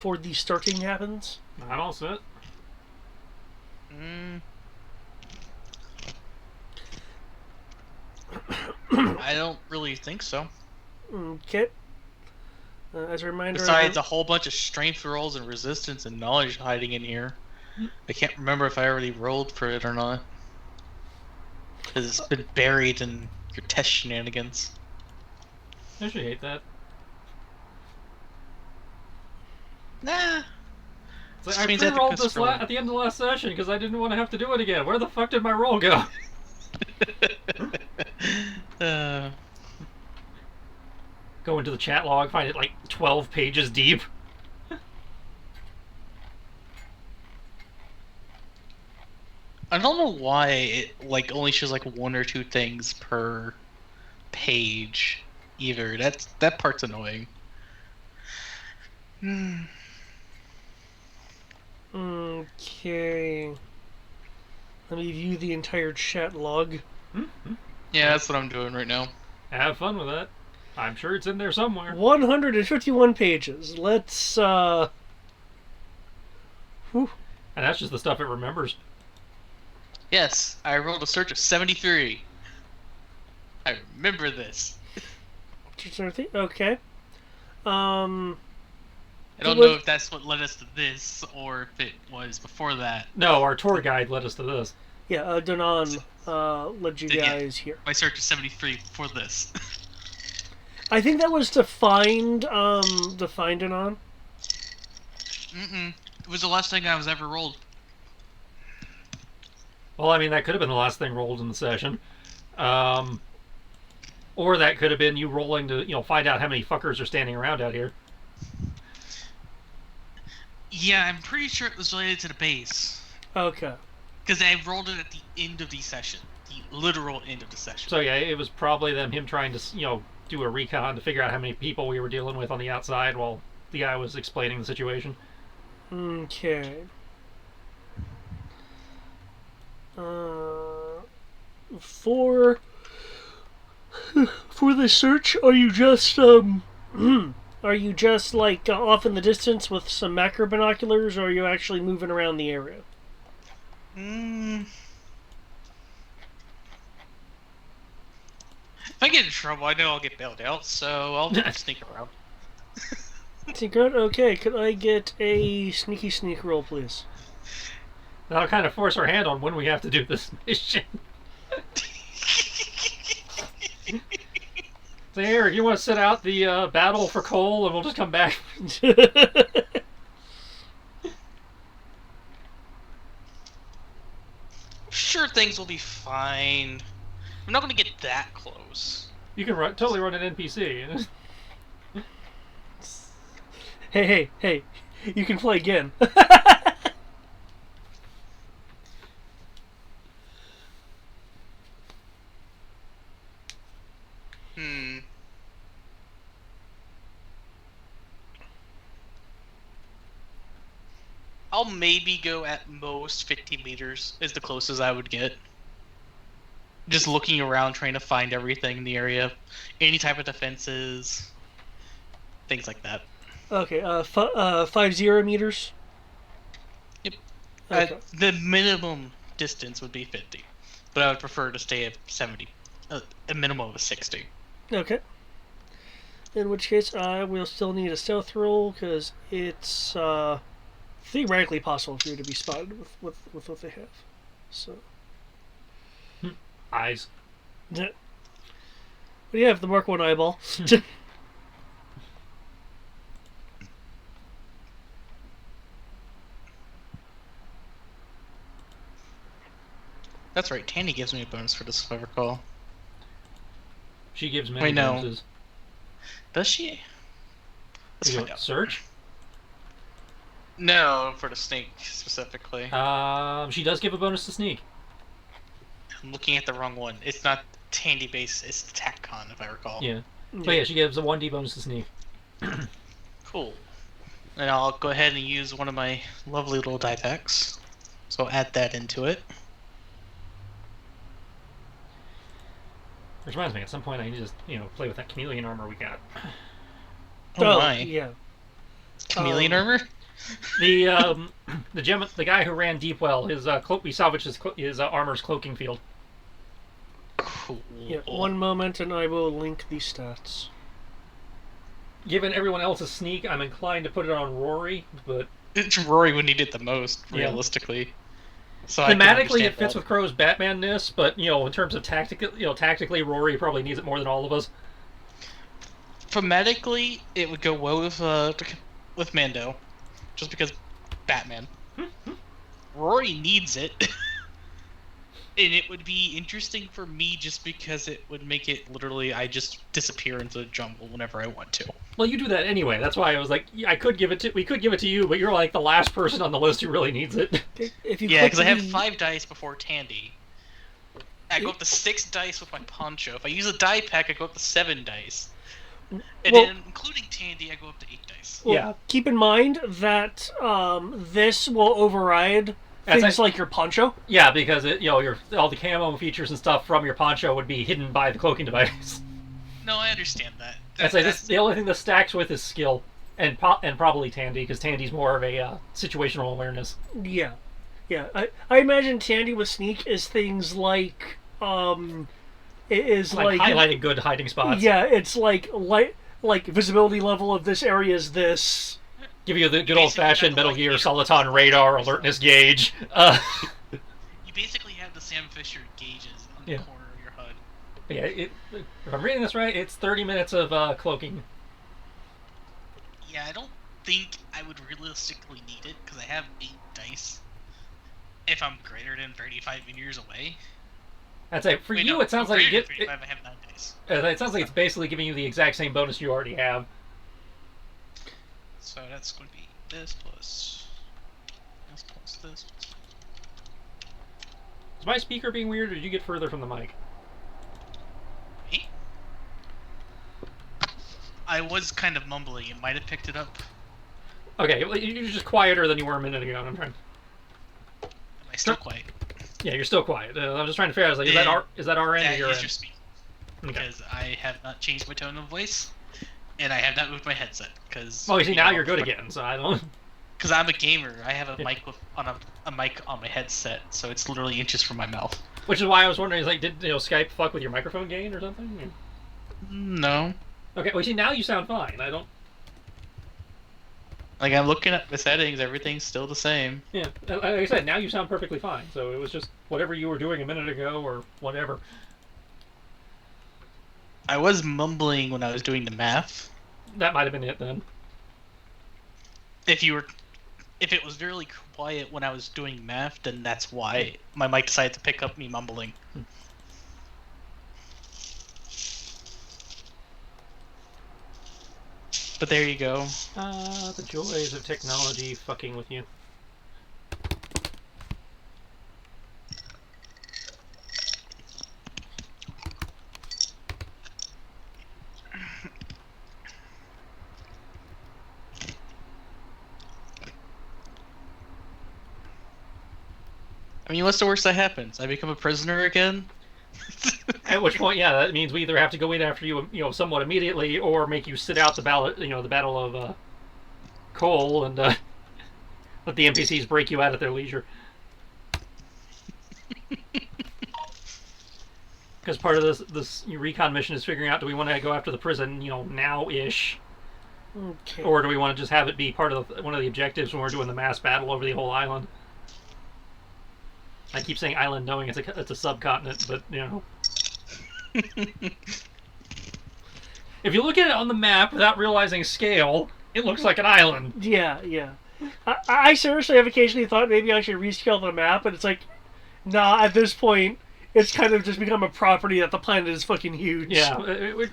before the starting happens? I'm all set. I don't really think so. Okay. As a reminder... Besides a whole bunch of strength rolls and resistance and knowledge hiding in here. I can't remember if I already rolled for it or not. Because it's been buried in your test shenanigans. I should hate that. Nah. Like, I pre-rolled this at the end of the last session because I didn't want to have to do it again. Where the fuck did my roll go? Go into the chat log, find it like 12 pages deep. I don't know why it like only shows like one or two things per page either. That part's annoying. Okay. Let me view the entire chat log. Yeah, that's what I'm doing right now. Have fun with that. I'm sure it's in there somewhere. 151 pages. Let's, Whew. And that's just the stuff it remembers. Yes, I rolled a search of 73. I remember this. Okay. I don't know if that's what led us to this, or if it was before that. No, our tour guide led us to this. Yeah, Donan led you guys here. My search is 73 for this. I think that was to find Donan. It was the last thing I was ever rolled. Well, I mean, that could have been the last thing rolled in the session. Or that could have been you rolling to, find out how many fuckers are standing around out here. Yeah, I'm pretty sure it was related to the base. Okay. Because I rolled it at the end of the session. The literal end of the session. So yeah, it was probably him trying to, do a recon to figure out how many people we were dealing with on the outside while the guy was explaining the situation. Okay. For the search, are you just like off in the distance with some macro binoculars, or are you actually moving around the area? If I get in trouble, I know I'll get bailed out, so I'll sneak around. Sneak around? Okay, could I get a sneak roll, please? That'll kind of force our hand on when we have to do this mission. So here, you want to sit out the battle for coal, and we'll just come back. Sure, things will be fine. I'm not going to get that close. You can totally run an NPC. Hey, you can play again. I'll maybe go at most 50 meters is the closest I would get. Just looking around, trying to find everything in the area. Any type of defenses. Things like that. Okay, 50 meters? Yep. Okay. The minimum distance would be 50. But I would prefer to stay at 70. A minimum of 60. Okay. In which case, I will still need a stealth roll, because it's theoretically possible for you to be spotted with what they have. So. Eyes. What do you have? The Mark 1 eyeball. That's right, Tandy gives me a bonus for this, if I recall. She gives many bonuses. Does she? Let's find out. Search? No, for the snake specifically. She does give a bonus to sneak. I'm looking at the wrong one. It's not Tandy base, it's the TACCon, if I recall. Yeah. But yeah, she gives a 1d bonus to sneak. Cool. And I'll go ahead and use one of my lovely little die packs. So I'll add that into it. Which reminds me, at some point I need to just, play with that chameleon armor we got. Oh my. Yeah. Chameleon armor? The the guy who ran Deepwell, his we salvaged his armor's cloaking field. Cool. Yeah, one moment and I will link the stats. Given everyone else's sneak, I'm inclined to put it on Rory, but It's Rory would need it the most, Yeah. realistically. So I can thematically it understand fits that. with Crow's Batman-ness, but in terms of tactically, Rory probably needs it more than all of us. Thematically, it would go well with Mando, just because Batman. Rory needs it, and it would be interesting for me just because it would make it literally I just disappear into the jungle whenever I want to. Well, you do that anyway. That's why I was like, we could give it to you, but you're like the last person on the list who really needs it. If you Yeah, click because I have the- 5 dice before Tandy. I go up to 6 dice with my poncho. If I use a die pack, I go up to 7 dice. And Well- then, including Tandy, I go up to 8 dice. Well, Yeah. keep in mind that this will override That's things like your poncho. Yeah, because all the camo features and stuff from your poncho would be hidden by the cloaking device. No, I understand that. I'd say the only thing that stacks with is skill, and probably Tandy, because Tandy's more of a situational awareness. Yeah, yeah. I imagine Tandy with sneak is things like it is Like like highlighting good hiding spots. yeah, it's like visibility level of this area is this. Give you the good Basically, old-fashioned got the Metal light Gear meter. Soliton radar alertness gauge. You basically have the Sam Fisher gauges on the Yeah. corner of your HUD. Yeah, if I'm reading this right, it's 30 minutes of cloaking. Yeah, I don't think I would realistically need it, because I have 8 dice. If I'm greater than 35 meters away. I'd say for Wait, you, no, it sounds I'm like greater it, than 35, I have 9 dice. it sounds like it's basically giving you the exact same bonus you already have. So that's going to be this plus this. Is my speaker being weird, or did you get further from the mic? Me? I was kind of mumbling. It might have picked it up. Okay, well, you're just quieter than you were a minute ago. I'm trying. Am I still quiet? Yeah, you're still quiet. I'm just trying to figure out. I was like, is that our end or That your is end? your speaker. Okay. Because I have not changed my tone of voice, and I have not moved my headset. Because Well, you see, now you're good again. So I don't. Because I'm a gamer, I have a Yeah. mic on a mic on my headset, so it's literally inches from my mouth. Which is why I was wondering, is like, did Skype fuck with your microphone gain or something? No. Okay, well, see, now you sound fine. I don't. Like, I'm looking at the settings, everything's still the same. Yeah, like I said, now you sound perfectly fine. So it was just whatever you were doing a minute ago or whatever. I was mumbling when I was doing the math. That might have been it then. If it was really quiet when I was doing math, then that's why my mic decided to pick up me mumbling. But there you go. The joys of technology fucking with you. I mean, what's the worst that happens? I become a prisoner again? At which point, yeah, that means we either have to go in after you, somewhat immediately, or make you sit out the the battle of Cole, and let the NPCs break you out at their leisure. Because part of this recon mission is figuring out, do we want to go after the prison, now-ish, Okay. or do we want to just have it be part of one of the objectives when we're doing the mass battle over the whole island? I keep saying island, knowing it's a subcontinent, but if you look at it on the map without realizing scale, it looks like an island. Yeah, yeah. I seriously have occasionally thought maybe I should rescale the map, but it's like, nah, at this point, it's kind of just become a property that the planet is fucking huge. Yeah,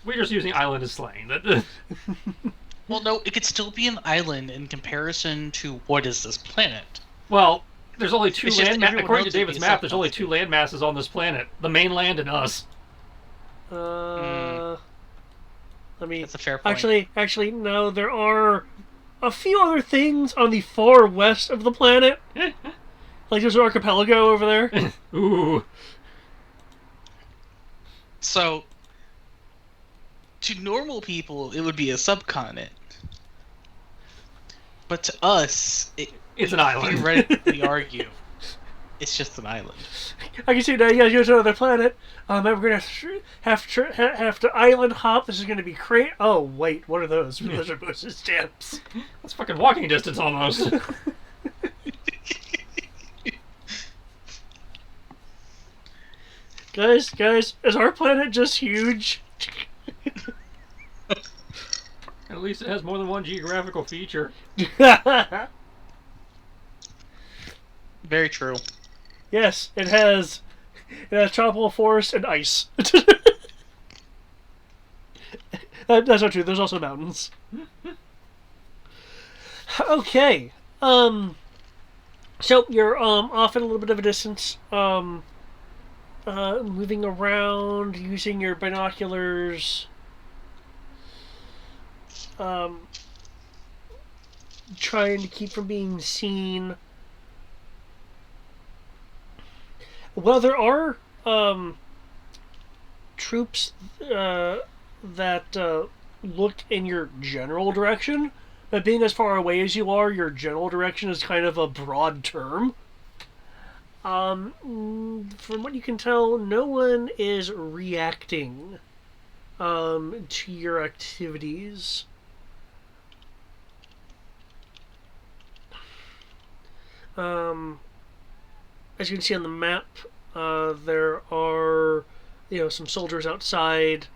we're just using island as slang. Well, no, it could still be an island in comparison to what is this planet. Well, there's only two It's just land everyone according to else would David's be map, there's only subcontinent. two land masses on this planet. The mainland and us. Let me... That's a fair point. Actually, no, there are a few other things on the far west of the planet. Like there's an archipelago over there. Ooh. So, to normal people, it would be a subcontinent. But to us, It's an island. theoretically argue, it's just an island. I can see now. You guys go to another planet. And we're gonna have to island hop. This is gonna be great. Oh wait, what are those? Those are postage stamps. That's fucking walking distance almost. Guys, is our planet just huge? At least it has more than one geographical feature. Very true. Yes, it has tropical forest and ice. That's not true. There's also mountains. Okay. So you're off at a little bit of a distance. Moving around, using your binoculars. Trying to keep from being seen. Well, there are troops that look in your general direction, but being as far away as you are, your general direction is kind of a broad term. From what you can tell, no one is reacting to your activities. As you can see on the map, there are, some soldiers outside,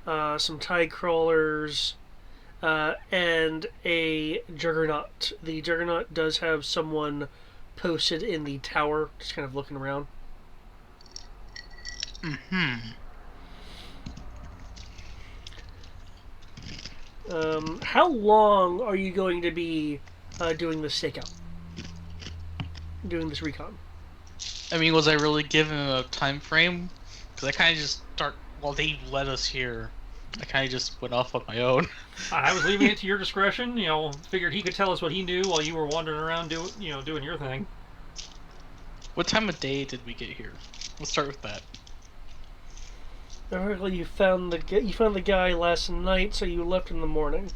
some tide crawlers, and a juggernaut. The juggernaut does have someone posted in the tower, just kind of looking around. How long are you going to be doing this stakeout? Doing this recon? I mean, was I really given a time frame? Because I kind of just start while they led us here. I kind of just went off on my own. I was leaving it to your discretion. Figured he could tell us what he knew while you were wandering around doing your thing. What time of day did we get here? Let's start with that. Apparently, you found the guy last night, so you left in the morning.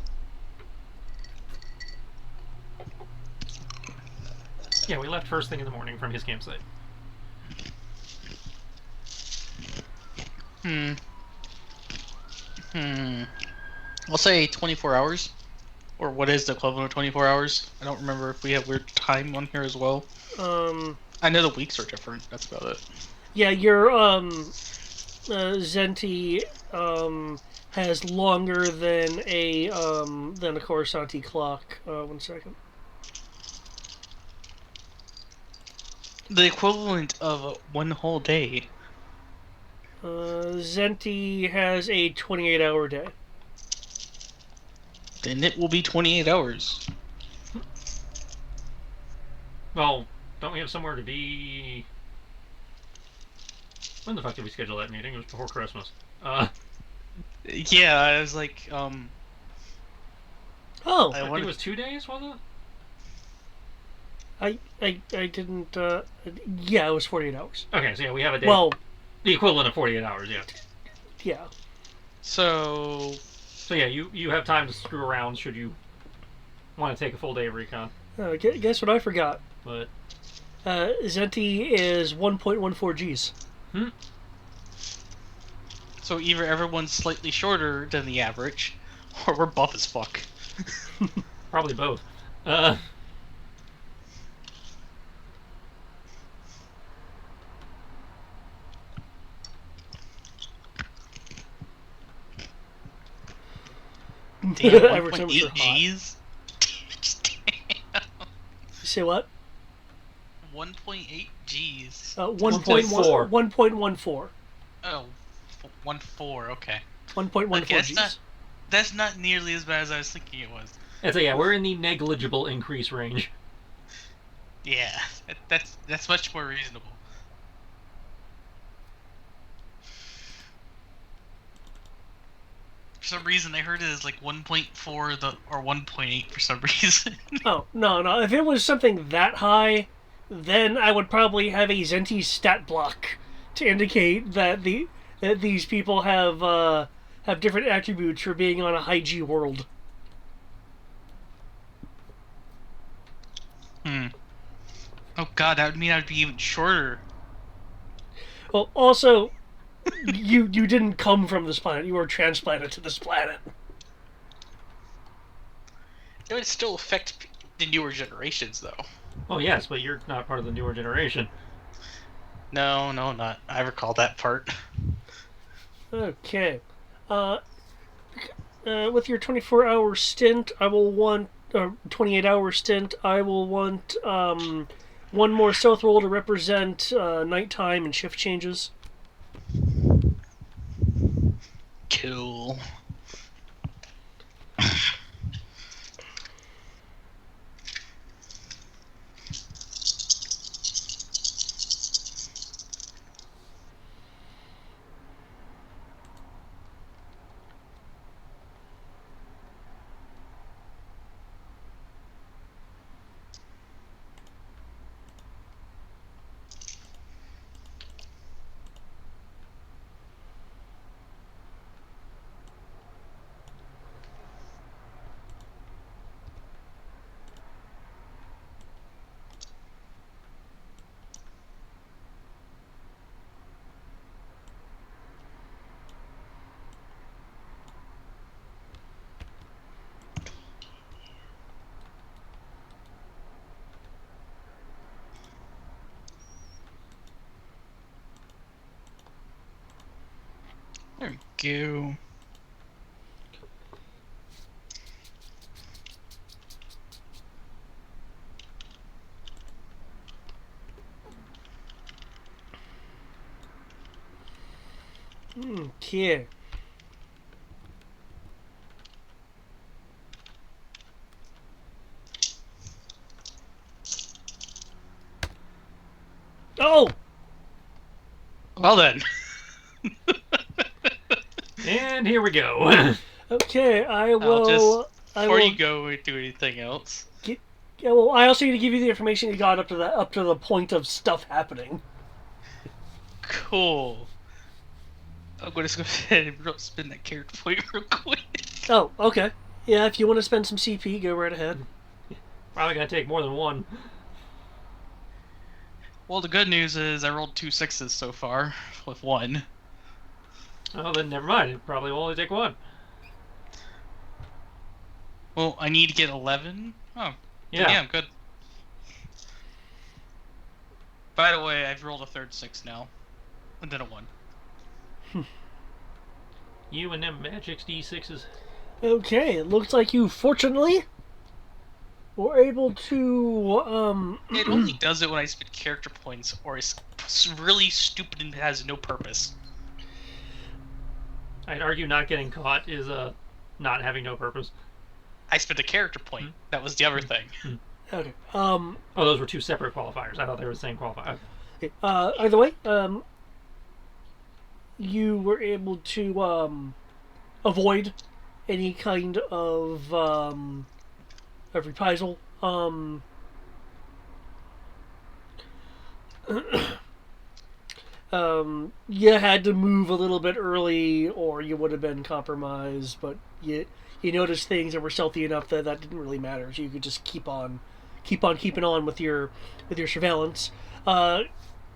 Yeah, we left first thing in the morning from his campsite. I'll say 24 hours. Or what is the equivalent of 24 hours? I don't remember if we have weird time on here as well. I know the weeks are different. That's about it. Yeah, your Zenti has longer than a Coruscanti clock. 1 second. The equivalent of one whole day. Zenti has a 28-hour day. Then it will be 28 hours. Well, don't we have somewhere to be? When the fuck did we schedule that meeting? It was before Christmas. Yeah, I was like, Oh, I think it was 2 days, was it? I didn't. Yeah, it was 48 hours. Okay, so yeah, we have a day. Well, the equivalent of 48 hours, yeah. yeah. So yeah, you have time to screw around should you want to take a full day of recon. Guess what I forgot? But Zenti is 1.14 Gs. So either everyone's slightly shorter than the average, or we're buff as fuck. Probably both. Damn, Every time you're 1.8 hot. Gs? Damn. Say what? 1.8 Gs. 1.4. 1.14. Oh, 1.4, okay. 1.14 Okay, Gs. that's not nearly as bad as I was thinking it was. And so yeah, we're in the negligible increase range. Yeah, that's much more reasonable. For some reason, I heard it as like 1.4 or 1.8 for some reason. Oh, no. If it was something that high, then I would probably have a Zenti stat block to indicate that these people have different attributes for being on a high G world. Oh god, that would mean I'd be even shorter. Well, also, you didn't come from this planet. You were transplanted to this planet. It would still affect the newer generations, though. Oh yes, but you're not part of the newer generation. No, no, not. I recall that part. Okay. Uh, with your 24-hour stint, I will want 28-hour stint. I will want one more stealth roll to represent nighttime and shift changes. Cool. There we go. Okay. Oh! Well then. And here we go. Okay, I I'll will. just I before will. you go and do anything else. Yeah, well, I also need to give you the information you got up to the point of stuff happening. Cool. I'm gonna go ahead and spin that character point real quick. Oh, okay. Yeah, if you want to spend some CP, go right ahead. Probably gonna take more than one. Well, the good news is I rolled 2 6s so far with 1. Oh, then never mind. It probably will only take one. Well, I need to get 11. Oh, Yeah. I'm good. By the way, I've rolled a third 6 now, and then a 1. You and them magic D6s. Okay, it looks like you fortunately were able to. It only does it when I spend character points, or it's really stupid and has no purpose. I'd argue not getting caught is not having no purpose. I spent a character point. That was the other thing. Okay. Oh, those were two separate qualifiers. I thought they were the same qualifier. Okay. Either way, you were able to avoid any kind of reprisal. You had to move a little bit early, or you would have been compromised. But you noticed things that were stealthy enough that didn't really matter. So you could just keep on keeping on with your surveillance.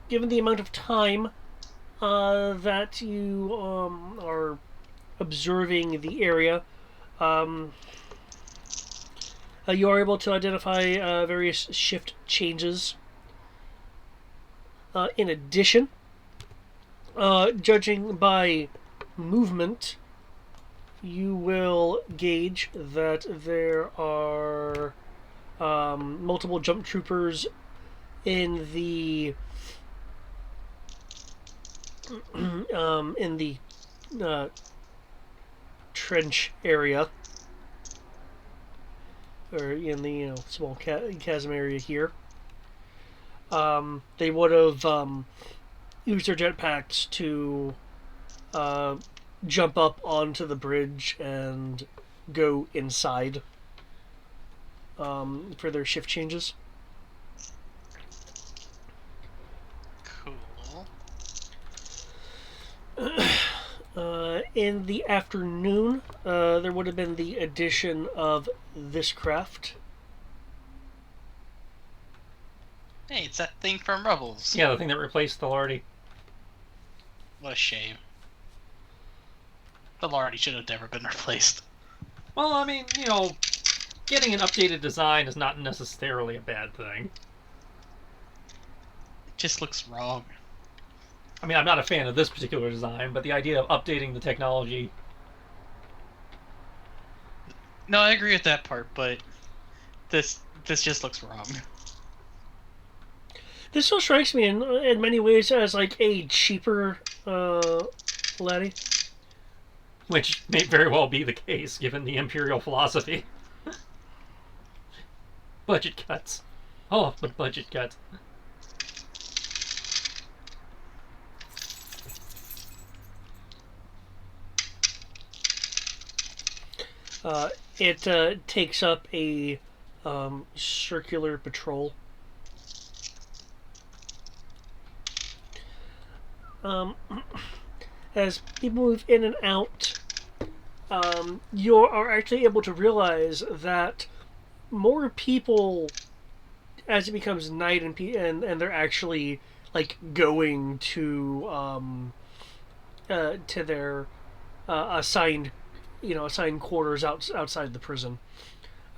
Given the amount of time that you are observing the area, you are able to identify various shift changes. In addition, judging by movement, you will gauge that there are multiple jump troopers in the trench area, or in the small chasm area here. They would have used their jetpacks to jump up onto the bridge and go inside for their shift changes. Cool. In the afternoon, there would have been the addition of this craft. Hey, it's that thing from Rebels. Yeah, the thing that replaced the Lardy. What a shame. The Lardy should have never been replaced. Well, I mean, getting an updated design is not necessarily a bad thing. It just looks wrong. I mean, I'm not a fan of this particular design, but the idea of updating the technology... No, I agree with that part, but this just looks wrong. This still strikes me in many ways as like a cheaper Laddie. Which may very well be the case, given the Imperial philosophy. Budget cuts. Oh, the budget cuts. It takes up a circular patrol. As people move in and out, you are actually able to realize that more people, as it becomes night and they're actually like going to their assigned quarters outside the prison.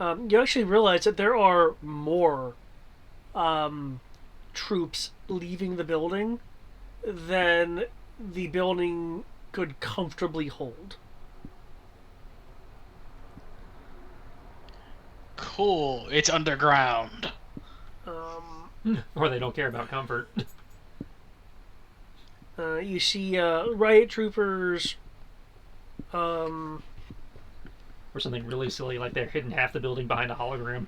You actually realize that there are more troops leaving the building than the building could comfortably hold. Cool. It's underground. Or they don't care about comfort. You see riot troopers. Or something really silly like they're hidden half the building behind a hologram.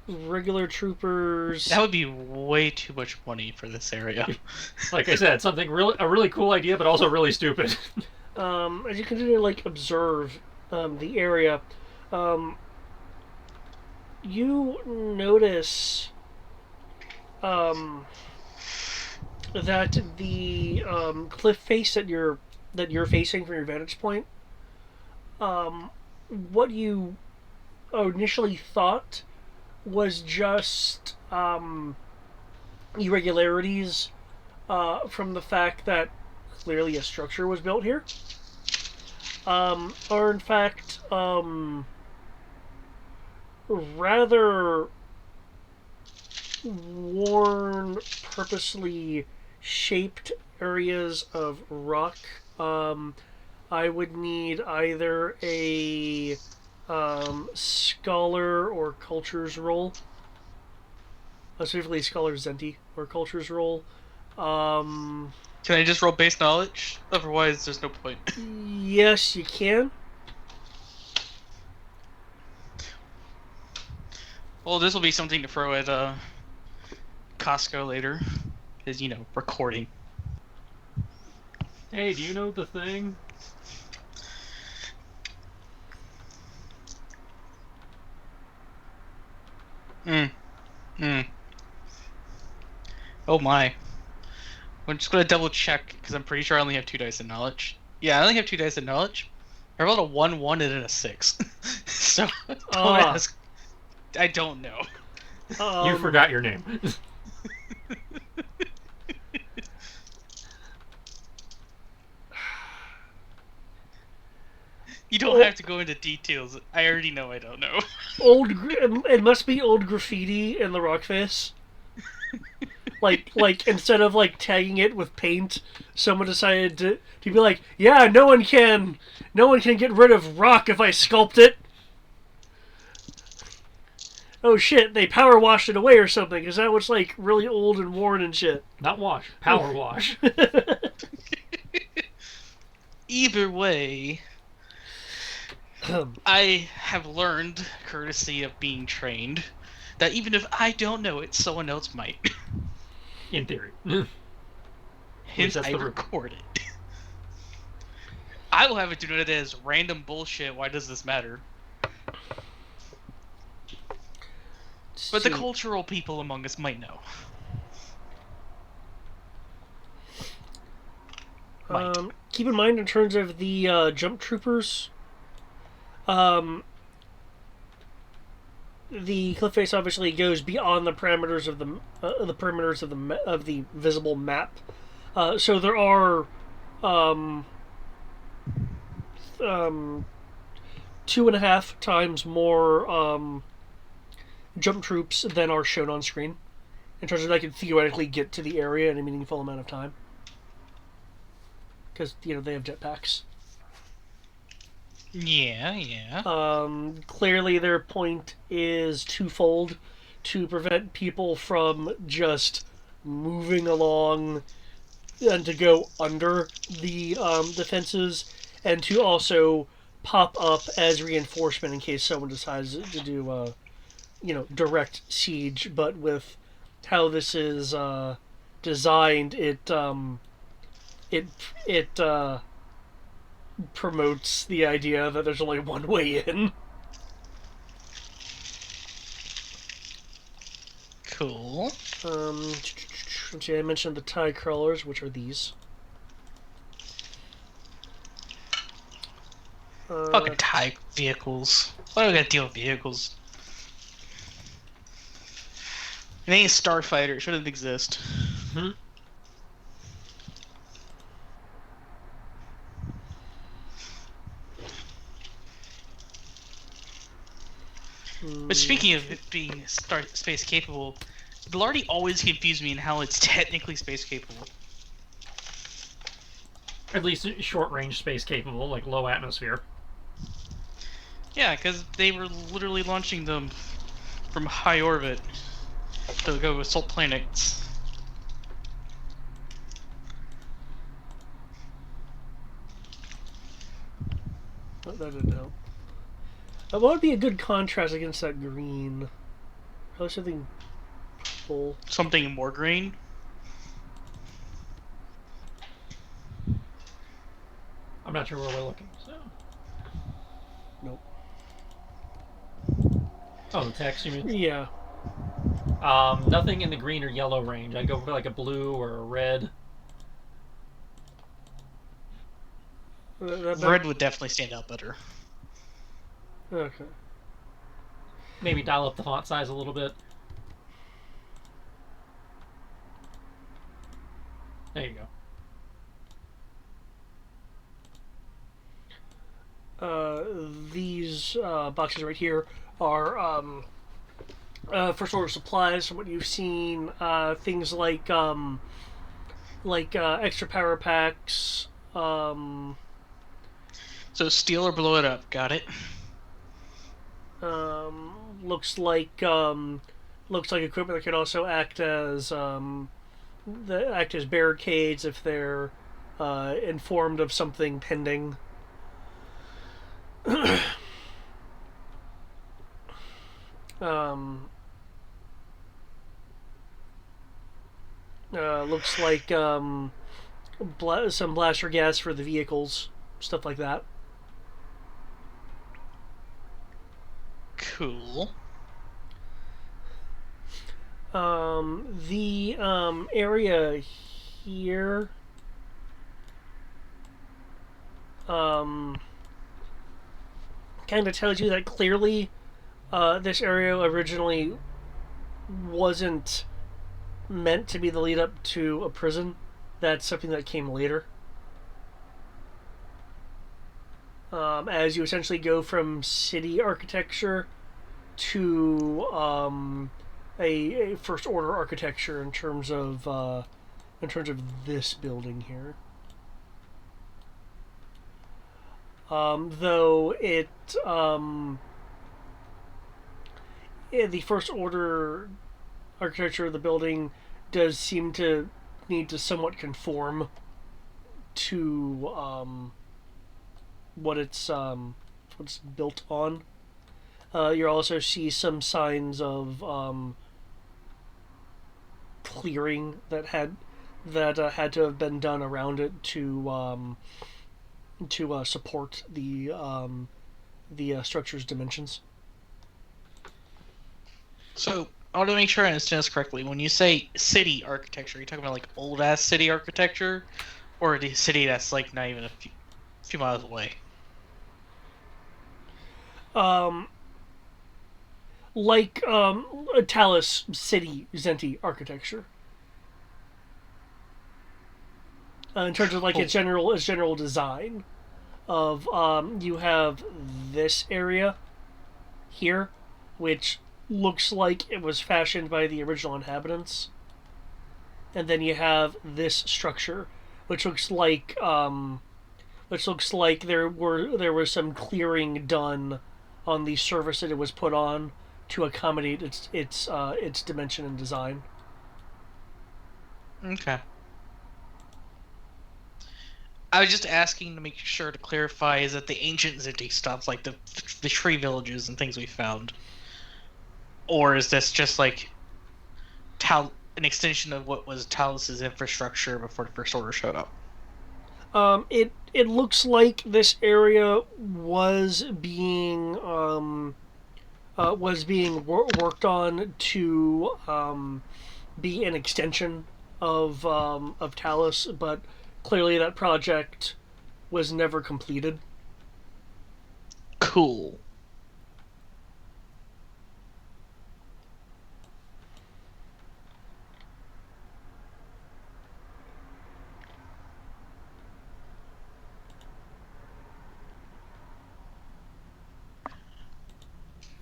Regular troopers. That would be way too much money for this area. Like I said, a really cool idea, but also really stupid. As you continue to like observe the area, you notice that the cliff face that you're facing from your vantage point, what you initially thought was just irregularities from the fact that clearly a structure was built here, are in fact rather worn, purposely shaped areas of rock. I would need either a scholar or cultures roll. Specifically, scholar Zenti or cultures roll. Can I just roll base knowledge? Otherwise, there's no point. Yes, you can. Well, this will be something to throw at Costco later. Because, recording. Hey, do you know the thing? Oh my. I'm just gonna double check, because I'm pretty sure I only have 2 dice in knowledge. Yeah, I only have 2 dice in knowledge. I rolled a 1, 1, and then a 6. So, don't ask. I don't know. You forgot your name. You don't have to go into details. I already know I don't know. It must be old graffiti in the rock face. Like instead of like tagging it with paint, someone decided to be like, yeah, no one can get rid of rock if I sculpt it. Oh shit, they power washed it away or something. Is that what's like really old and worn and shit? Not wash, power wash. Either way, I have learned, courtesy of being trained, that even if I don't know it, someone else might. In theory. Hence, I record it. I will have it denoted as random bullshit. Why does this matter? But the cultural people among us might know. Keep in mind in terms of the jump troopers, the cliff face obviously goes beyond the parameters of the visible map. So there are um, um, 2.5 times more jump troops than are shown on screen, in terms of they can theoretically get to the area in a meaningful amount of time. Because, they have jetpacks. Yeah, yeah. Clearly, their point is twofold: to prevent people from just moving along and to go under the defenses, and to also pop up as reinforcement in case someone decides to do direct siege. But with how this is designed, it promotes the idea that there's only one way in. Cool. Let's see, I mentioned the tie crawlers, which are these. Fucking TIE vehicles. Why do we gotta deal with vehicles? It ain't Starfighter. It shouldn't exist. Hmm? But speaking of it being space capable, Blarty always confused me in how it's technically space capable. At least short range space capable, like low atmosphere. Yeah, because they were literally launching them from high orbit to go assault planets. That didn't help. What would be a good contrast against that green? Probably something purple. Something more green. I'm not sure where we're looking, so. Nope. Oh, the text, you mean? Yeah. Nothing in the green or yellow range. I'd go for like a blue or a red. Red would definitely stand out better. Okay. Maybe dial up the font size a little bit. There you go. These boxes right here are for sort of supplies from what you've seen. Things like extra power packs. So steal or blow it up. Got it. Looks like equipment that could also act as barricades if they're informed of something pending. Looks like some blaster gas for the vehicles, stuff like that. Cool. The area here kind of tells you that clearly this area originally wasn't meant to be the lead up to a prison. That's something that came later. As you essentially go from city architecture to a first order architecture in terms of this building here. Though the first order architecture of the building does seem to need to somewhat conform to what it's built on. You also see some signs of clearing that had to have been done around it to support the structure's dimensions. So I want to make sure I understand this correctly. When you say city architecture, are you talking about like old ass city architecture, or the city that's like not even a few miles away? like a Talus City Zenti architecture. In terms of like Cool. its general design of you have this area here, which looks like it was fashioned by the original inhabitants, and then you have this structure, which looks like there was some clearing done on the surface that it was put on to accommodate its dimension and design. Okay. I was just asking to make sure to clarify is that the ancient Zinti stuff, like the tree villages and things we found, or is this just like an extension of what was Talus's infrastructure before the First Order showed up? It looks like this area was being worked on to be an extension of Talus, but clearly that project was never completed. Cool.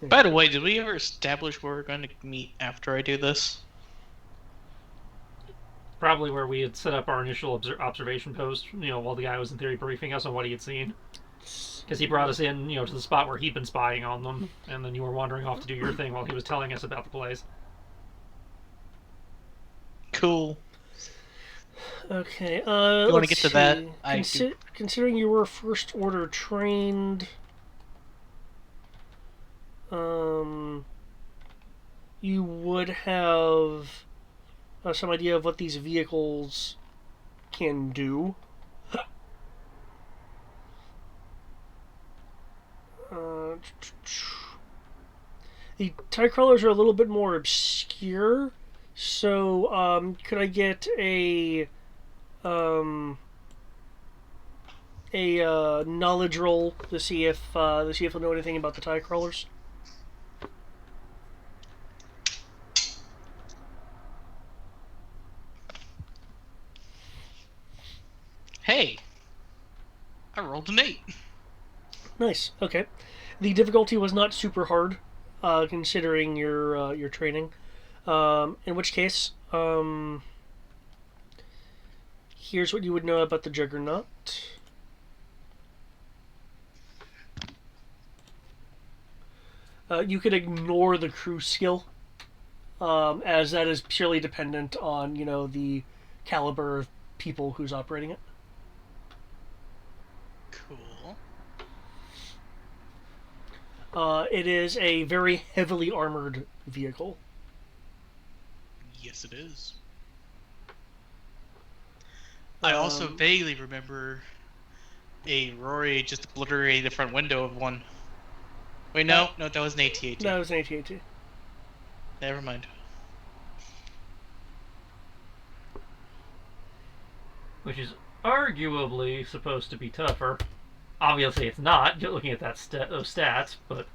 By the way, did we ever establish where we're going to meet after I do this? Probably where we had set up our initial observation post, while the guy was in theory briefing us on what he had seen. Because he brought us in, to the spot where he'd been spying on them, and then you were wandering off to do your thing while he was telling us about the place. Cool. Okay. You want to get to that? Considering you were First Order trained, you would have some idea of what these vehicles can do. The TIE crawlers are a little bit more obscure, so could I get a knowledge roll to see if you'll know anything about the TIE crawlers? Hey, I rolled an 8. Nice. Okay. The difficulty was not super hard, considering your training. In which case, here's what you would know about the Juggernaut. You could ignore the crew skill, as that is purely dependent on the caliber of people who's operating it. Cool. It is a very heavily armored vehicle. Yes, it is. I also vaguely remember a Rory just obliterating the front window of one. Wait, no, that was an AT-AT. That was an AT-AT. Never mind. Which is arguably supposed to be tougher. Obviously, it's not. You're looking at those stats, but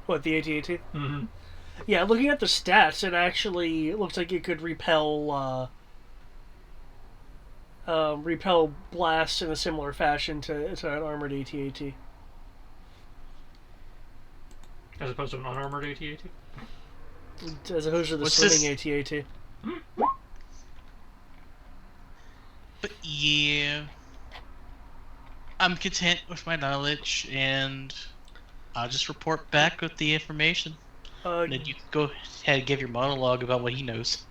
What, the AT-AT? mm-hmm. Yeah, looking at the stats, it actually looks like it could repel blasts in a similar fashion to an armored AT-AT. As opposed to an unarmored AT-AT. As opposed to the swimming AT-AT. But yeah, I'm content with my knowledge, and I'll just report back with the information. And then you can go ahead and give your monologue about what he knows.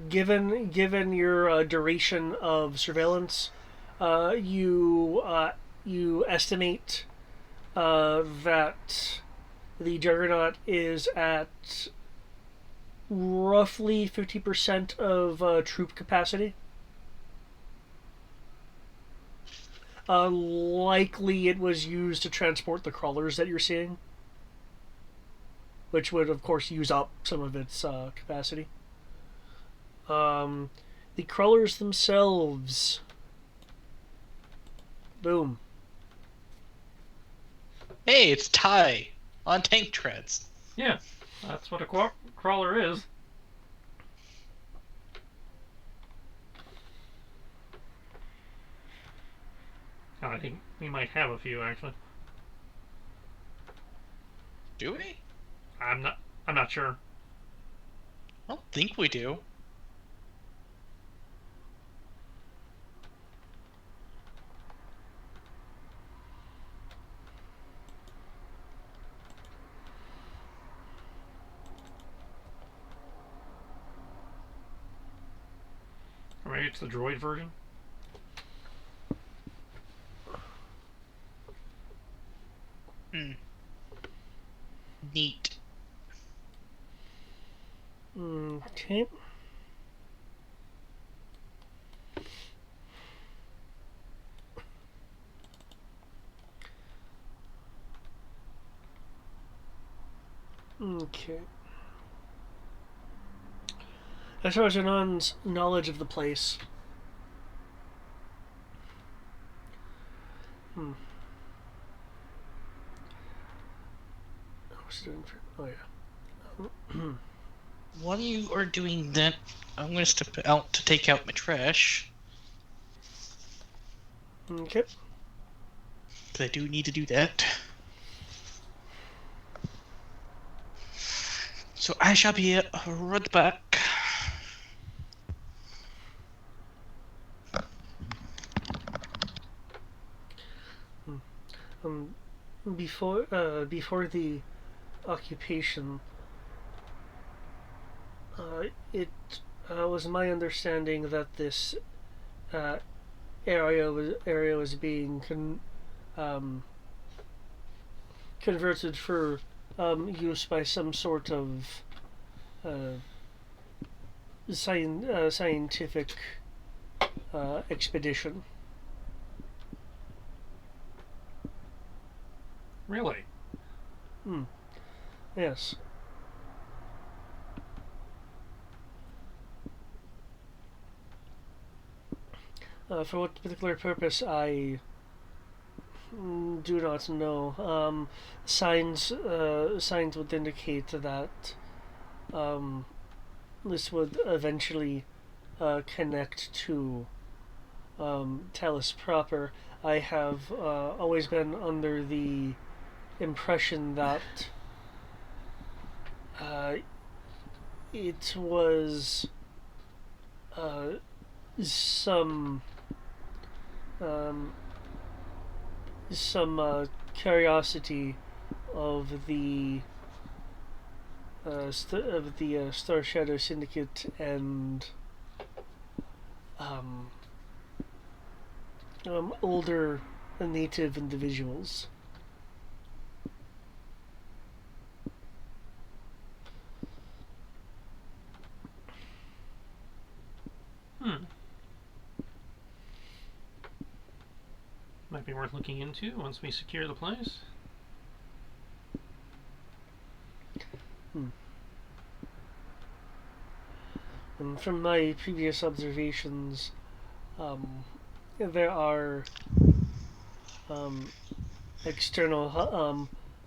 Given your duration of surveillance, you estimate that the Juggernaut is at roughly 50% of troop capacity. Likely it was used to transport the crawlers that you're seeing, which would, of course, use up some of its capacity. The crawlers themselves. Boom. Hey, it's Ty on tank treads. Yeah, that's what a crawler is. Oh, I think we might have a few actually. Do we? I'm not. I'm not sure. I don't think we do. Or maybe it's the droid version. Hmm. Neat. Okay. Okay. As far as Anon's knowledge of the place, what's he doing for? Oh yeah. While you are doing that, I'm going to step out to take out my trash. Okay. Because I do need to do that. So I shall be right back. Um, before the occupation, it was my understanding that this uh, area was being um, converted for use by some sort of uh, scientific expedition. Really? Hmm. Yes. For what particular purpose, I do not know. Signs would indicate that um, this would eventually connect to Talus proper. I have always been under the impression that uh, it was uh, some um, curiosity of the Star Shadow Syndicate and um, older native individuals. Hmm. Might be worth looking into once we secure the place. Hmm. And from my previous observations, um, there are um, external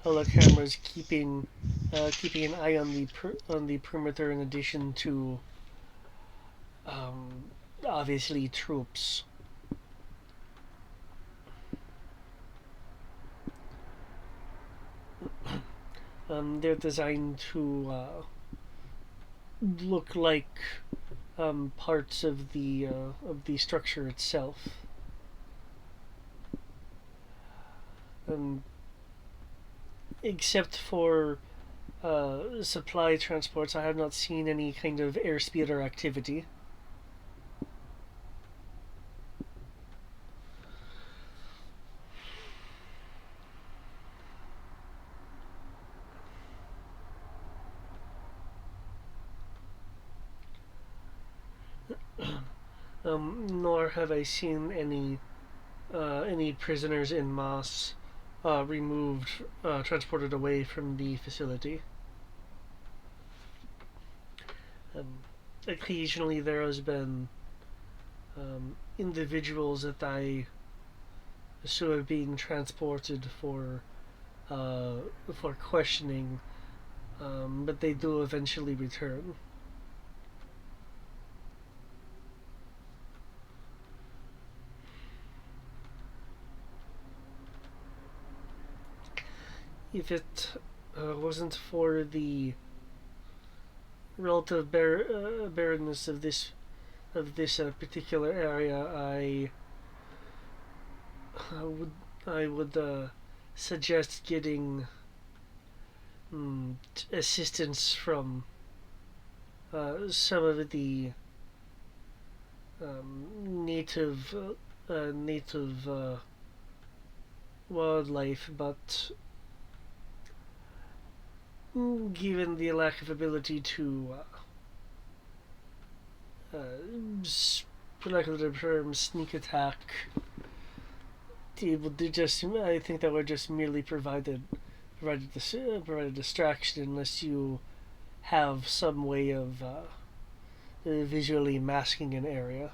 holocameras keeping an eye on the perimeter in addition to um, obviously troops. They're designed to look like parts of the structure itself. Um, except for supply transports, I have not seen any kind of airspeed or activity. Nor have I seen any prisoners in mass removed, transported away from the facility. Um, Occasionally, there has been individuals that I assume are being transported for uh, for questioning, but they do eventually return. If it wasn't for the relative barrenness of this particular area, I would suggest getting assistance from some of the native wildlife, but given the lack of ability to, for lack of a term, sneak attack, it would just I think that would just merely provide a distraction unless you have some way of visually masking an area.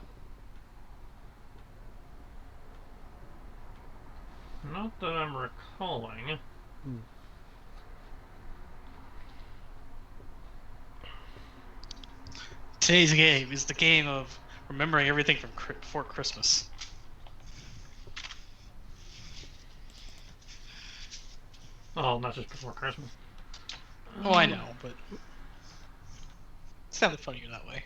Not that I'm recalling. Today's game is the game of remembering everything from before Christmas. Oh, not just before Christmas. Oh, I know, but it sounded funnier that way.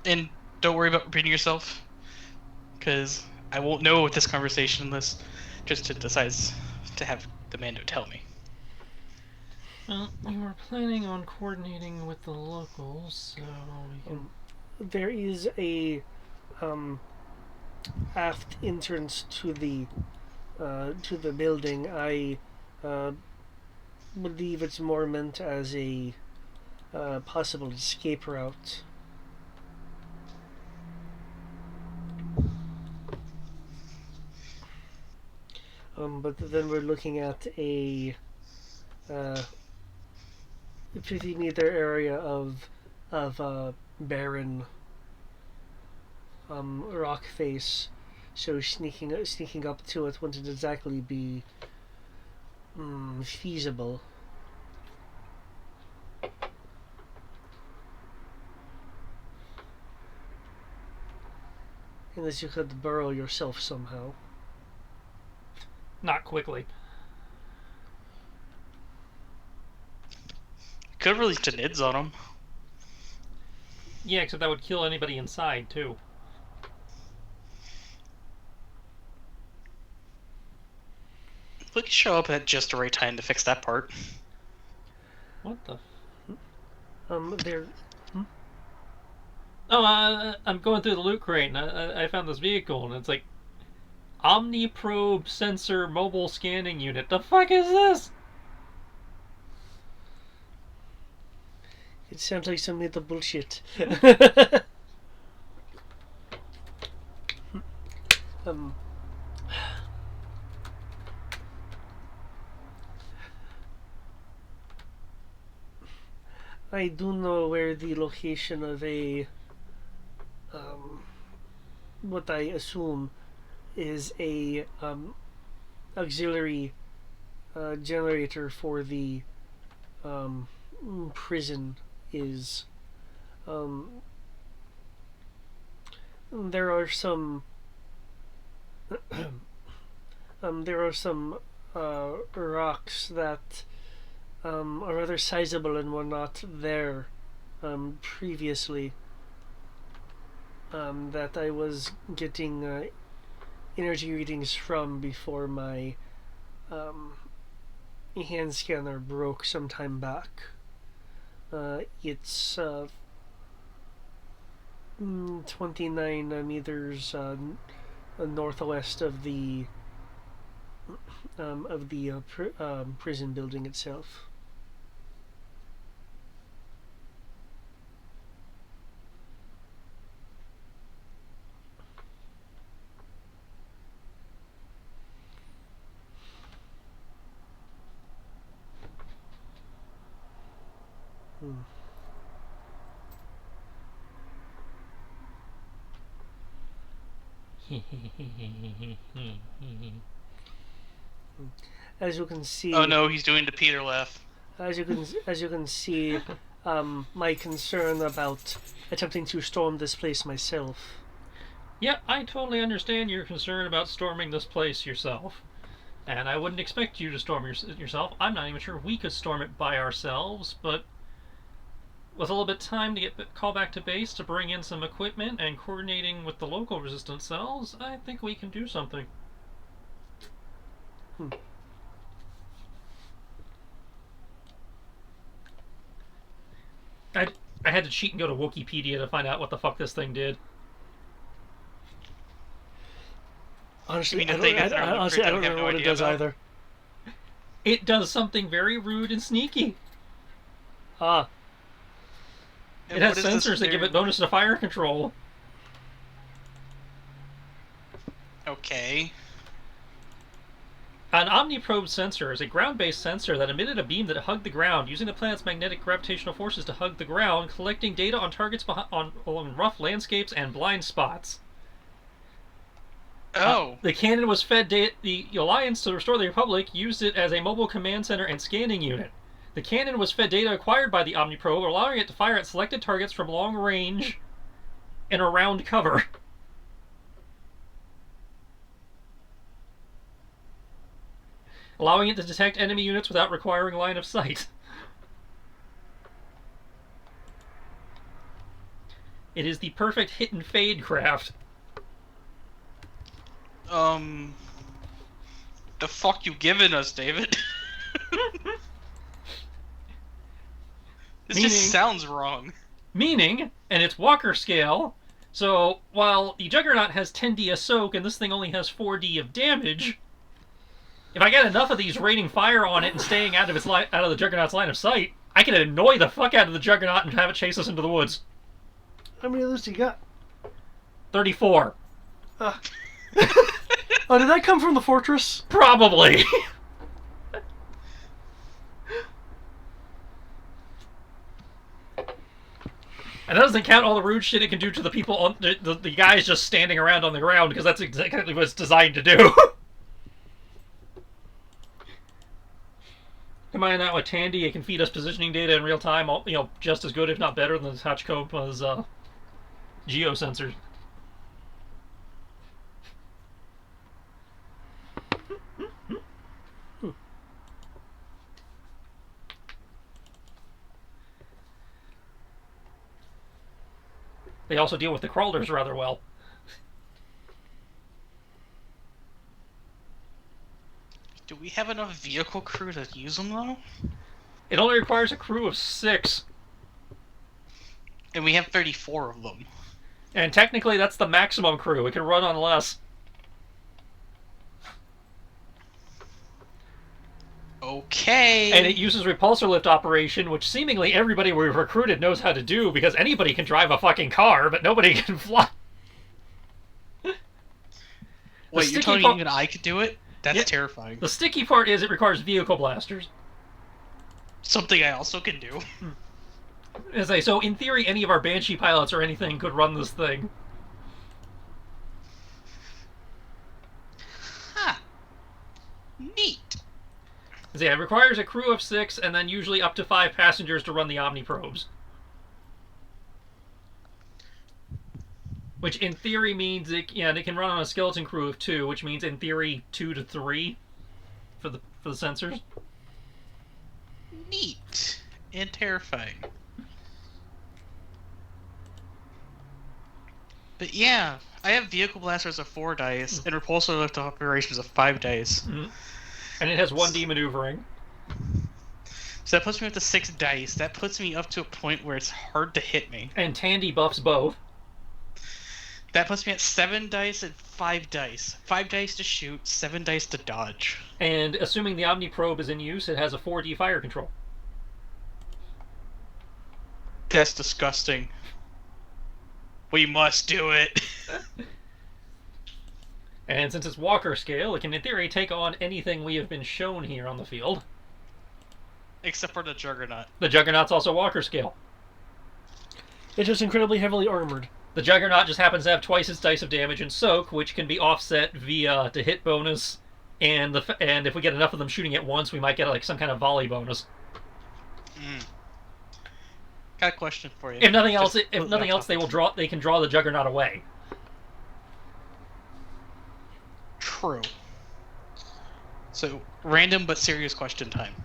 And don't worry about repeating yourself, because I won't know with this conversation unless just it decides to have the Mando tell me. Well, you were planning on coordinating with the locals, so we can. There is a aft entrance to the building. I uh, believe it's more meant as a possible escape route. But then we're looking at a 50-meter area of barren rock face. So sneaking up to it wouldn't exactly be feasible. Unless you could burrow yourself somehow. Not quickly. Could have released a NIDS on him. Yeah, except that would kill anybody inside, too. We could show up at just the right time to fix that part. What the? There. Oh, I'm going through the loot crate, and I found this vehicle, and it's like Omniprobe sensor mobile scanning unit. The fuck is this? It sounds like some little bullshit. um. I do know where the location of um, what I assume is a auxiliary generator for the um, prison is. Um, there are some. There are some rocks that are rather sizable and were not there previously. That I was getting energy readings from before my hand scanner broke some time back. It's 29 meters northwest of the prison building itself. As you can see, Oh no, he's doing the Peter laugh. as you can see, my concern about attempting to storm this place myself. Yeah, I totally understand your concern about storming this place yourself. And I wouldn't expect you to storm yourself. I'm not even sure we could storm it by ourselves, but with a little bit of time to get call back to base to bring in some equipment and coordinating with the local resistance cells, I think we can do something. I I had to cheat and go to Wikipedia to find out what the fuck this thing did. Honestly, You mean the thing that's not honestly, I don't we have remember no what it idea does about? either. It does something very rude and sneaky. Ah, It And has what is this sensors that give it bonus to fire control. Okay. An omniprobe sensor is a ground-based sensor that emitted a beam that hugged the ground, using the planet's magnetic gravitational forces to hug the ground, collecting data on targets along rough landscapes and blind spots. Oh. The cannon was fed the Alliance to restore the Republic, used it as a mobile command center and scanning unit. The cannon was fed data acquired by the omniprobe, allowing it to fire at selected targets from long range and around cover. Allowing it to detect enemy units without requiring line of sight. It is the perfect hit and fade craft. The fuck you giving us, David? This Meaning- just sounds wrong. Meaning, and it's Walker scale, so while the Juggernaut has 10d of soak and this thing only has 4d of damage, if I get enough of these raining fire on it and staying out of the Juggernaut's line of sight, I can annoy the fuck out of the Juggernaut and have it chase us into the woods. how many of those do you got? 34. Ah. Oh, did that come from the fortress? Probably. And that doesn't count all the rude shit it can do to the people, on the guys just standing around on the ground, because that's exactly what it's designed to do. Combine that with Tandy, it can feed us positioning data in real time, just as good, if not better, than the Tachikoma's geosensors. They also deal with the crawlers rather well. Do we have enough vehicle crew to use them, though? It only requires a crew of 6. And we have 34 of them. And technically, that's the maximum crew. It can run on less. Okay. And it uses repulsor lift operation, which seemingly everybody we've recruited knows how to do, because anybody can drive a fucking car, but nobody can fly. Wait, you're telling me even I could do it? That's Yeah. terrifying. The sticky part is it requires vehicle blasters. Something I also can do. So in theory, any of our Banshee pilots or anything could run this thing. Huh. Neat. So yeah, it requires a crew of 6, and then usually up to 5 passengers to run the omniprobes. Which in theory means it can run on a skeleton crew of 2, which means in theory 2 to 3 for the sensors. Neat. And terrifying. But yeah, I have vehicle blasters of 4 dice and repulsor lift operations of 5 dice. Mm-hmm. And it has 1D maneuvering. So that puts me up to 6 dice. That puts me up to a point where it's hard to hit me. And Tandy buffs both. That puts me at 7 dice and 5 dice. 5 dice to shoot, 7 dice to dodge. And assuming the omniprobe is in use, it has a 4D fire control. That's disgusting. We must do it. And since it's Walker scale, it can in theory take on anything we have been shown here on the field. Except for the Juggernaut. The Juggernaut's also Walker scale. It's just incredibly heavily armored. The Juggernaut just happens to have twice its dice of damage and soak, which can be offset via the hit bonus, and if we get enough of them shooting at once, we might get like some kind of volley bonus. Got a question for you. If nothing else, they can draw the Juggernaut away. True. So, random but serious question time.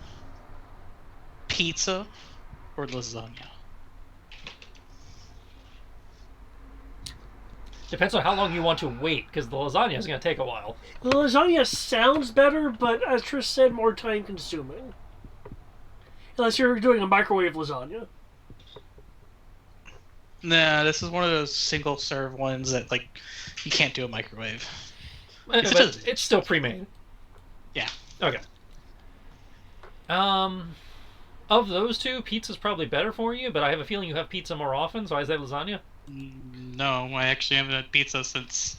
Pizza or lasagna? Depends on how long you want to wait, because the lasagna is going to take a while. The lasagna sounds better, but as Trish said, more time consuming. Unless you're doing a microwave lasagna. Nah, this is one of those single serve ones that like you can't do a microwave. But it's still pre-made. Yeah. Okay. Of those two, pizza's probably better for you, but I have a feeling you have pizza more often, so I say lasagna. No, I actually haven't had pizza since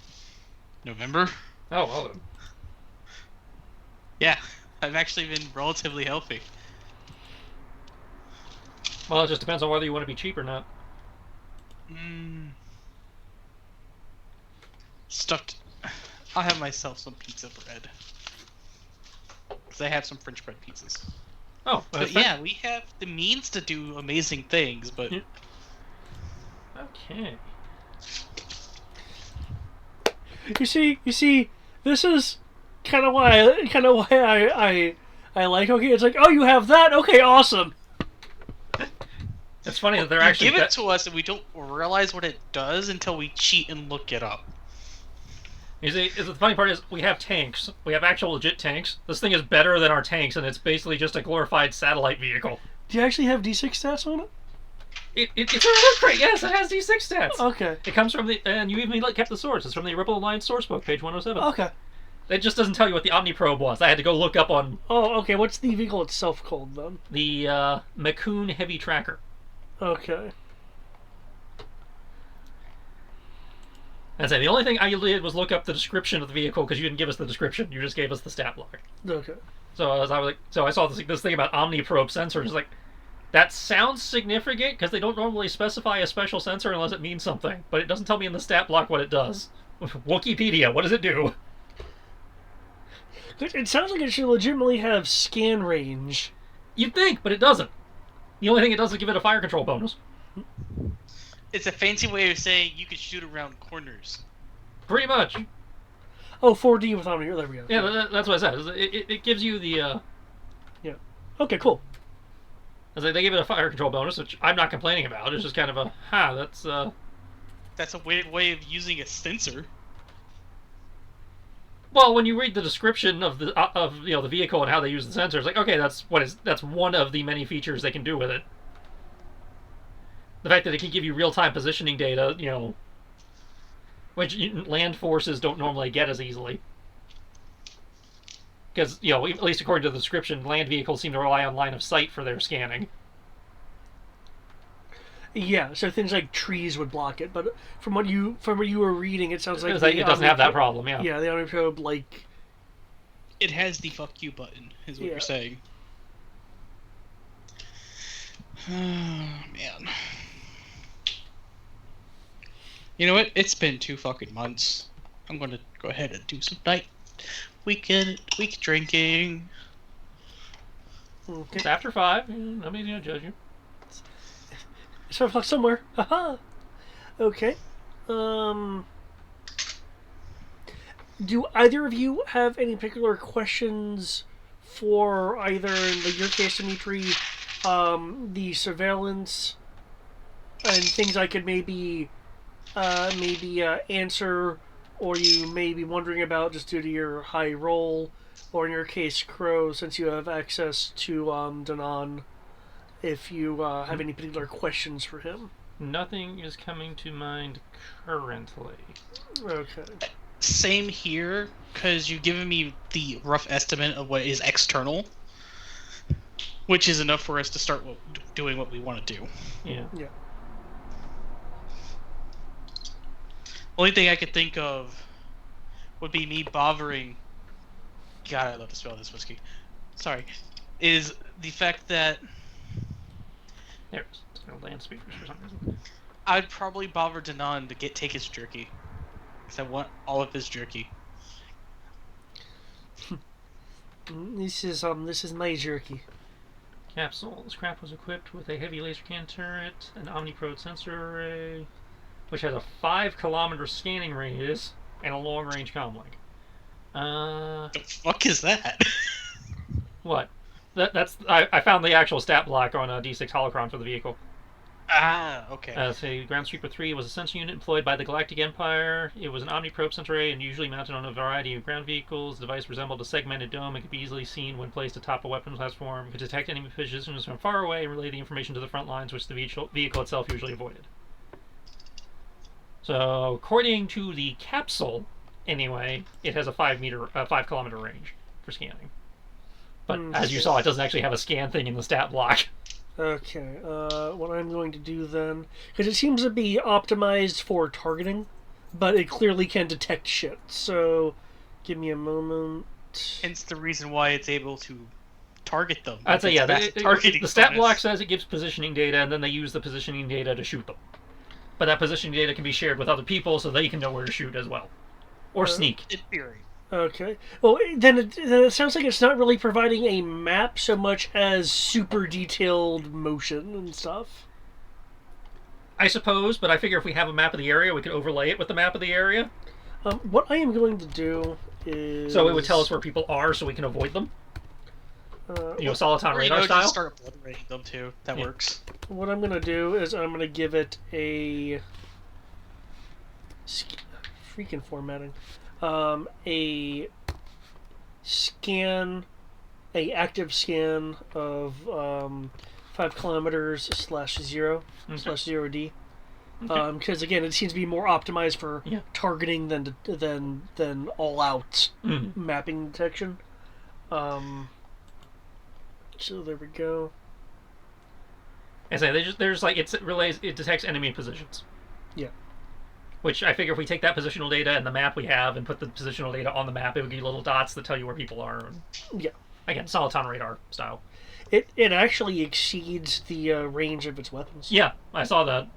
November. Oh, well. Yeah, I've actually been relatively healthy. Well, it just depends on whether you want to be cheap or not. Stuffed. I'll have myself some pizza bread. Because I have some French bread pizzas. Oh, but yeah, we have the means to do amazing things, but... Yeah. Okay. You see, this is kind of why I like. Okay, it's like, oh, you have that. Okay, awesome. It's funny that they're actually give it to us, and we don't realize what it does until we cheat and look it up. You see, the funny part is we have tanks. We have actual legit tanks. This thing is better than our tanks, and it's basically just a glorified satellite vehicle. Do you actually have D6 stats on it? It's a reward crate. Yes, it has D6 stats. Okay. It comes from and you even kept the source. It's from the Ripple Alliance sourcebook, page 107. Okay. It just doesn't tell you what the Omniprobe was. I had to go look up on... Oh, okay. What's the vehicle itself called, then? The Maquis Heavy Tracker. Okay. And so the only thing I did was look up the description of the vehicle, because you didn't give us the description. You just gave us the stat block. Okay. So I saw this thing about Omniprobe sensors. Like, that sounds significant, because they don't normally specify a special sensor unless it means something. But it doesn't tell me in the stat block what it does. Wikipedia, what does it do? It sounds like it should legitimately have scan range. You'd think, but it doesn't. The only thing it does is give it a fire control bonus. It's a fancy way of saying you can shoot around corners. Pretty much. Oh, 4D with Omni. There we go. Yeah, that's what I said. It gives you the... Yeah. Okay, cool. They give it a fire control bonus, which I'm not complaining about. It's just kind of a, that's... That's a weird way of using a sensor. Well, when you read the description of the vehicle and how they use the sensor, it's like, okay, that's one of the many features they can do with it. The fact that it can give you real-time positioning data, which land forces don't normally get as easily. Because, at least according to the description, land vehicles seem to rely on line of sight for their scanning. Yeah, so things like trees would block it, but from what you were reading, it sounds like it doesn't have that problem. Yeah. Yeah, the Omniprobe it has the fuck you button, is what you're saying. Oh, man. You know what? It's been 2 fucking months. I'm gonna go ahead and do some week drinking. Okay. It's after 5. Nobody's gonna judge you. It's 5 o'clock somewhere. Haha. Okay. Do either of you have any particular questions for either, in your case, Dimitri, the surveillance, and things I could maybe answer, or you may be wondering about just due to your high roll, or in your case, Crow, since you have access to Danan, if you have any particular questions for him. Nothing is coming to mind currently. Okay. Same here, because you've given me the rough estimate of what is external, which is enough for us to start doing what we want to do. Yeah. Yeah. Only thing I could think of would be me bothering. God, I love to smell this whiskey. Sorry. Is the fact that There's no land speakers for some reason. I'd probably bother Danon to take his jerky, because I want all of his jerky. This is my jerky. Capsule. This craft was equipped with a heavy laser cannon turret, an omniprode sensor array, which has a 5-kilometer scanning radius and a long-range comlink. The fuck is that? What? I found the actual stat block on a D6 holocron for the vehicle. Okay. Say Ground Sweeper 3 was a sensor unit employed by the Galactic Empire. It was an omniprobe sensor array and usually mounted on a variety of ground vehicles. The device resembled a segmented dome and could be easily seen when placed atop a weapons platform. It could detect enemy positions from far away and relay the information to the front lines, which the vehicle itself usually avoided. So, according to the capsule, anyway, it has a 5-kilometer range for scanning. But as you saw, it doesn't actually have a scan thing in the stat block. Okay, what I'm going to do then, because it seems to be optimized for targeting, but it clearly can detect shit, so give me a moment. Hence the reason why it's able to target them. I'd say, yeah, the stat bonus. block says it gives positioning data, and then they use the positioning data to shoot them. But that positioning data can be shared with other people, so they can know where to shoot as well. Or sneak. In theory. Okay. Well, then it sounds like it's not really providing a map so much as super detailed motion and stuff. I suppose, but I figure if we have a map of the area, we could overlay it with the map of the area. What I am going to do is... So it would tell us where people are so we can avoid them. Soliton radar style. Just start obliterating them too. That works. What I'm going to do is I'm going to give it a... freaking formatting. A scan, a active scan of 5 kilometers /0 /0D. Okay. Because again, it seems to be more optimized for targeting than all out mapping detection. So there we go. I say it detects enemy positions. Yeah. Which I figure if we take that positional data and the map we have and put the positional data on the map, it would give you little dots that tell you where people are. Yeah. Again, Soliton radar style. It actually exceeds the range of its weapons. Yeah, I saw that.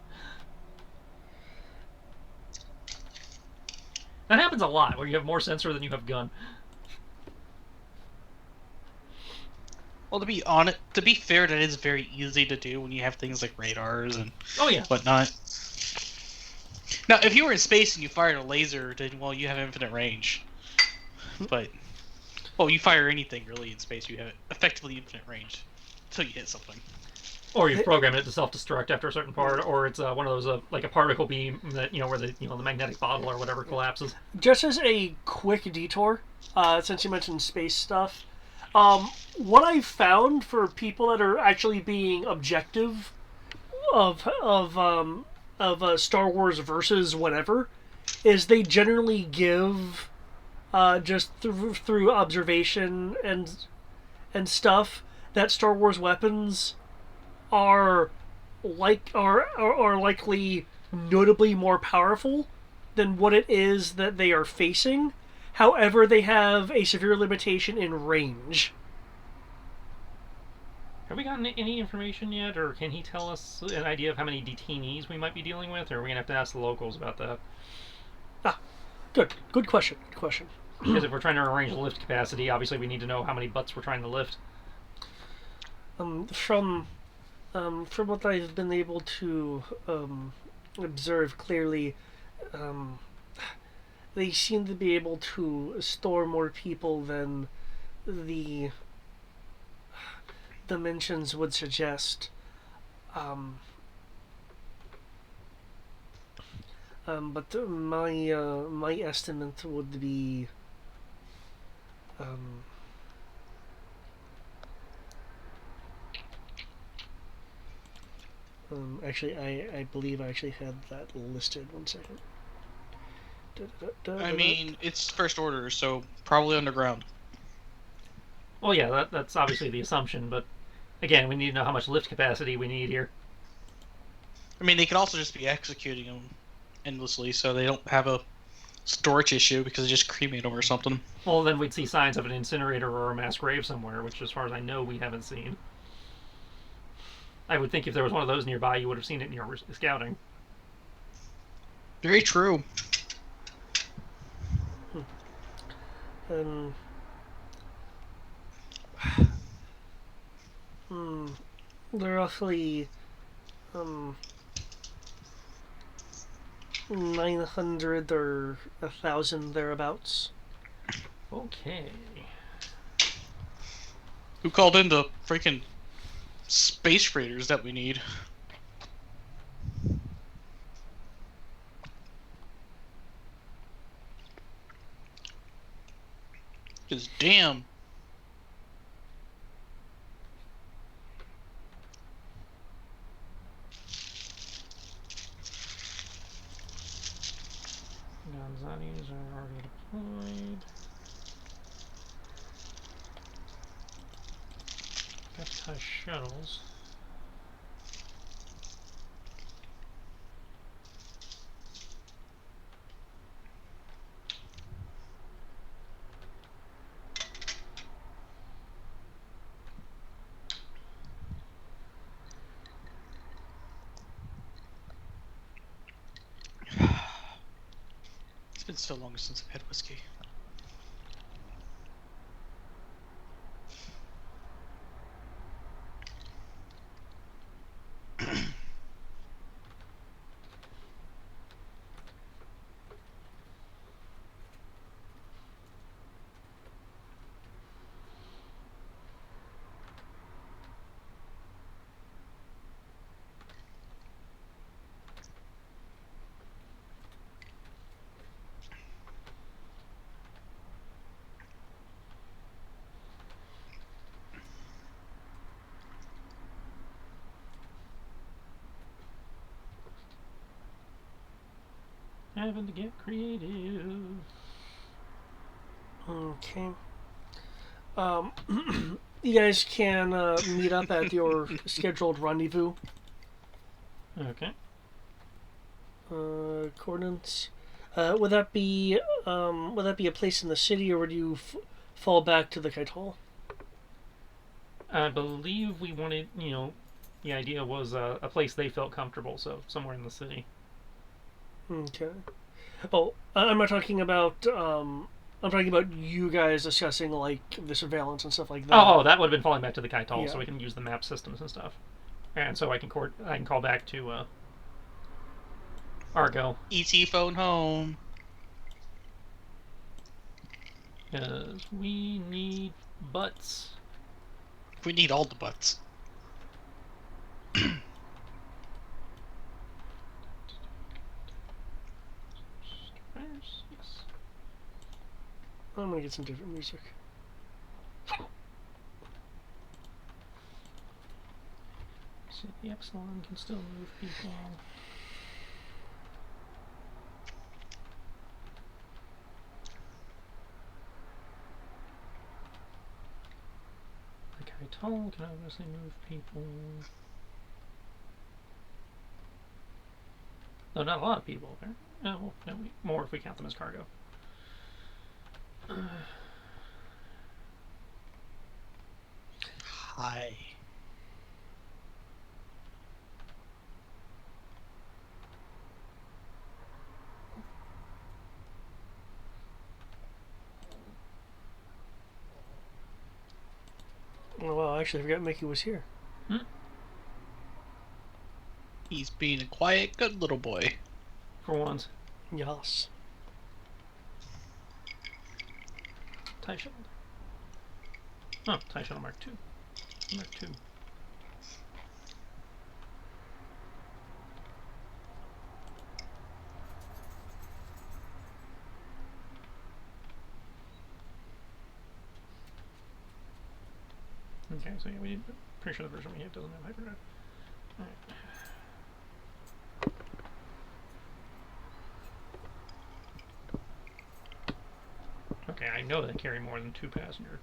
That happens a lot, where you have more sensor than you have gun. Well, to be fair, that is very easy to do when you have things like radars and whatnot. Now, if you were in space and you fired a laser, then, well, you have infinite range. But, well, you fire anything, really, in space, you have effectively infinite range until you hit something. Or you've programmed it to self-destruct after a certain part, or it's one of those, like a particle beam that, where the magnetic bottle or whatever collapses. Just as a quick detour, since you mentioned space stuff, what I've found for people that are actually being objective of Star Wars versus whatever, is they generally give just through observation and stuff that Star Wars weapons are likely notably more powerful than what it is that they are facing. However, they have a severe limitation in range. Have we gotten any information yet, or can he tell us an idea of how many detainees we might be dealing with, or are we going to have to ask the locals about that? Good question. Because if we're trying to arrange the lift capacity, obviously we need to know how many butts we're trying to lift. From what I've been able to observe clearly, they seem to be able to store more people than the dimensions would suggest. But my estimate would be actually, I believe I actually had that listed. 1 second. I mean, it's First Order, so probably underground. Well, yeah, that's obviously the assumption, but again, we need to know how much lift capacity we need here. I mean, they could also just be executing them endlessly, so they don't have a storage issue because they just cremate them or something. Well, then we'd see signs of an incinerator or a mass grave somewhere, which, as far as I know, we haven't seen. I would think if there was one of those nearby, you would have seen it in your scouting. Very true. And hmm, they're roughly um 900 or 1,000 thereabouts. Okay. Who called in the freaking space freighters that we need? Because damn. Gonzanis are already deployed. Got TIE shuttles. It's been so long since I've had whiskey. Having to get creative. Okay. You guys can meet up at your scheduled rendezvous. Okay. Coordinates. Would that be a place in the city, or would you fall back to the Kaital? I believe we wanted, the idea was a place they felt comfortable, so somewhere in the city. Okay. Oh, I'm not talking about. I'm talking about you guys discussing like the surveillance and stuff like that. Oh, that would have been falling back to the Kaital, Yeah. so we can use the map systems and stuff. And so I can call back to Argo. ET phone home. Because we need butts. We need all the butts. Yes. I'm gonna get some different music. See, the Epsilon can still move people. The Kaital can obviously move people. No, not a lot of people there. Oh, no, more if we count them as cargo. Hi. Oh wow, actually, I forgot Mickey was here. He's being a quiet, good little boy. For once. Yes. TIE shuttle. Oh, TIE shuttle Mark II. Mark II. Okay, so yeah, pretty sure the version we have doesn't have hyperdrive. Alright. Okay, I know they carry more than 2 passenger.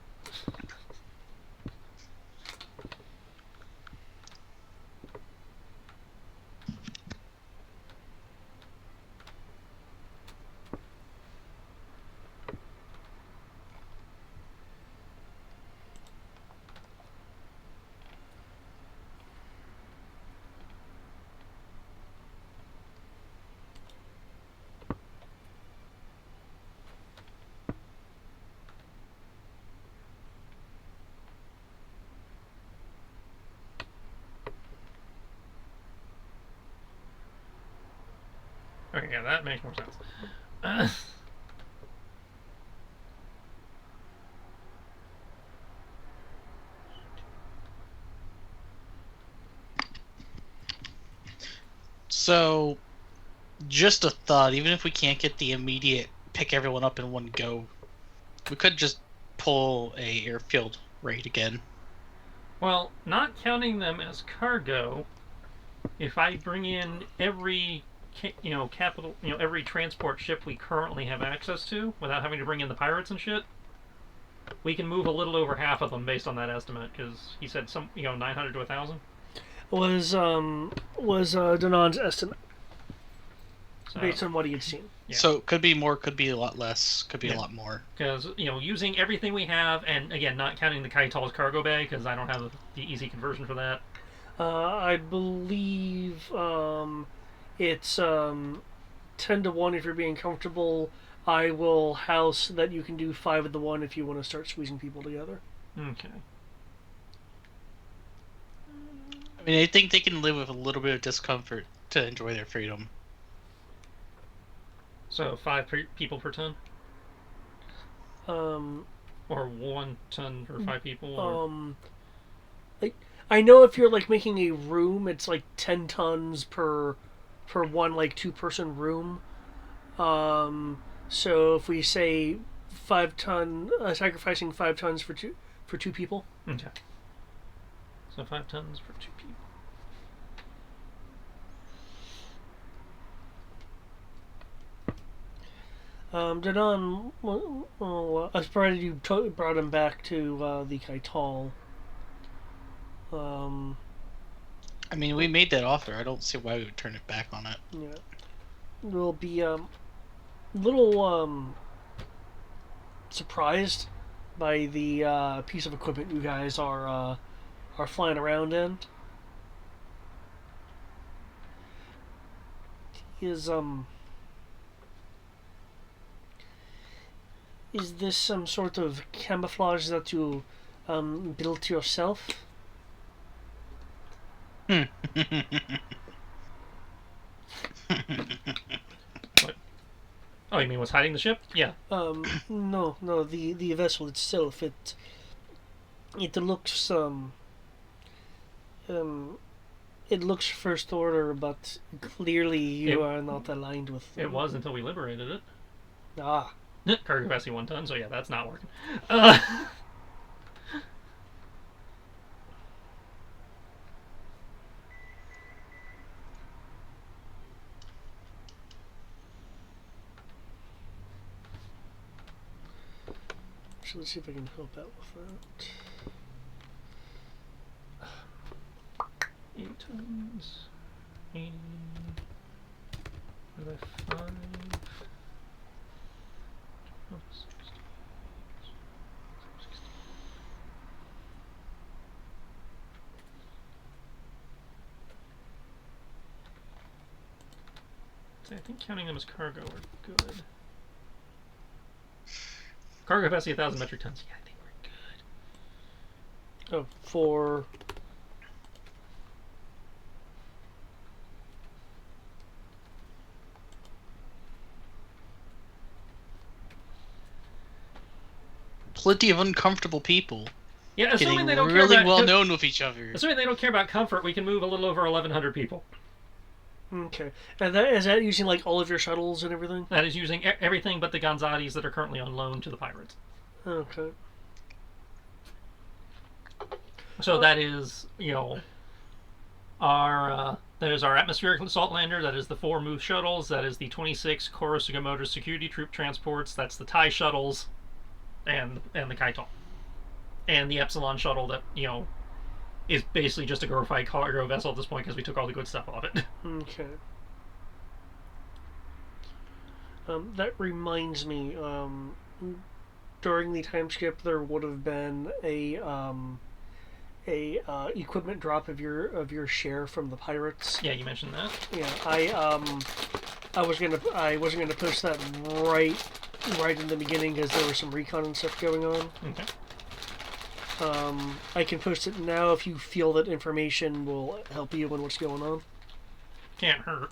Okay, yeah, that makes more sense. So, just a thought. Even if we can't get the immediate pick everyone up in one go, we could just pull a airfield raid again. Well, not counting them as cargo, if I bring in every capital, every transport ship we currently have access to without having to bring in the pirates and shit, we can move a little over half of them based on that estimate. Because he said 900 to 1,000. Was Danon's estimate So, based on what he had seen. Yeah. So could be more, could be a lot less, could be Yeah. a lot more. Because using everything we have, and again, not counting the Kaital's cargo bay, because I don't have the easy conversion for that. I believe it's 10 to 1 if you're being comfortable. I will house that you can do 5 of the 1 if you want to start squeezing people together. Okay. I mean, I think they can live with a little bit of discomfort to enjoy their freedom. So 5 people per ton, Um, or 1 ton for 5 people. Or... I know if you're like making a room, it's like 10 tons per one like 2-person room. So if we say 5 ton, sacrificing 5 tons for two people. Okay. So 5 tons for 2 people. Danon, well, I was provided you brought him back to the Kaital. I mean, we made that offer. I don't see why we would turn it back on it. Yeah, we'll be little surprised by the piece of equipment you guys are flying around in. Is this some sort of camouflage that you built yourself? What? Oh, you mean what's hiding the ship? Yeah. No, the vessel itself. It looks it looks first order, but clearly you are not aligned with them. It was until we liberated it. Ah. Cargo capacity 1 ton, so yeah, that's not working. So let's see if I can help out with that. 8 tons. 80. Another 5. Oh, 60. I think counting them as cargo are good. Cargo capacity 1,000 metric tons. Yeah, I think we're good. Oh, for Plenty of uncomfortable people. Yeah, assuming Getting they don't really care about, well known with each other. Assuming they don't care about comfort, we can move a little over 1,100 people. okay, and is that using like all of your shuttles and everything? That is using everything but the Gonzadis that are currently on loan to the pirates. Okay. So that is, our that is our atmospheric assault lander. That is the 4 Muth shuttles. That is the 26 Korosugamoto security troop transports. That's the TIE shuttles, and the Kaital, and the Epsilon shuttle that is basically just a glorified cargo vessel at this point because we took all the good stuff off it. Okay. That reminds me. During the time skip, there would have been a equipment drop of your share from the pirates. Yeah, you mentioned that. Yeah, I wasn't gonna post that right in the beginning because there was some recon and stuff going on. Okay. I can post it now if you feel that information will help you in what's going on. Can't hurt.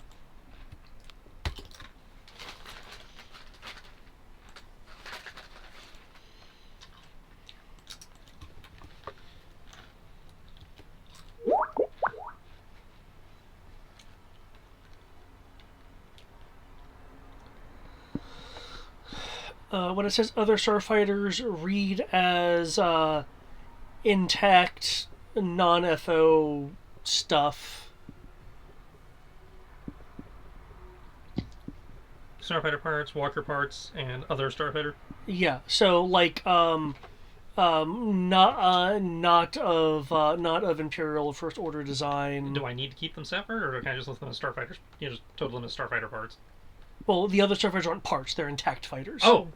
When it says other starfighters, read as intact, non-FO stuff. Starfighter parts, walker parts, and other starfighter. Yeah, so like not of Imperial First Order design. Do I need to keep them separate, or can I just list them as starfighters? You know, just total them as starfighter parts. Well, the other starfighters aren't parts; they're intact fighters. Oh,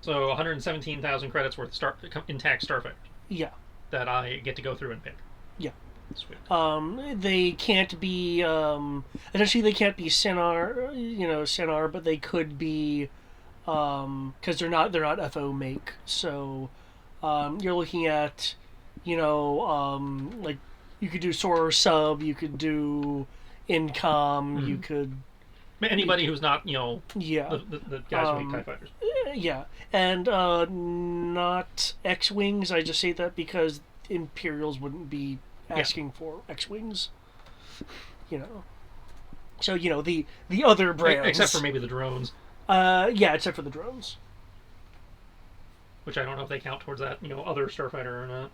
so 117,000 credits worth of intact starfighters yeah, that I get to go through and pick. yeah. Sweet. They can't be essentially they can't be Sinar, but they could be because they're not FO make. So you're looking at like you could do Sora sub, you could do Incom, you could Anybody who's not, yeah the guys who make TIE fighters. yeah, and not X-wings. I just say that because Imperials wouldn't be asking for X-wings, So the other brands, Except for maybe the drones. Yeah, except for the drones. Which I don't know if they count towards that, other starfighter or not.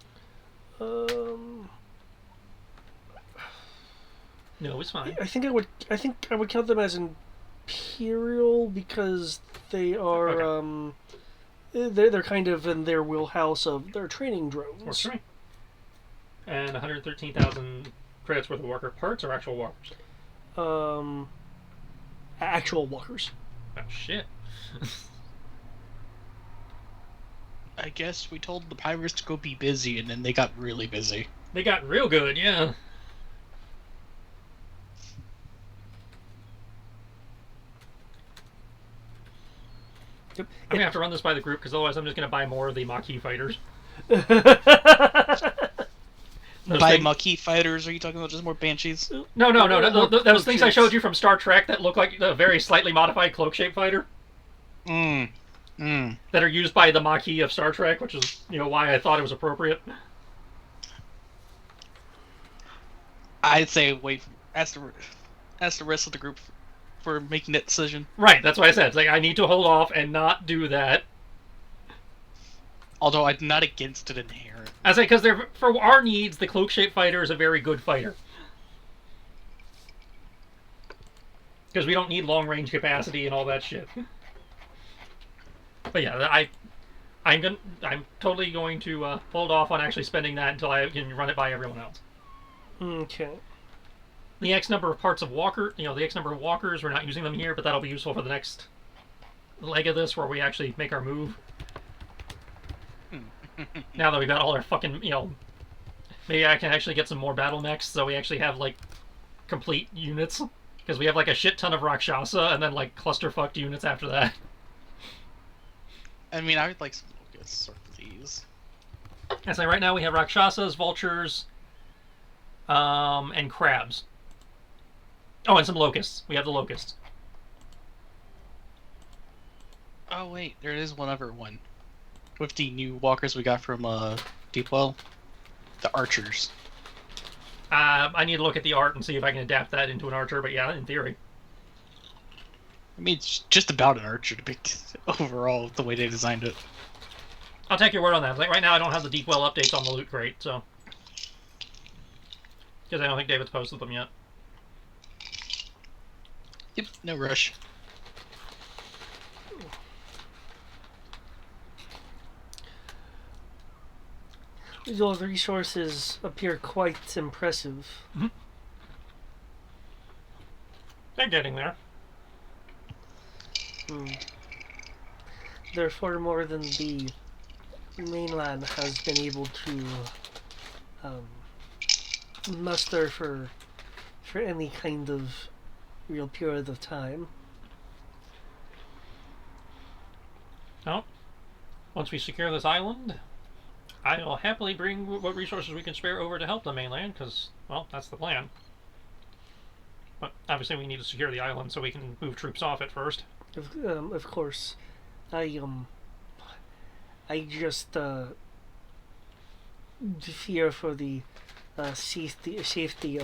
No, it's fine. I think I would count them as Imperial because they are Okay. they're kind of in their wheelhouse of their training drones. Works for me. And 113,000 credits worth of walker parts or actual walkers? Actual walkers. Oh, shit. I guess we told the pirates to go be busy, and then they got really busy. They got real good, yeah. Yep. I'm going to have to run this by the group, because otherwise I'm just going to buy more of the Maquis fighters. By Maquis fighters, are you talking about just more Banshees? No. Those things I showed you from Star Trek that look like a very slightly modified cloak-shaped fighter. That are used by the Maquis of Star Trek, which is, why I thought it was appropriate. I'd say wait. Ask the rest of the group for making that decision. Right, that's why I said. It's like, I need to hold off and not do that. Although I'm not against it inherent. I say, because for our needs, the cloak-shaped fighter is a very good fighter. Because we don't need long-range capacity and all that shit. But yeah, I'm totally going to hold off on actually spending that until I can run it by everyone else. Okay. The X number of parts of walker, the X number of walkers, we're not using them here, but that'll be useful for the next leg of this where we actually make our move. Now that we've got all our fucking, maybe I can actually get some more battle mechs so we actually have, complete units. Because we have, a shit ton of Rakshasa and then, clusterfucked units after that. I mean, I would like some locusts or these. And so right now we have Rakshasas, vultures, and crabs. Oh, and some locusts. We have the locusts. Oh wait, there is one other one. With the new walkers we got from Deepwell. The archers. I need to look at the art and see if I can adapt that into an archer, but yeah, in theory. I mean, it's just about an archer to be overall, the way they designed it. I'll take your word on that. Right now I don't have the Deepwell updates on the loot crate, so... Because I don't think David's posted them yet. Yep, no rush. Your resources appear quite impressive. Mm-hmm. They're getting there. They're far more than the mainland has been able to muster for any kind of real period of time. Well, once we secure this island, I will happily bring what resources we can spare over to help the mainland, because, well, that's the plan. But obviously we need to secure the island so we can move troops off it first. Of course, I just fear for the safety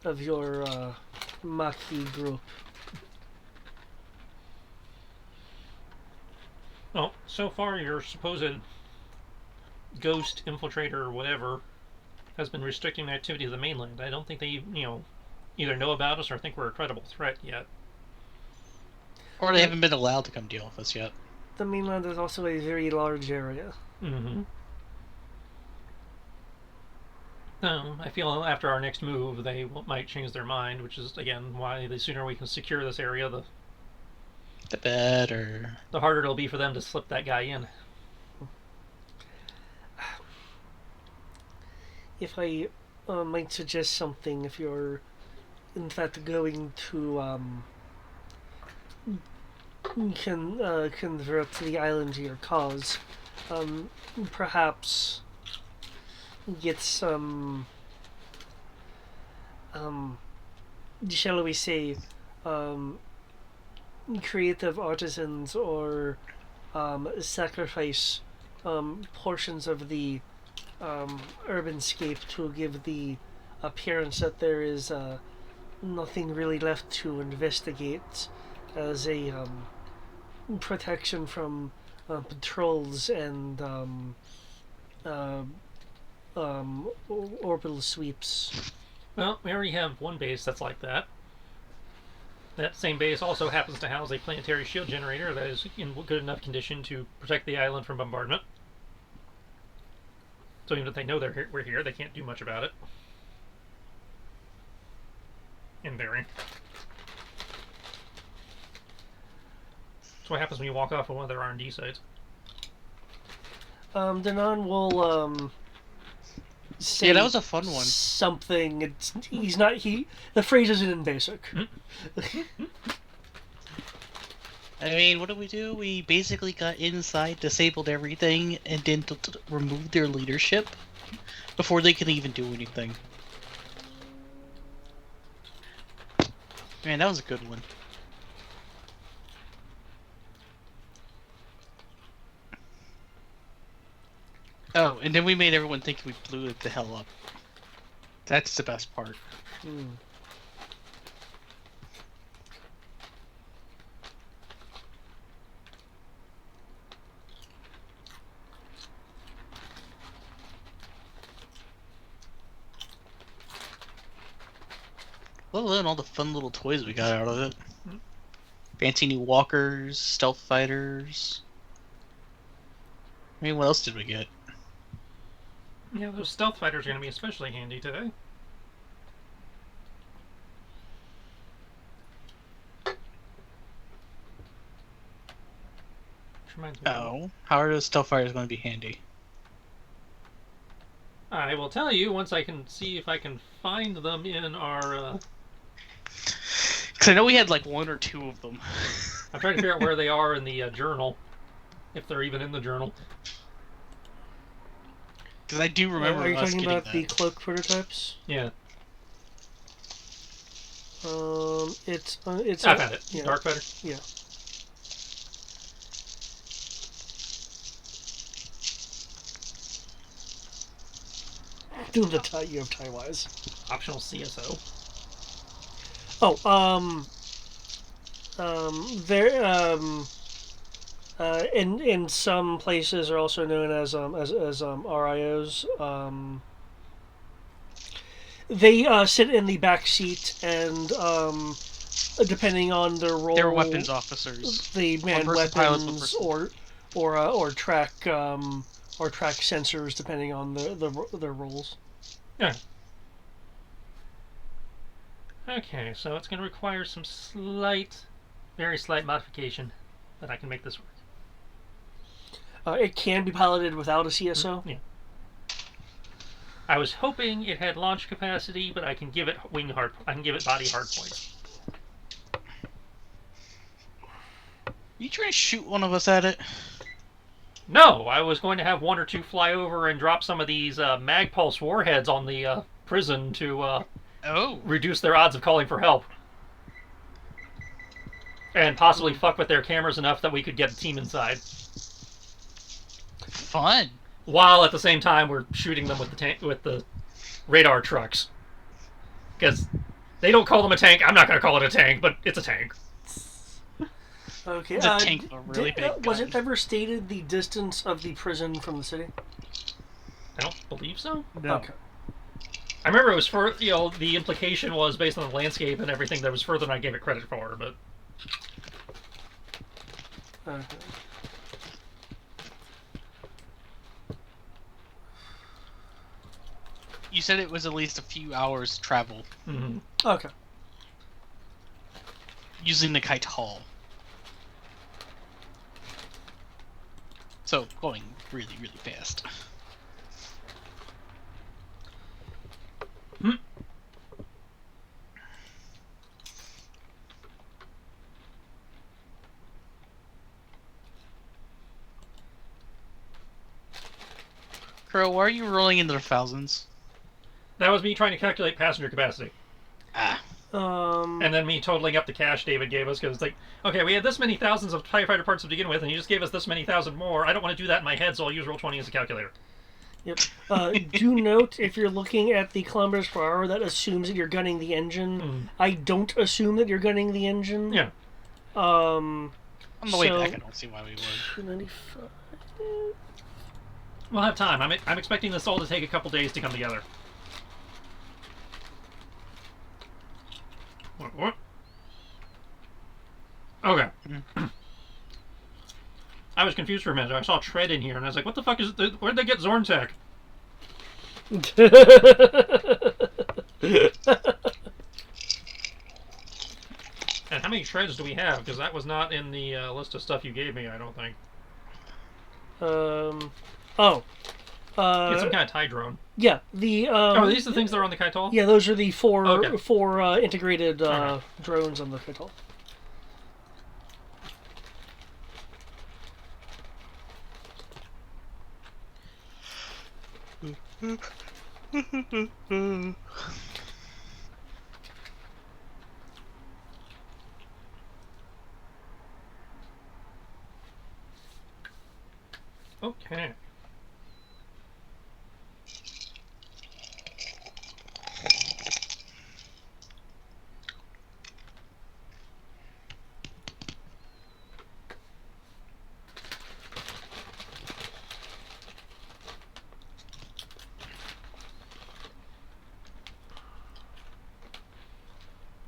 of your Maquis group. Well, so far your supposed ghost infiltrator or whatever has been restricting the activity of the mainland. I don't think they, either know about us or think we're a credible threat yet. Or they haven't been allowed to come deal with us yet. The mainland is also a very large area. Mm-hmm. No, I feel after our next move, they might change their mind, which is, again, why the sooner we can secure this area, The better. the harder it'll be for them to slip that guy in. If I might suggest something, if you're in fact going to convert the island to your cause, um, perhaps get some, shall we say, um, creative artisans or sacrifice portions of the urban scape to give the appearance that there is nothing really left to investigate as a protection from patrols and uh, orbital sweeps. Well, we already have one base that's like that. That same base also happens to house a planetary shield generator that is in good enough condition to protect the island from bombardment. So even if they know we're here, they can't do much about it. In theory. That's what happens when you walk off of one of their R&D sites. Danon will say Yeah, that was a fun one. something. He's not. The phrase isn't in basic. I mean, what did we do? We basically got inside, disabled everything, and then removed their leadership before they could even do anything. Man, that was a good one. Oh, and then we made everyone think we blew it the hell up. That's the best part. Hmm. Let alone all the fun little toys we got out of it. Fancy new walkers, stealth fighters. I mean, what else did we get? Yeah, those stealth fighters are going to be especially handy today. Which reminds me. Oh, how are those stealth fighters going to be handy? I will tell you once I can see if I can find them in our. Because I know we had like one or two of them. I'm trying to figure out where they are in the journal, if they're even in the journal. Because I do remember Are you us talking getting about that. the cloak prototypes? Yeah, It's. I've had it. Yeah. Dark fighter. Yeah. Doing the tie you have tie wise. Optional CSO. Oh, there in some places are also known as RIOs. They sit in the back seat and depending on their role, They're weapons officers. they man One-person pilots, weapons one-person. or track sensors depending on their roles. Yeah. Okay, so it's going to require some very slight modification, but I can make this work. It can be piloted without a CSO. Yeah. I was hoping it had launch capacity, but I can give it I can give it body hard points. You trying to shoot one of us at it? No, I was going to have one or two fly over and drop some of these mag pulse warheads on the prison to reduce their odds of calling for help, and possibly fuck with their cameras enough that we could get a team inside. Fun. While at the same time we're shooting them with the radar trucks, because they don't call them a tank. I'm not going to call it a tank, but it's a tank. Okay. It's a tank with a really big Was gun. it ever stated the distance of the prison from the city? I don't believe so. No. Okay. I remember it was for the implication was based on the landscape and everything that was further than I gave it credit for, but Okay. You said it was at least a few hours travel Okay. using the kite hall. So going really, really fast. Crow, why are you rolling into the thousands? that was me trying to calculate passenger capacity. Ah. And then me totaling up the cash David gave us, because it's like, okay, we had this many thousands of TIE fighter parts to begin with, and he just gave us this many thousand more. I don't want to do that in my head, so I'll use Roll20 as a calculator. Yep. Do note, if you're looking at the kilometers per hour, that assumes that you're gunning the engine. I don't assume that you're gunning the engine. Yeah. On the way So- back, I don't see why we would. 295. We'll have time. I'm expecting this all to take a couple days to come together. What? Okay. I was confused for a minute. I saw Tread in here, and I was like, what the fuck is... Where'd they get Zorntech? And how many treads do we have? Because that was not in the list of stuff you gave me, I don't think. Oh. It's some kind of TIE drone. Yeah, the Oh, are these the things that are on the Kaitol? yeah, those are the four Okay. integrated Okay. drones on the Kaitol. Okay.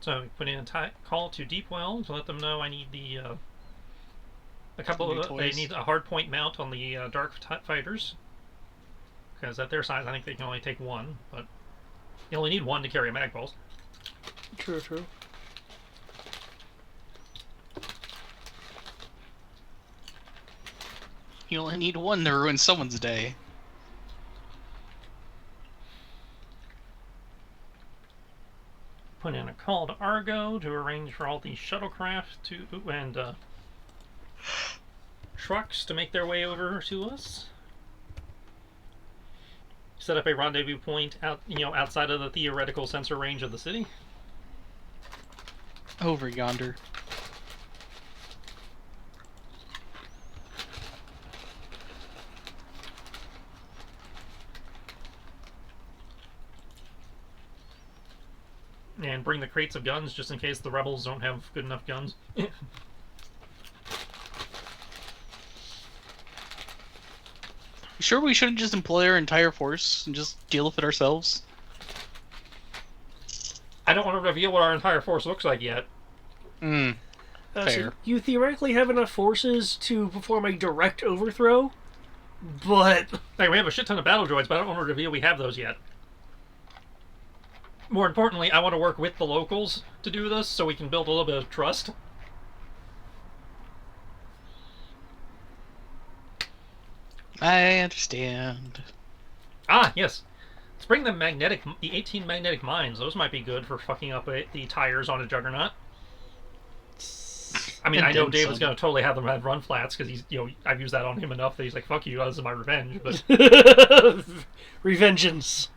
So we put in a call to Deepwell to let them know I need the a couple of they need a hard point mount on the dark fighters, because at their size I think they can only take one, but you only need one to carry a mag pulse. True. You only need one to ruin someone's day. Put in a call to Argo to arrange for all the shuttlecraft and trucks to make their way over to us. Set up a rendezvous point outside of the theoretical sensor range of the city. Over yonder. And bring the crates of guns just in case the rebels don't have good enough guns. Sure, we shouldn't just employ our entire force and just deal with it ourselves? I don't want to reveal what our entire force looks like yet. Hmm. So Fair. you theoretically have enough forces to perform a direct overthrow, but Like, we have a shit ton of battle droids, but I don't want to reveal we have those yet. More importantly, I want to work with the locals to do this so we can build a little bit of trust. I understand. Ah, yes. Let's bring the 18 magnetic mines. Those might be good for fucking up the tires on a Juggernaut. I mean, And I know then David's some. going to totally have them have run flats because he's, I've used that on him enough that he's like, fuck you, this is my revenge. But revengeance.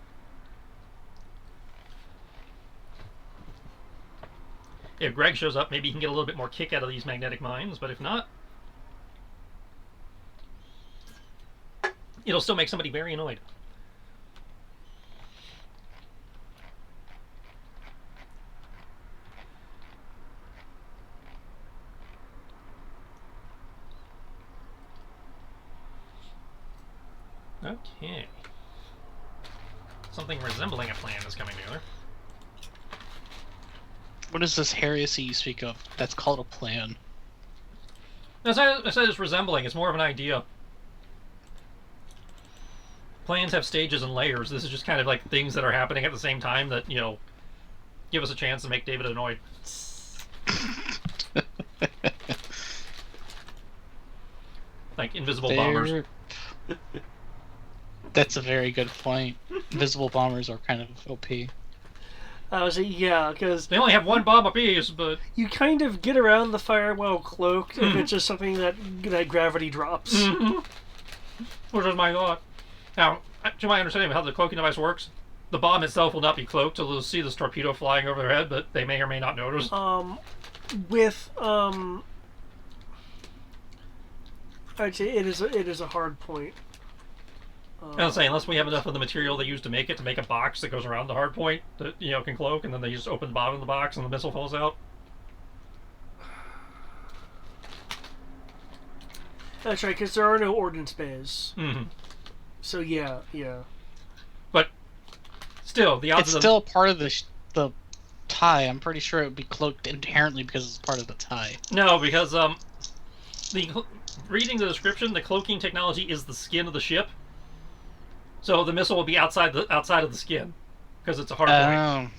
if Greg shows up, maybe he can get a little bit more kick out of these magnetic mines. But if not, it'll still make somebody very annoyed. Okay. Something resembling a plan is coming together. What is this heresy you speak of? That's called a plan. As I said, it's resembling. It's more of an idea. Plans have stages and layers. This is just kind of like things that are happening at the same time that, give us a chance to make David annoyed. Like invisible bombers. That's a very good point. Invisible bombers are kind of OP. I was yeah, because They only have one bomb apiece, but you kind of get around the fire while cloaked if it's just something that gravity drops. which was my thought. Now, to my understanding of how the cloaking device works, the bomb itself will not be cloaked, so they'll see this torpedo flying over their head, but they may or may not notice. I'd say it is a hard point. I was saying, unless we have enough of the material they use to make a box that goes around the hard point that can cloak, and then they just open the bottom of the box and the missile falls out. That's right, because there are no ordnance bays. Mm-hmm. So yeah. But still, the odds It's of them... still part of the tie. I'm pretty sure it would be cloaked inherently because it's part of the tie. No, because reading the description, the cloaking technology is the skin of the ship. So the missile will be outside of the skin because it's a hard point.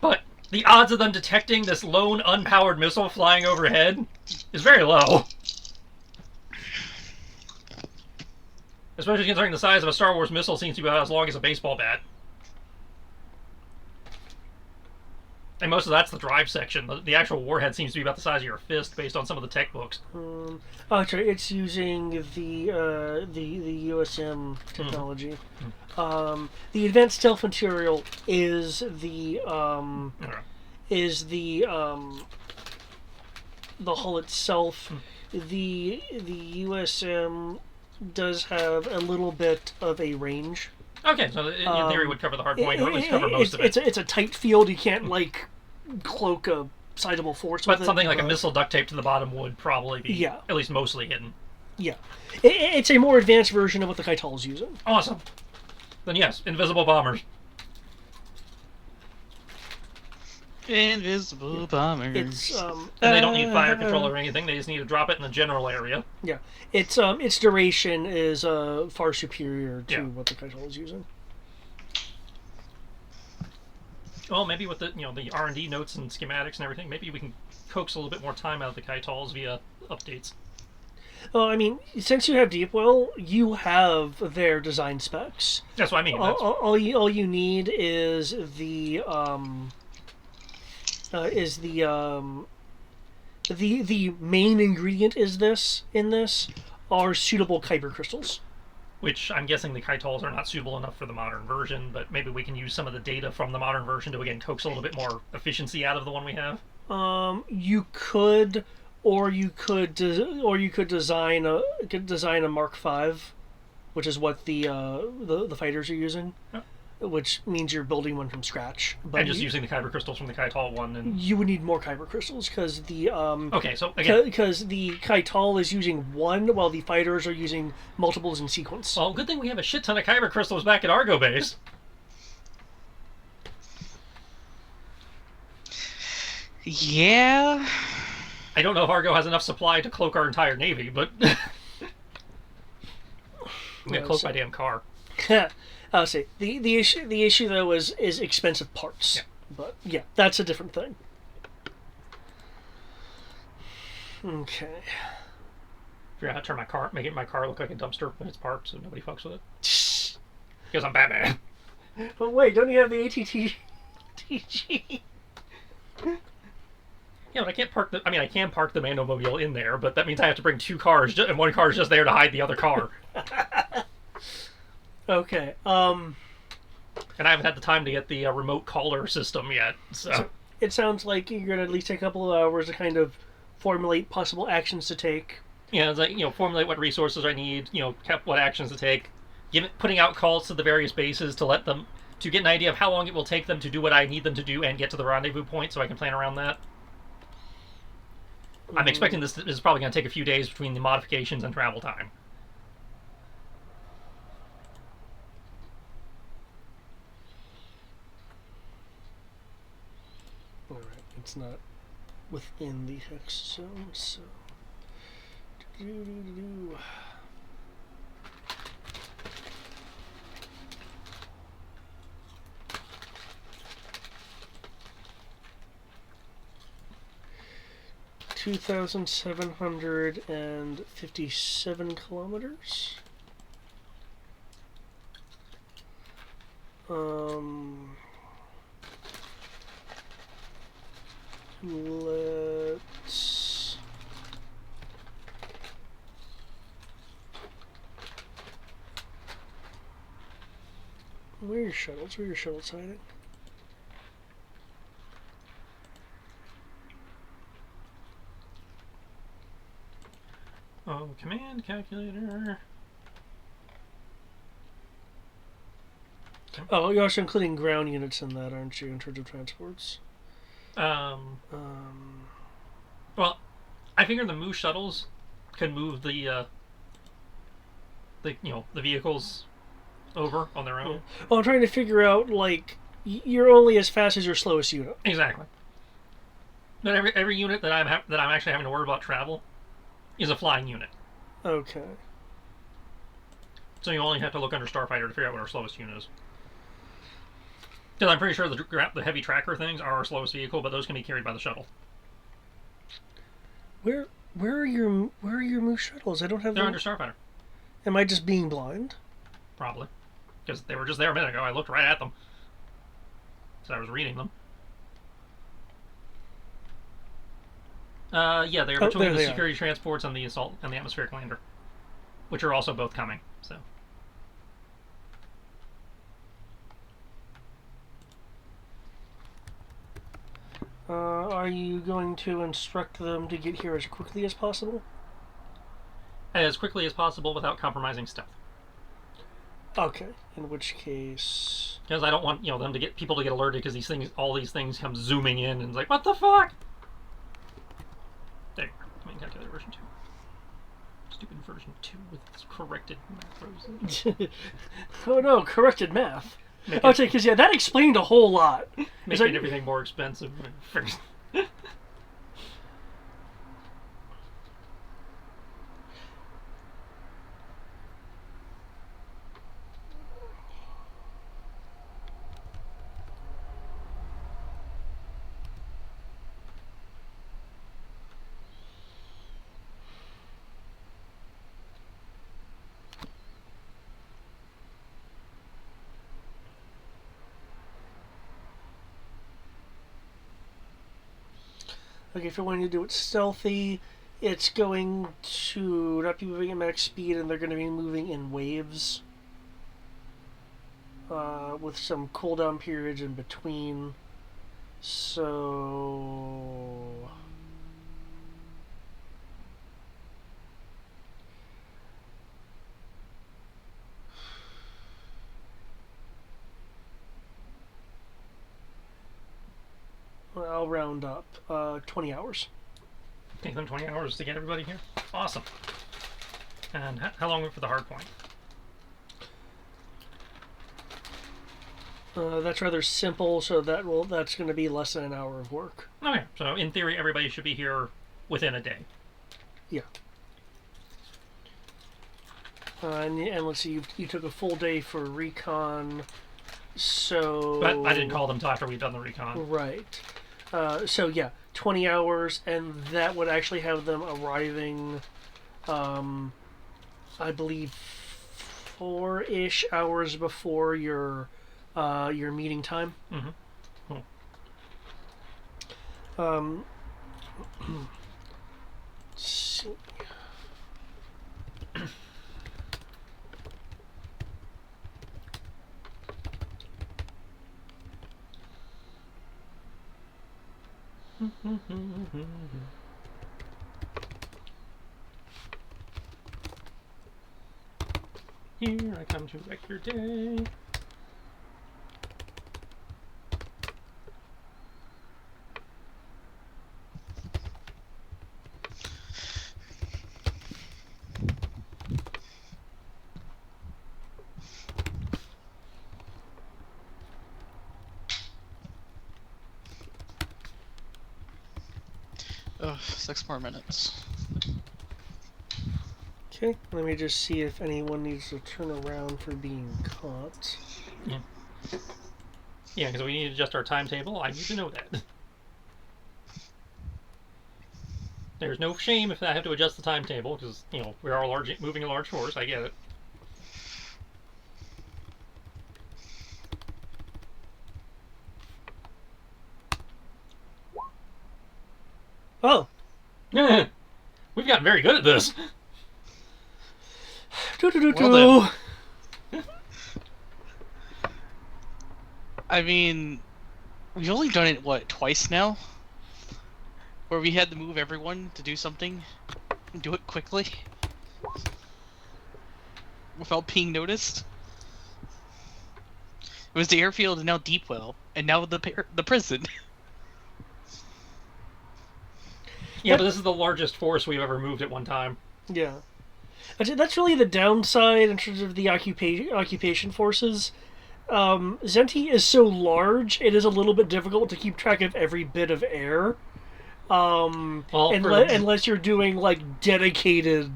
But the odds of them detecting this lone unpowered missile flying overhead is very low. Especially considering the size of a Star Wars missile seems to be about as long as a baseball bat. And most of that's the drive section. The actual warhead seems to be about the size of your fist based on some of the tech books. That's right. It's using the USM technology. The advanced stealth material is the hull itself. The USM does have a little bit of a range. Okay, so in theory would cover the hard point, or at least cover most of it. It's a tight field. You can't cloak a sizable force. But with something it, like a missile duct tape to the bottom would probably be at least mostly hidden. Yeah, it's a more advanced version of what the Kaital is using. Awesome. Then yes, invisible bombers. Invisible bombers. And they don't need fire control or anything. They just need to drop it in the general area. Yeah, its duration is far superior to what the Kaital is using. Well, maybe with the the R&D notes and schematics and everything, maybe we can coax a little bit more time out of the Kaitals via updates. Well, I mean, since you have Deepwell, you have their design specs. That's what I mean. All you need is the main ingredient in this are suitable kyber crystals. Which I'm guessing the Kaitals are not suitable enough for the modern version, but maybe we can use some of the data from the modern version to again coax a little bit more efficiency out of the one we have. You could, or you could design a Mark V, which is what the fighters are using. Yeah. Which means you're building one from scratch. But and just using the kyber crystals from the Kaital one. And you would need more kyber crystals because the okay, so again, because the Kaital is using one while the fighters are using multiples in sequence. Well, good thing we have a shit ton of kyber crystals back at Argo Base. Yeah. I don't know if Argo has enough supply to cloak our entire navy, but I'm gonna cloak my damn car. I'll say the issue though is expensive parts. Yeah. But yeah, that's a different thing. Okay. Figure out how to turn make my car look like a dumpster when it's parked, so nobody fucks with it. Because I'm Batman. But wait, don't you have the ATTG? Yeah, but I can't park I can park the Mandomobile in there, but that means I have to bring two cars, and one car is just there to hide the other car. Okay. And I haven't had the time to get the remote caller system yet, so... It sounds like you're going to at least take a couple of hours to kind of formulate possible actions to take. Yeah, it's like, formulate what resources I need, what actions to take, putting out calls to the various bases to get an idea of how long it will take them to do what I need them to do and get to the rendezvous point so I can plan around that. I'm expecting this is probably going to take a few days between the modifications and travel time. it's not within the hex zone, so. 2,757 kilometers. Let's. Where are your shuttles? Where are your shuttles hiding? Oh, command calculator. Oh, you're also including ground units in that, aren't you, in terms of transports? Well, I figure the Moo shuttles can move the the vehicles over on their own. Yeah. Well, I'm trying to figure out, like, you're only as fast as your slowest unit. Exactly. But every unit that I'm actually having to worry about travel is a flying unit. Okay. So you only have to look under Starfighter to figure out what our slowest unit is. Because I'm pretty sure the heavy tracker things are our slowest vehicle, but those can be carried by the shuttle. Where are your Moose shuttles? I don't have They're them. under Starfighter. Am I just being blind? Probably. Because they were just there a minute ago. I looked right at them. So I was reading them. Yeah, they're between the security transports and the assault and the atmospheric lander, which are also both coming. So. Are you going to instruct them to get here as quickly as possible? As quickly as possible without compromising stealth. Okay. In which case, because I don't want them to get people to get alerted because all these things come zooming in and it's like, what the fuck? There, command calculator version 2. Stupid version 2 with its corrected macros. Oh no, corrected math. Okay, because that explained a whole lot. Making everything more expensive. Okay, if you're wanting to do it stealthy, it's going to not be moving at max speed, and they're going to be moving in waves. With some cooldown periods in between. So. I'll round up 20 hours. Take them 20 hours to get everybody here? Awesome. And how long for the hard point? That's rather simple, so that's going to be less than an hour of work. Okay, so in theory, everybody should be here within a day. Yeah. And let's see, you took a full day for recon, so... But I didn't call them until after we'd done the recon. Right. So yeah, 20 hours, and that would actually have them arriving, I believe, 4-ish hours before your meeting time. Mm-hmm. Cool. Let's see. Here I come to wreck your day. 6 more minutes. Okay, let me just see if anyone needs to turn around for being caught. Yeah, because we need to adjust our timetable. I need to know that. There's no shame if I have to adjust the timetable, because, we are moving a large force. I get it. Oh! We've gotten very good at this. Well then. I mean, we've only done it, what, twice now? Where we had to move everyone to do something and do it quickly without being noticed. It was the airfield and now Deepwell, and now the prison. Yeah, but this is the largest force we've ever moved at one time. Yeah. That's really the downside in terms of the occupation forces. Zenti is so large, it is a little bit difficult to keep track of every bit of air. Unless you're doing, like, dedicated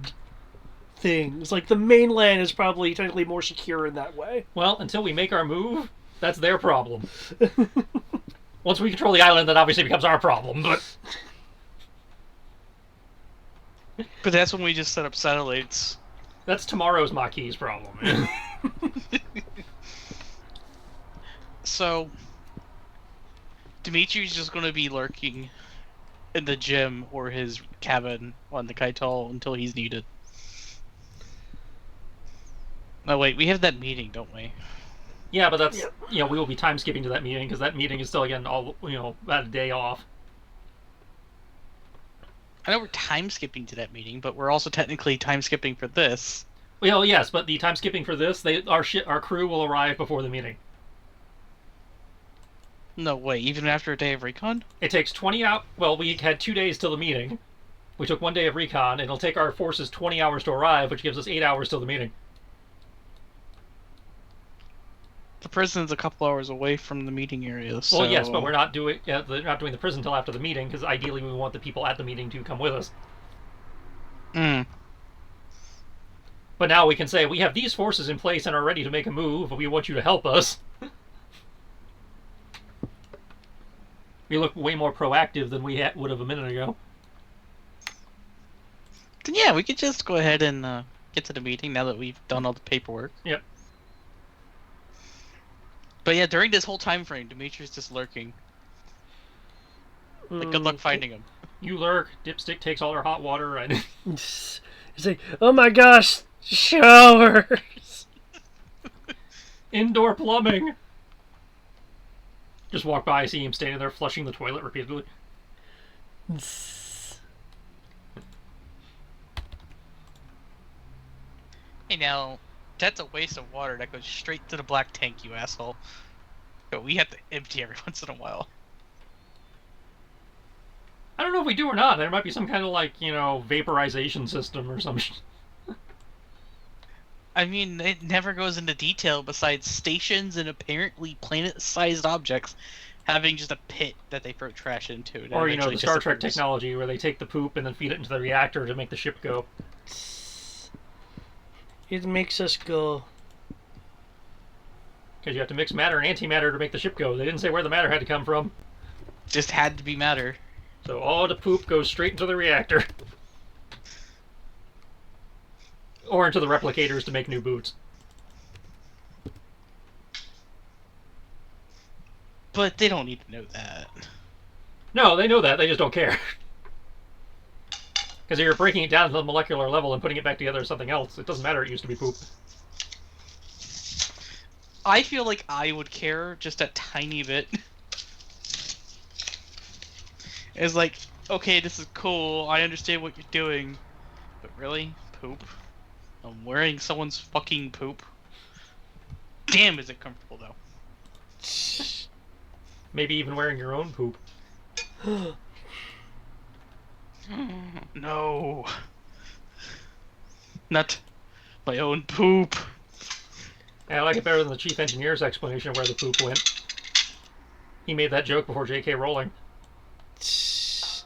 things. Like, the mainland is probably technically more secure in that way. Well, until we make our move, that's their problem. Once we control the island, that obviously becomes our problem, but... But that's when we just set up satellites. That's tomorrow's Maquis problem. So, Dimitri's just going to be lurking in the gym or his cabin on the Kaital until he's needed. No, wait, we have that meeting, don't we? Yeah, but that's, we will be time skipping to that meeting, because that meeting is still, again, about a day off. I know we're time skipping to that meeting, but we're also technically time skipping for this. Well, yes, but the time skipping for this, our crew will arrive before the meeting. No way, even after a day of recon? It takes 20 hours. Well, we had 2 days till the meeting. We took 1 day of recon, and it'll take our forces 20 hours to arrive, which gives us 8 hours till the meeting. The prison's a couple hours away from the meeting area, so... Well, yes, but we're not doing the prison until after the meeting, because ideally we want the people at the meeting to come with us. But now we can say, we have these forces in place and are ready to make a move, but we want you to help us. We look way more proactive than we would have a minute ago. Then yeah, we could just go ahead and get to the meeting now that we've done all the paperwork. Yep. But yeah, during this whole time frame, Dimitri's just lurking. Like, good luck finding him. You lurk, Dipstick takes all her hot water, and... He's like, oh my gosh, showers! Indoor plumbing! Just walk by, see him standing there flushing the toilet repeatedly. Hey now, that's a waste of water that goes straight to the black tank, you asshole. But we have to empty every once in a while. I don't know if we do or not. There might be some kind of, like, vaporization system or some shit. I mean, it never goes into detail besides stations and apparently planet-sized objects having just a pit that they throw trash into. Or, the Star Trek technology where they take the poop and then feed it into the reactor to make the ship go. It makes us go. Because you have to mix matter and antimatter to make the ship go. They didn't say where the matter had to come from. Just had to be matter. So all the poop goes straight into the reactor. Or into the replicators to make new boots. But they don't need to know that. No, they know that. They just don't care. Because you're breaking it down to the molecular level and putting it back together as something else. It doesn't matter it used to be poop. I feel like I would care just a tiny bit. It's like, okay, this is cool. I understand what you're doing. But really? Poop? I'm wearing someone's fucking poop. Damn, is it comfortable, though. Maybe even wearing your own poop. No. Not my own poop. Yeah, I like it better than the chief engineer's explanation of where the poop went. He made that joke before J.K. Rowling. It's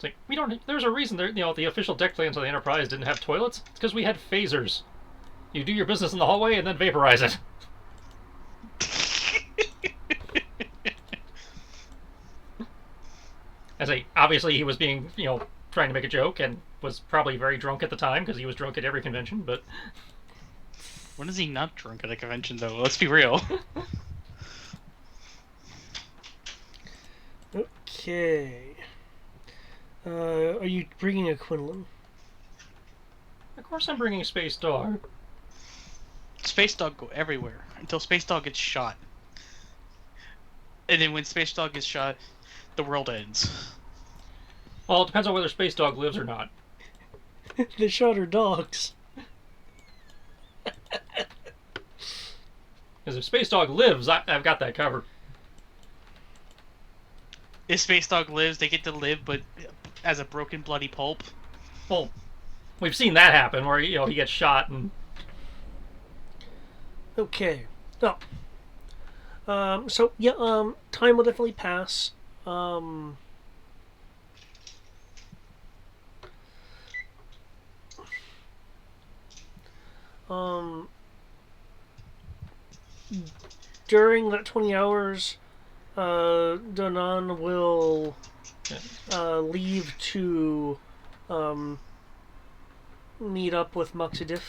It's like, we don't. There's a reason. There, the official deck plans of the Enterprise didn't have toilets. It's because we had phasers. You do your business in the hallway and then vaporize it. Obviously he was being, trying to make a joke and was probably very drunk at the time because he was drunk at every convention. But when is he not drunk at a convention, though? Let's be real. Okay. Are you bringing a Quinlan? Of course I'm bringing Space Dog. Space Dog go everywhere until Space Dog gets shot. And then when Space Dog gets shot, the world ends. Well, it depends on whether Space Dog lives or not. They shot her dogs. Because if Space Dog lives, I've got that covered. If Space Dog lives, they get to live, but as a broken, bloody pulp. Well, we've seen that happen where he gets shot and. Okay. Oh. So yeah. Time will definitely pass. 'During that 20 hours, Donan will leave to meet up with Maquis.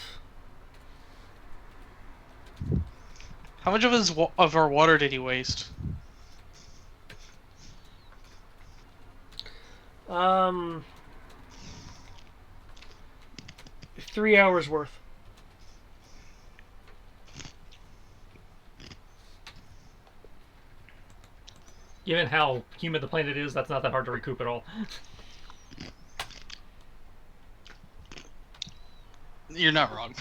How much of our water did he waste? 3 hours worth. Given how humid the planet is, that's not that hard to recoup at all. You're not wrong.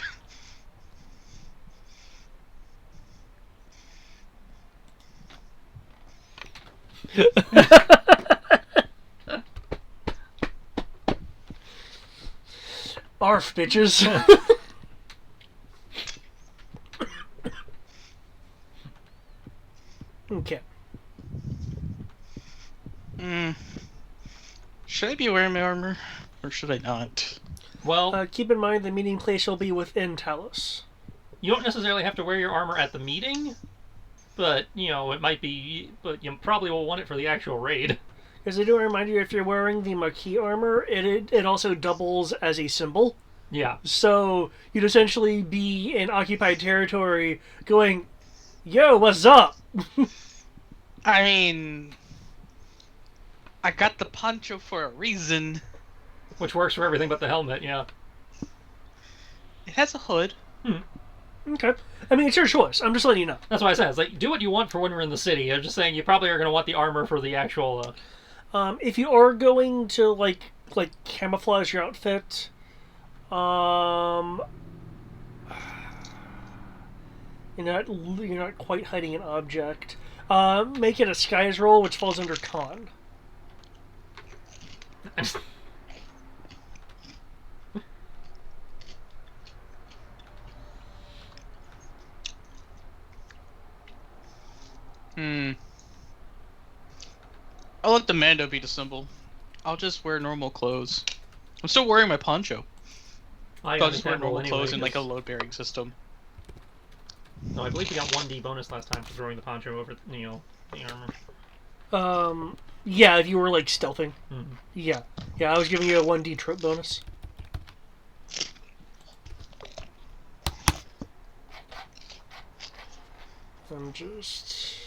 Arf, bitches. Okay. Should I be wearing my armor? Or should I not? Well, Keep in mind the meeting place will be within Talos. you don't necessarily have to wear your armor at the meeting, but, it might be... But you probably will want it for the actual raid. Because I do remind you, if you're wearing the Maquis armor, it also doubles as a symbol. Yeah. So you'd essentially be in occupied territory going, yo, what's up? I mean... I got the poncho for a reason. Which works for everything but the helmet, yeah. It has a hood. Okay. I mean, it's your choice. I'm just letting you know. That's why I said, it's like, do what you want for when we're in the city. I'm just saying you probably are going to want the armor for the actual... If you are going to, like camouflage your outfit, you're not quite hiding an object. Make it a skies roll, which falls under con. I'll let the Mando be the symbol. I'll just wear normal clothes. I'm still wearing my poncho. I'll just wear normal clothes in like a load-bearing system. No, I believe you got 1D bonus last time for throwing the poncho over, the armor. Yeah, if you were, like, stealthing. Mm-hmm. Yeah, I was giving you a 1D trope bonus. I'm just...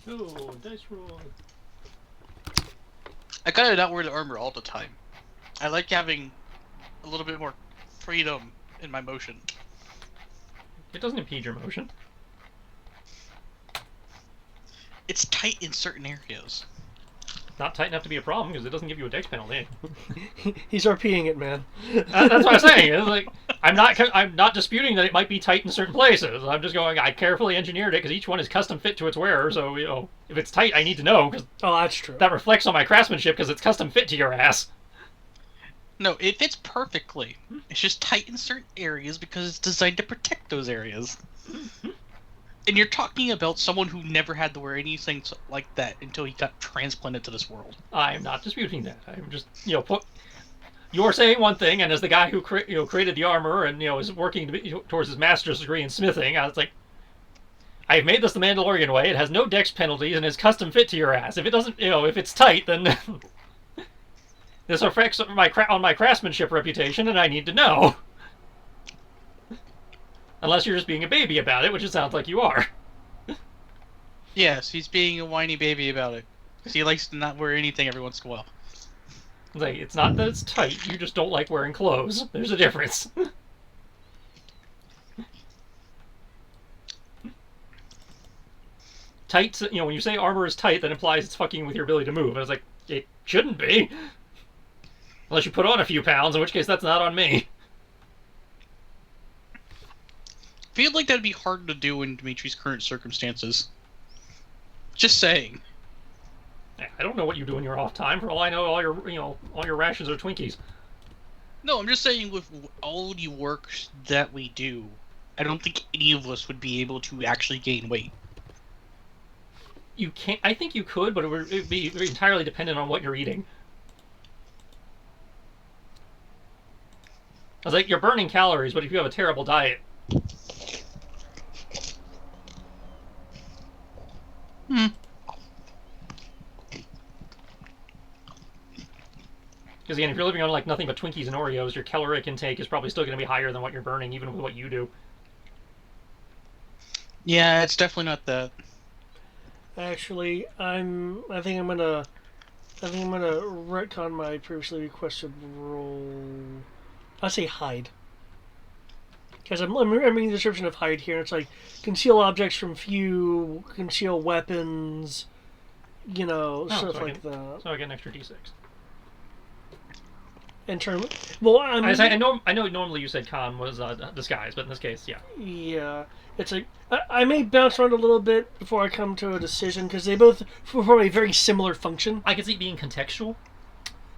Oh, dice roll. I gotta not wear the armor all the time. I like having a little bit more freedom in my motion. It doesn't impede your motion. It's tight in certain areas. Not tight enough to be a problem because it doesn't give you a dex penalty. He's RPing it, man. That's what I'm saying. It's like I'm not disputing that it might be tight in certain places. I'm just going. I carefully engineered it because each one is custom fit to its wearer. So if it's tight, I need to know because that's true. That reflects on my craftsmanship because it's custom fit to your ass. No, it fits perfectly. It's just tight in certain areas because it's designed to protect those areas. And you're talking about someone who never had to wear anything like that until he got transplanted to this world. I am not disputing that. I'm just, you're saying one thing, and as the guy who created the armor and is working towards his master's degree in smithing, I was like, I've made this the Mandalorian way. It has no dex penalties and is custom fit to your ass. If it doesn't, if it's tight, then this affects my craftsmanship reputation, and I need to know. Unless you're just being a baby about it, which it sounds like you are. Yes, he's being a whiny baby about it. He likes to not wear anything every once in a while. Like, it's not that it's tight, you just don't like wearing clothes. There's a difference. Tight, when you say armor is tight, that implies it's fucking with your ability to move. And I was like, it shouldn't be. Unless you put on a few pounds, in which case that's not on me. I feel like that'd be hard to do in Dimitri's current circumstances. Just saying. I don't know what you do in your off time. For all I know, all your rations are Twinkies. No, I'm just saying with all the work that we do, I don't think any of us would be able to actually gain weight. You can't. I think you could, but it would be entirely dependent on what you're eating. I was like, you're burning calories, but if you have a terrible diet. Because again, if you're living on like nothing but Twinkies and Oreos, your caloric intake is probably still going to be higher than what you're burning, even with what you do. Yeah, it's definitely not that. Actually, I think I'm gonna retcon my previously requested role. I say hide. Because I'm reading the description of hide here, and it's like conceal objects from view, conceal weapons, stuff like that. So I get an extra d6. In term, well, I know normally you said con was disguise, but in this case, yeah. Yeah, it's like I may bounce around a little bit before I come to a decision because they both perform a very similar function. I can see it being contextual.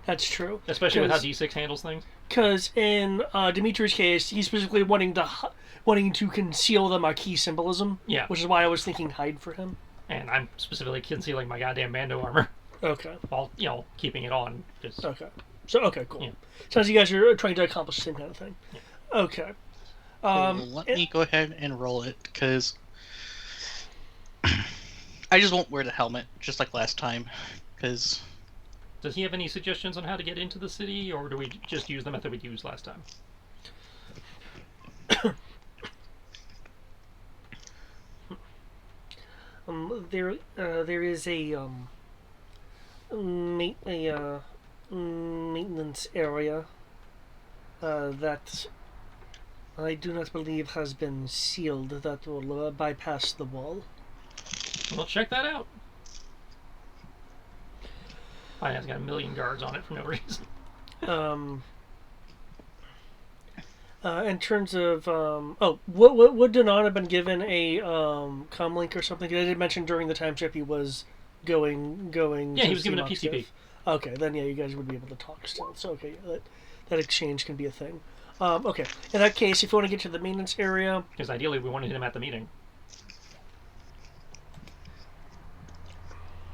That's true, especially with how d6 handles things. Because in Dimitri's case, he's specifically wanting to conceal the Maquis symbolism. Yeah, which is why I was thinking hide for him. And I'm specifically concealing my goddamn Mando armor. Okay. While keeping it on. Just... Okay. So okay, cool. Yeah. Sounds like you guys are trying to accomplish the same kind of thing. Yeah. Okay. Let me go ahead and roll it because I just won't wear the helmet just like last time. Because does he have any suggestions on how to get into the city, or do we just use the method we used last time? There is a maintenance area that I do not believe has been sealed that will bypass the wall. Well, check that out. It's got 1 million guards on it for no reason. In terms of would Danon have been given a comlink or something? I did mention during the time chip he was going. Yeah, he was given a PCP. Okay, then yeah, you guys would be able to talk still. So okay, that exchange can be a thing. Okay, in that case, if you want to get to the maintenance area, because ideally we wanted him at the meeting.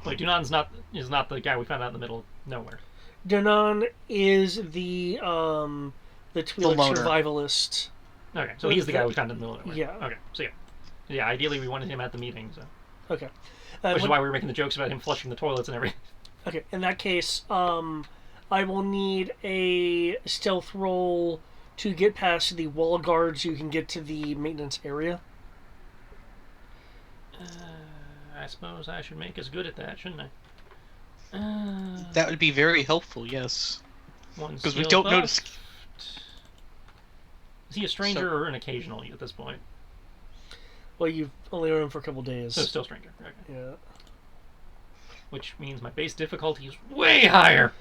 Wait, Dunan's is not the guy we found out in the middle of nowhere. Danon is the Twi'lek survivalist. Okay, so he's the guy we found in the middle of nowhere. Yeah. Okay, so yeah, ideally we wanted him at the meeting. So. Okay. Which is why we were making the jokes about him flushing the toilets and everything. Okay, in that case, I will need a stealth roll to get past the wall guards so you can get to the maintenance area. I suppose I should make us good at that, shouldn't I? That would be very helpful, yes. Because we don't notice. Is he a stranger or an occasional at this point? Well, you've only known him for a couple days. So still stranger. Okay. Yeah. Which means my base difficulty is way higher.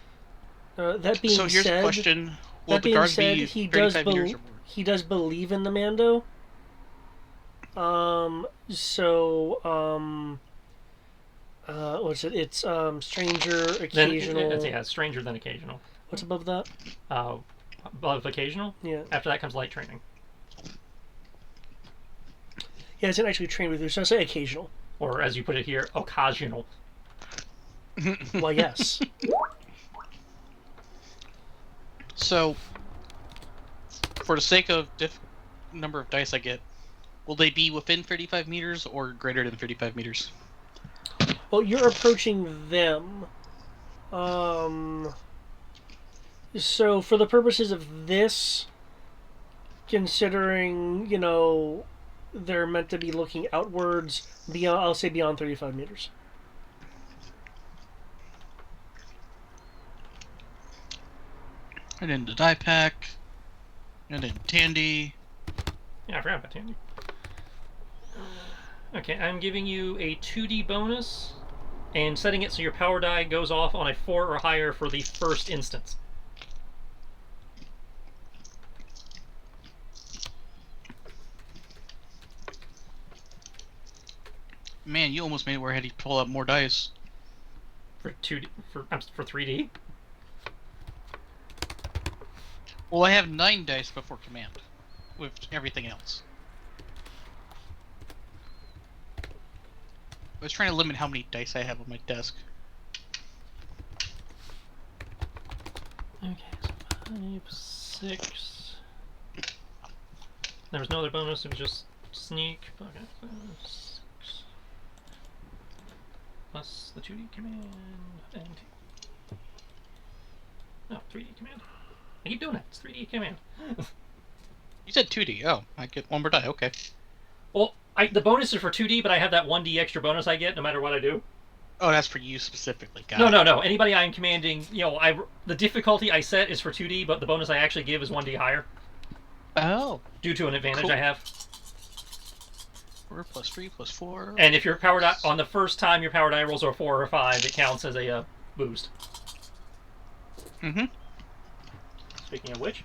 That being so here's said, a question: Will that the being guard said, be he 35 meters or more? He does believe in the Mando. What's it? It's stranger, occasional. It's stranger than occasional. What's above that? Above occasional? Yeah. After that comes light training. Yeah, it's not actually trained with you, so I say occasional. Or, as you put it here, occasional. Well, yes. So, for the sake of number of dice I get, will they be within 35 meters or greater than 35 meters? Well, you're approaching them. So for the purposes of this, considering, they're meant to be looking outwards, beyond, I'll say beyond 35 meters. And then the die pack, and then Tandy. Yeah, I forgot about Tandy. Okay, I'm giving you a 2D bonus and setting it so your power die goes off on a 4 or higher for the first instance. Man, you almost made it where I had to pull up more dice. For 2D, for 3D. Well, I have 9 dice before command, with everything else. I was trying to limit how many dice I have on my desk. Okay, so 5, 6. There was no other bonus, it was just sneak. Okay, 5, 6. Plus the 2D command and. No, 3D command. I keep doing it, it's 3D command. You said 2D. Oh, I get one more die. Okay. Well, the bonus is for 2D, but I have that 1D extra bonus I get no matter what I do. Oh, that's for you specifically. Got No, it. no. Anybody I'm commanding, the difficulty I set is for 2D, but the bonus I actually give is 1D higher. Oh. Due to an advantage Cool. I have. 4 plus 3 plus 4. And if your power die, on the first time your power die rolls are 4 or 5, it counts as a boost. Mm-hmm. Speaking of which,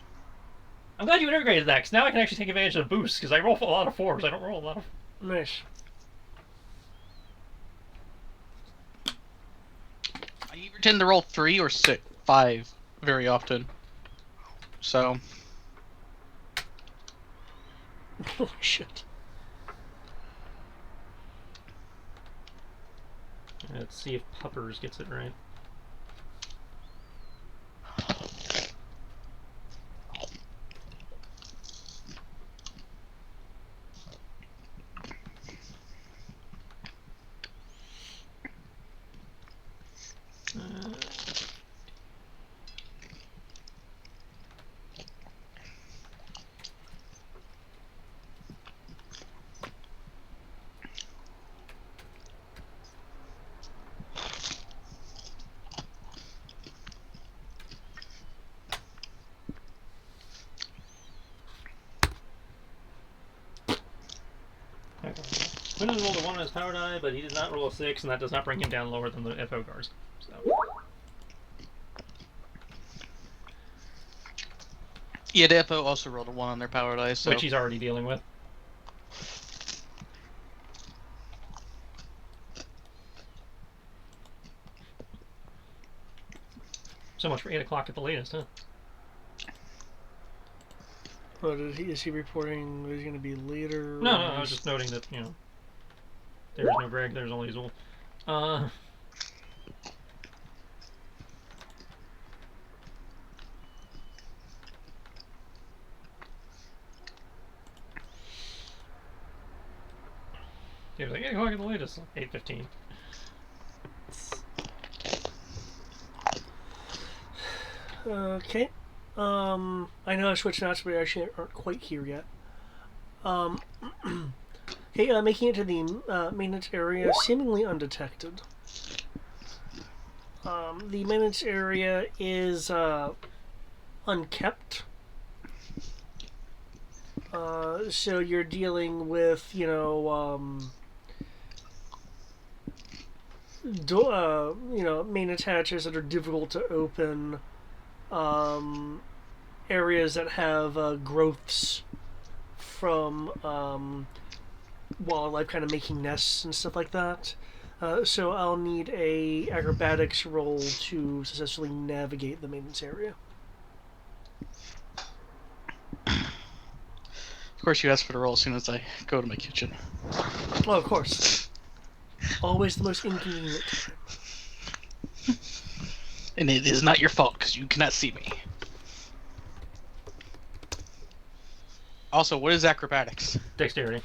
I'm glad you integrated that, because now I can actually take advantage of the boosts, because I roll a lot of 4s. I don't roll a lot of... Nice. I either tend to roll 3 or 5 very often. So, Oh, shit. Let's see if Puppers gets it right. Quinlan rolled a 1 on his power die, but he did not roll a 6, and that does not bring him down lower than the FO guards. So. yeah, the FO also rolled a 1 on their power dice, so... Which he's already dealing with. So much for 8 o'clock at the latest, huh? Oh, is he reporting he's going to be later? No, I was just noting that, there's no Greg, there's only Zool. He was like, 8 o'clock at the latest. 8:15. Okay. I know I switched notes, but we actually aren't quite here yet. Hey, making it to the maintenance area seemingly undetected. The maintenance area is unkept. So you're dealing with, maintenance hatches that are difficult to open. Areas that have growths from wildlife kind of making nests and stuff like that. So I'll need a acrobatics roll to successfully navigate the maintenance area. course, you ask for the roll as soon as I go to my kitchen. Oh, of course. Always the most inconvenient time. And it is not your fault because you cannot see me. Also, what is acrobatics? Dexterity.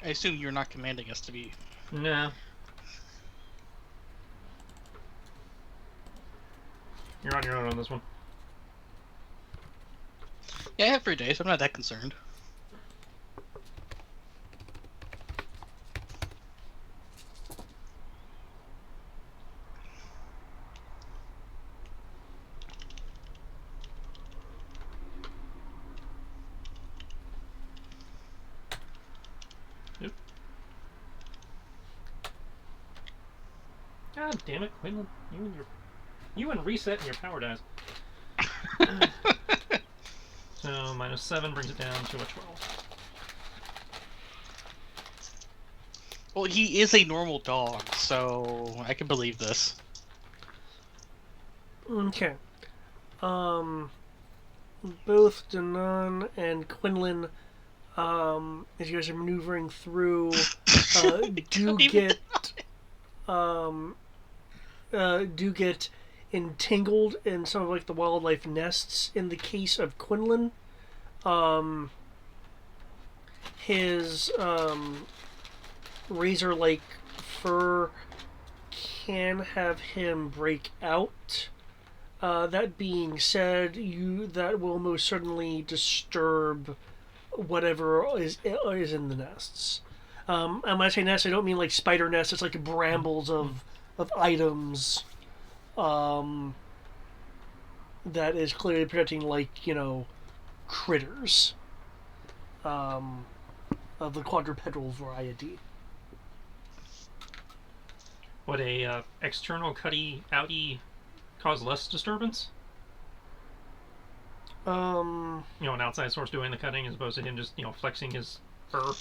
I assume you're not commanding us to be. No. You're on your own on this one. Yeah, I have 3 days. I'm not that concerned. Yep. God damn it, Quinlan. You and reset and your power dies. So -7 brings it down to a 12. Well, he is a normal dog, so I can believe this. Okay. Both Danon and Quinlan, as you guys are maneuvering through, do get entangled in some of like the wildlife nests. In the case of Quinlan, his razor-like fur can have him break out. That being said, that will most certainly disturb whatever is in the nests. And when I say nests, I don't mean like spider nests. It's like brambles of items. That is clearly protecting like critters. Of the quadrupedal variety. Would a external cutty outie cause less disturbance? An outside source doing the cutting as opposed to him just flexing his fur.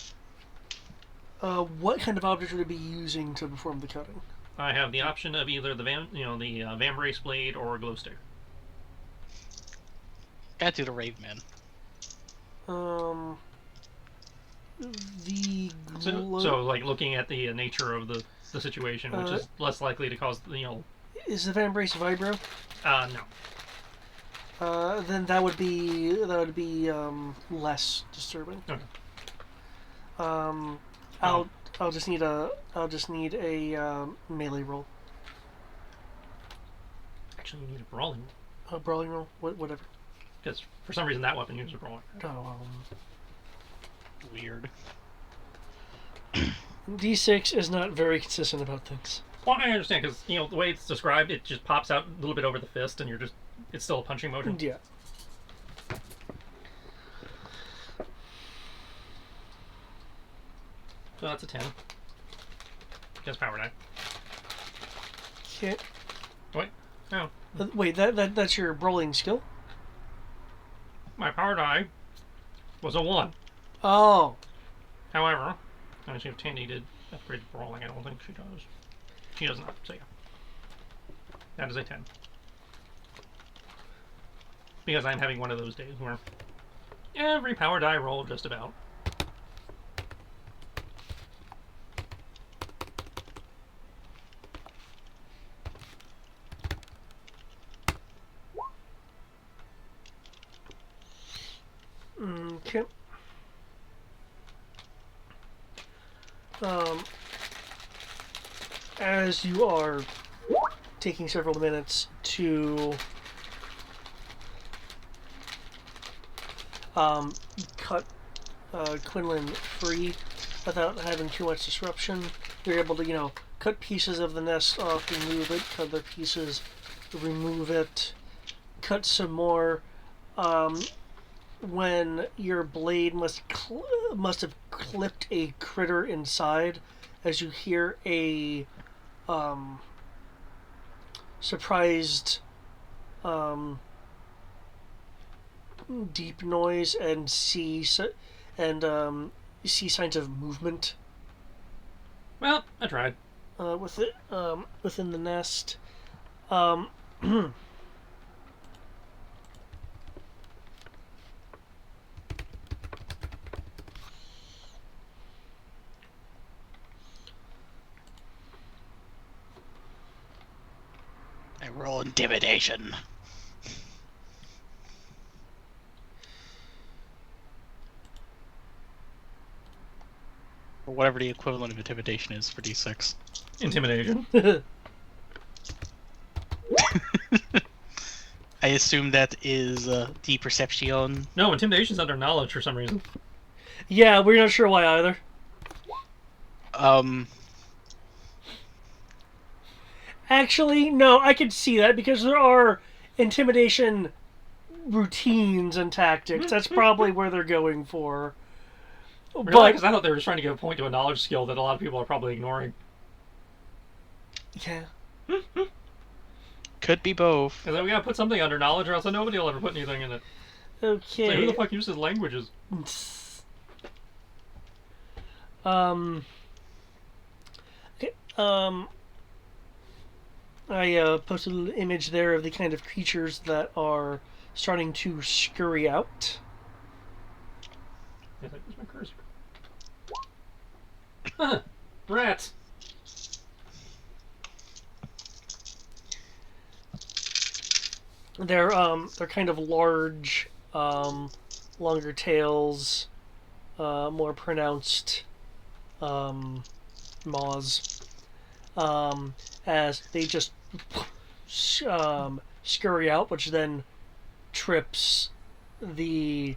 What kind of object would it be using to perform the cutting? I have the option of either the Vambrace blade or a glow stick. Gotta do the rave man. The so like looking at the nature of the situation, which is less likely to cause Is the Vambrace vibro? No. Then that would be less disturbing. Okay. I'll just need a melee roll. Actually, you need a brawling. A brawling roll, whatever. Because for some reason that weapon uses a brawling. Oh, Weird. D6 is not very consistent about things. Well, I understand because the way it's described, it just pops out a little bit over the fist, and it's still a punching motion. Yeah. So that's a 10. Just power die. Okay. Wait. Oh. Wait, that's your brawling skill? My power die was a 1. Oh. However, let me see if Tandy did upgrade brawling. I don't think she does. She does not, so yeah. That is a 10. Because I'm having one of those days where every power die roll just about. Okay. As you are taking several minutes to cut Quinlan free without having too much disruption, you're able to, cut pieces of the nest off, remove it, cut other pieces, remove it, cut some more. When your blade must have clipped a critter inside, as you hear a surprised deep noise and see you see signs of movement Well, I tried. with it within the nest. Um, I roll intimidation. Or whatever the equivalent of intimidation is for D6. Intimidation. I assume that is the perception. No, intimidation's under knowledge for some reason. yeah, we're not sure why either. Actually, no, I could see that because there are intimidation routines and tactics. That's probably where they're going for. Really? Because I thought they were just trying to give a point to a knowledge skill that a lot of people are probably ignoring. Yeah. Could be both. Because then we gotta put something under knowledge, or else nobody will ever put anything in it. Okay. Like, who the fuck uses languages? Okay, I posted an image there of the kind of creatures that are starting to scurry out. Yeah, where's my cursor? Huh. Rats. They're kind of large, longer tails, more pronounced maws, as they just scurry out, which then trips the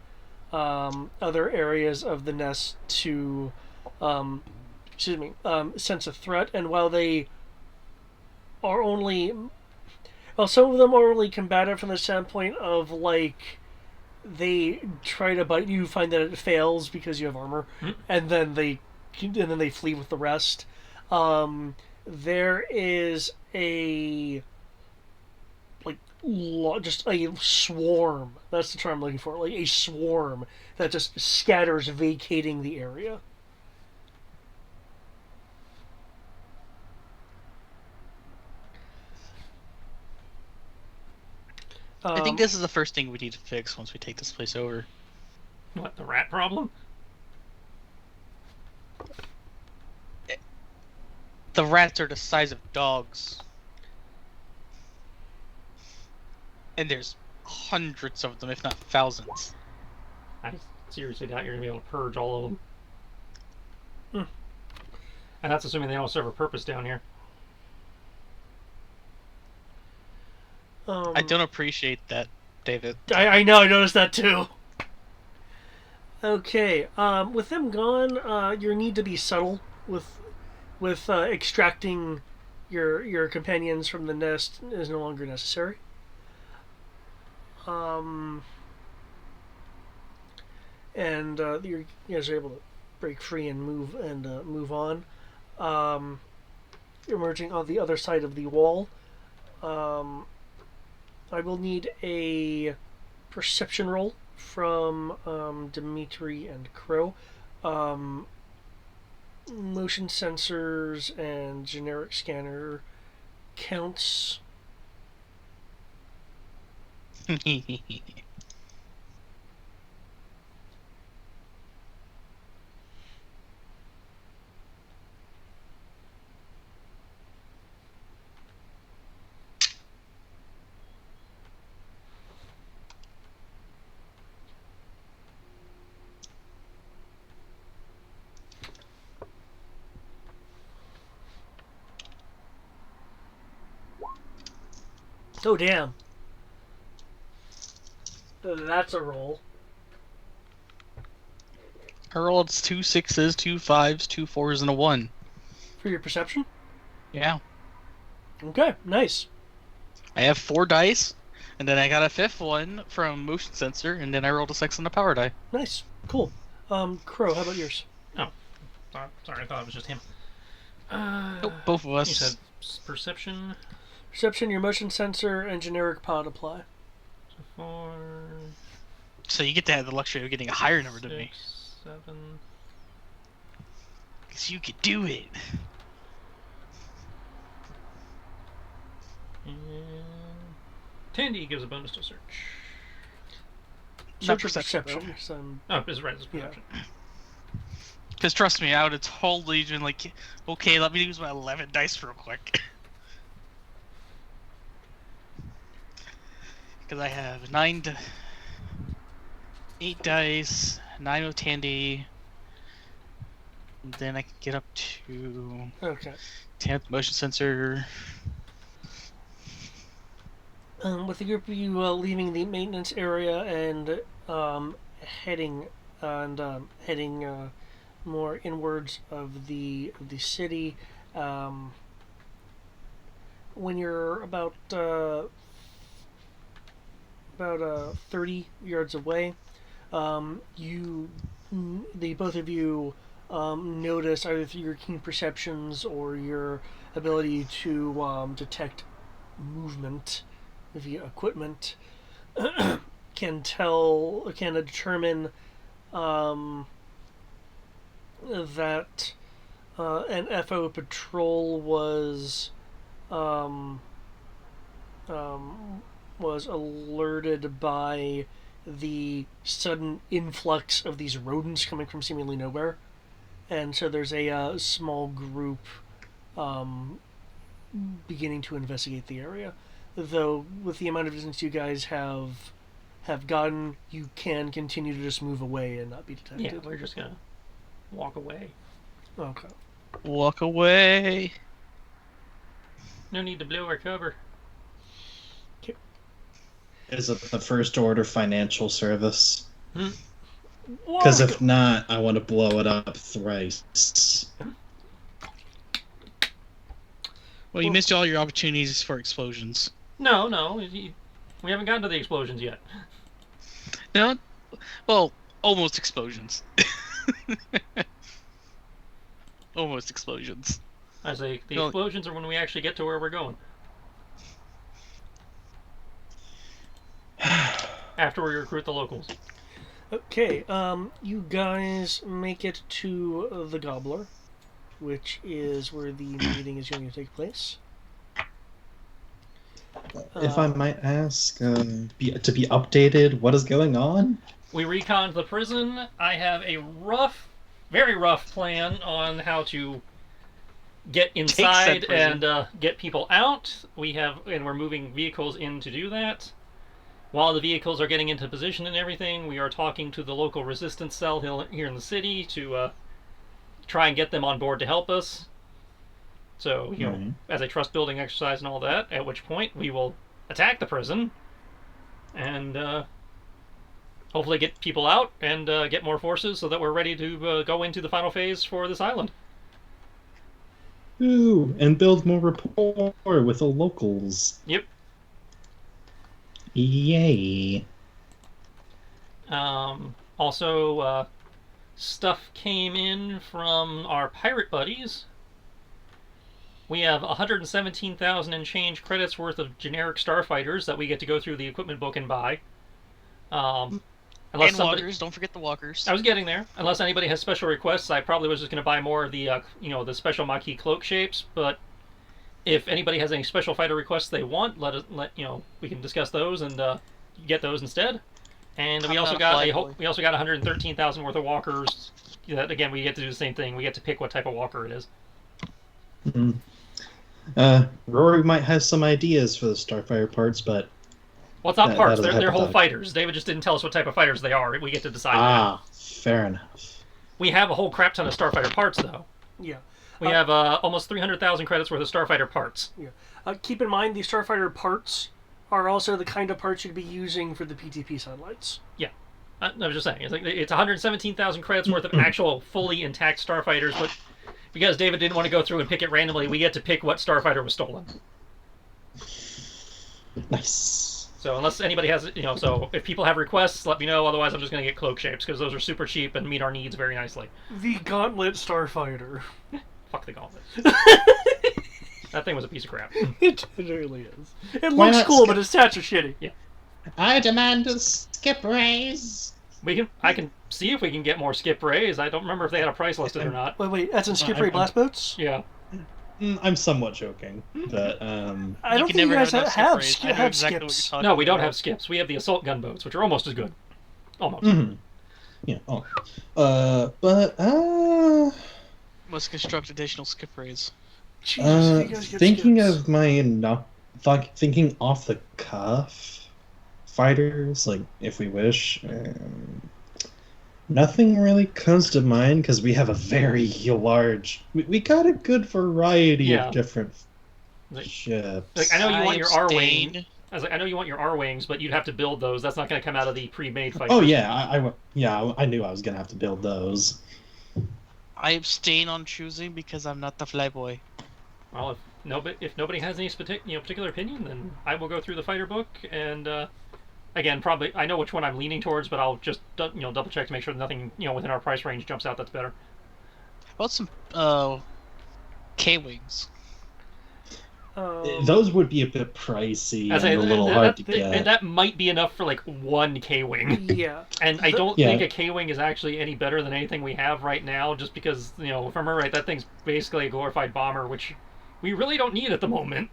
other areas of the nest to sense a threat. And while they are only some of them are only combative from the standpoint of like they try to bite you, find that it fails because you have armor, and then they flee with the rest. There is a just a swarm. That's the term I'm looking for. Like a swarm that just scatters, vacating the area. I think this is the first thing we need to fix once we take this place over. What, the rat problem? The rats are the size of dogs. And there's hundreds of them, if not thousands. I seriously doubt you're going to be able to purge all of them. Hmm. And that's assuming they don't serve a purpose down here. I don't appreciate that, David. I know, I noticed that too. Okay, with them gone, your need to be subtle with extracting your companions from the nest is no longer necessary. And you guys are able to break free and move on. Emerging on the other side of the wall. I will need a perception roll from Dimitri and Crow. Motion sensors and generic scanner counts. Oh, damn. That's a roll. I rolled 2 6s, 2 5s, 2 4s, and a 1. For your perception? Yeah. Okay, nice. I have 4 dice, and then I got a 5th one from motion sensor, and then I rolled a 6 on the power die. Nice. Cool. Crow, how about yours? Oh. Sorry, I thought it was just him. Nope, both of us. You said perception. Perception, your motion sensor, and generic pod apply. 4. So you get to have the luxury of getting a higher number than me. 7. 'Cause you could do it. And Tandy gives a bonus to search. Search or perception, perception. So, Oh, it's right. It's perception. Because trust me, I would have totally been like, okay, let me use my 11 dice real quick. Because I have 8 dice, 9 with Tandy, and then I can get up to okay. 10 with motion sensor. With the group of you leaving the maintenance area and heading more inwards of the city, when you're about 30 yards away, the both of you notice either through your keen perceptions or your ability to detect movement via equipment can determine that an FO patrol was alerted by the sudden influx of these rodents coming from seemingly nowhere, and so there's a small group beginning to investigate the area. Though with the amount of distance you guys have gotten, you can continue to just move away and not be detected. Yeah, we're just gonna walk away. Okay. Walk away. No need to blow our cover. Is it the first order financial service? Walk Because if not, I want to blow it up thrice. Well, you missed all your opportunities for explosions. No, we haven't gotten to the explosions yet. No? Well, almost explosions. Almost explosions. I say the No. explosions are when we actually get to where we're going. After we recruit the locals. Okay, you guys make it to the Gobbler, which is where the meeting is going to take place. If I might ask, to be updated, what is going on? We reconned the prison. I have a very rough plan on how to get inside and get people out. We're moving vehicles in to do that. While the vehicles are getting into position and everything, we are talking to the local resistance cell here in the city to try and get them on board to help us. So, as a trust building exercise and all that, at which point we will attack the prison and hopefully get people out and get more forces so that we're ready to go into the final phase for this island. Ooh, and build more rapport with the locals. Yep. Yay. Also, stuff came in from our pirate buddies. We have 117,000 and change credits worth of generic starfighters that we get to go through the equipment book and buy. Walkers, don't forget the walkers. I was getting there. Unless anybody has special requests, I probably was just going to buy more of the, the special Maquis cloak shapes. But if anybody has any special fighter requests they want, we can discuss those and get those instead. And we also got 113,000 worth of walkers. That again, we get to do the same thing. We get to pick what type of walker it is. Rory might have some ideas for the Starfire parts, but well, it's not parts. They're whole fighters. David just didn't tell us what type of fighters they are. We get to decide. Fair enough. We have a whole crap ton of Starfighter parts, though. Yeah. We have almost 300,000 credits worth of Starfighter parts. Yeah. Keep in mind, these Starfighter parts are also the kind of parts you'd be using for the PTP satellites. Yeah. I was just saying. It's 117,000 credits worth of actual fully intact Starfighters, but because David didn't want to go through and pick it randomly, we get to pick what Starfighter was stolen. Nice. So unless anybody has, so if people have requests, let me know. Otherwise, I'm just going to get cloak shapes because those are super cheap and meet our needs very nicely. The Gauntlet Starfighter. Fuck the gauntlet. That thing was a piece of crap. It really is. It looks cool, but its stats are shitty. Yeah. I demand a skip raise. I can see if we can get more skip rays. I don't remember if they had a price listed or not. Wait, that's in Skip I'm- Ray I'm- Blast Boats? Yeah. I'm somewhat joking, but I don't can think you never guys enough skip rays. I know have exactly what skips. you're talking No, we don't about. have skips. We have the assault gunboats, which are almost as good. Almost. mhm. Yeah. Oh. But Let's construct additional skip rays. Jesus, if you guys get thinking skips. of my thinking off the cuff fighters, like if we wish, nothing really comes to mind because we have a very large. We got a good variety Yeah. of different Like- ships. Like, I know you want your R wing. abstain. I was like, I know you want your R wings, but you'd have to build those. That's not going to come out of the pre-made fighters. Oh yeah, I knew I was gonna have to build those. I abstain on choosing because I'm not the flyboy. Well, if nobody has any particular opinion, then I will go through the fighter book and again, probably I know which one I'm leaning towards, but I'll just double check to make sure that nothing within our price range jumps out that's better. How about some K-wings? Those would be a bit pricey As and a little hard to and get. that might be enough for like one K-wing. Yeah. And I don't Yeah. think a K-wing is actually any better than anything we have right now, just because if I remember right, that thing's basically a glorified bomber, which we really don't need at the moment.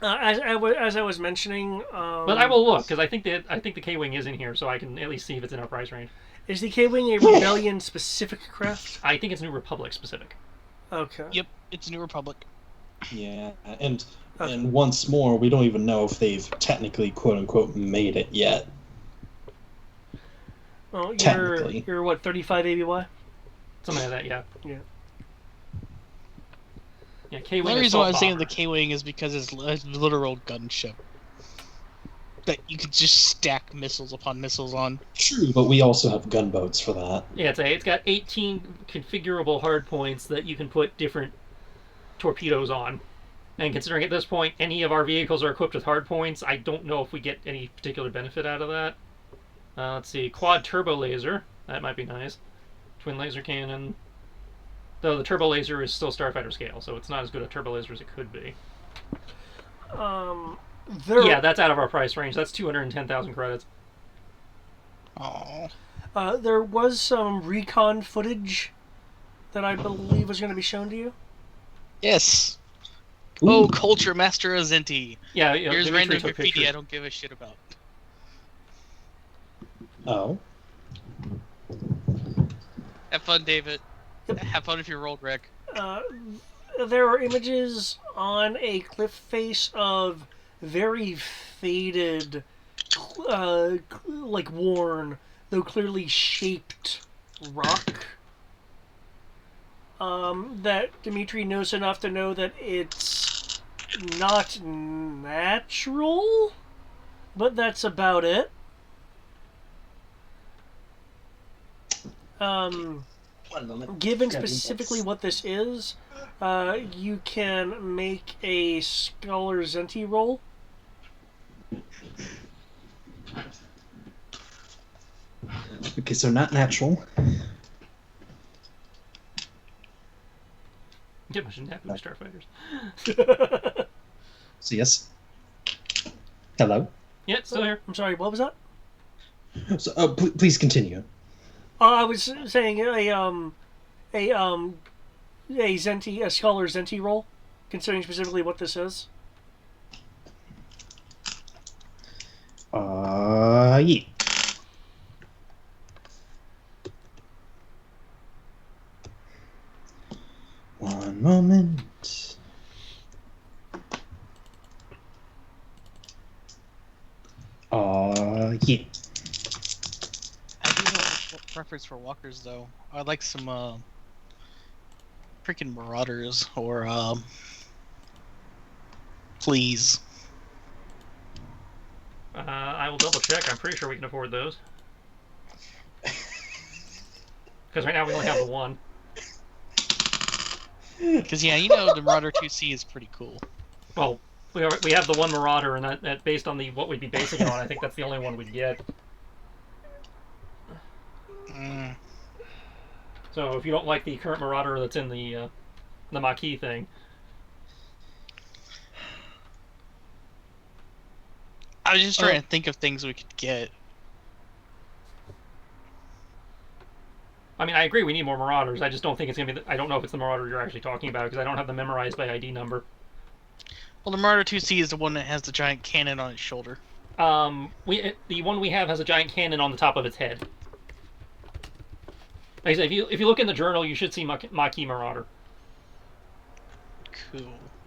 As I was mentioning, But I will look because I think the K-wing is in here, so I can at least see if it's in our price range. is the K-wing a Rebellion specific craft? I think it's New Republic specific. Okay. Yep, it's New Republic. Yeah, and Okay. and once more, we don't even know if they've technically quote unquote made it yet. Well, Technically. you're what 35 ABY? Something like that, yeah. Yeah. Yeah, The K-wing. only reason why I'm assault saying the bomber. K-wing is because it's a literal gunship that you could just stack missiles upon missiles on. True, but we also have gunboats for that. Yeah, it's got 18 configurable hardpoints that you can put different torpedoes on. And considering at this point any of our vehicles are equipped with hardpoints, I don't know if we get any particular benefit out of that. Let's see, quad turbo laser. That might be nice. Twin laser cannon. Though the turbo laser is still Starfighter scale, so it's not as good a turbo laser as it could be. Yeah, that's out of our price range. That's 210,000 credits. Oh, There was some recon footage that I believe was going to be shown to you. yes. Ooh. Oh, Culture Master Azenti. Yeah, Here's Dimitri random took graffiti pictures. I don't give a shit about. Oh. Have fun, David. Yep. Have fun if you roll, Greg. There are images on a cliff face of very faded, like worn, though clearly shaped rock. That Dimitri knows enough to know that it's not natural, but that's about it. One moment. Given Grabbing specifically books. what this is, you can make a Scholar Zenti roll. Okay, so not natural. Get much Naboo Starfighters. So yes. Hello. Yeah, it's still here. I'm sorry, what was that? So, please continue. I was saying a Zenti, a Scholar Zenti roll, considering specifically what this is. Yeah. One moment. Yeah. I do have a preference for walkers, though. I'd like some freaking marauders or please. I will double check. I'm pretty sure we can afford those. Because right now we only have the one. Because yeah, you know the Marauder 2C is pretty cool. Well, we have the one Marauder, and that based on what we'd be basing it on, I think that's the only one we'd get. Mm. So if you don't like the current Marauder that's in the Maquis thing, I was just trying to think of things we could get. I mean, I agree we need more Marauders. I just don't think it's going to be... I don't know if it's the Marauder you're actually talking about, because I don't have them memorized by ID number. Well, the Marauder 2C is the one that has the giant cannon on its shoulder. The one we have has a giant cannon on the top of its head. Like I said, if you look in the journal, you should see Maquis Marauder. Cool.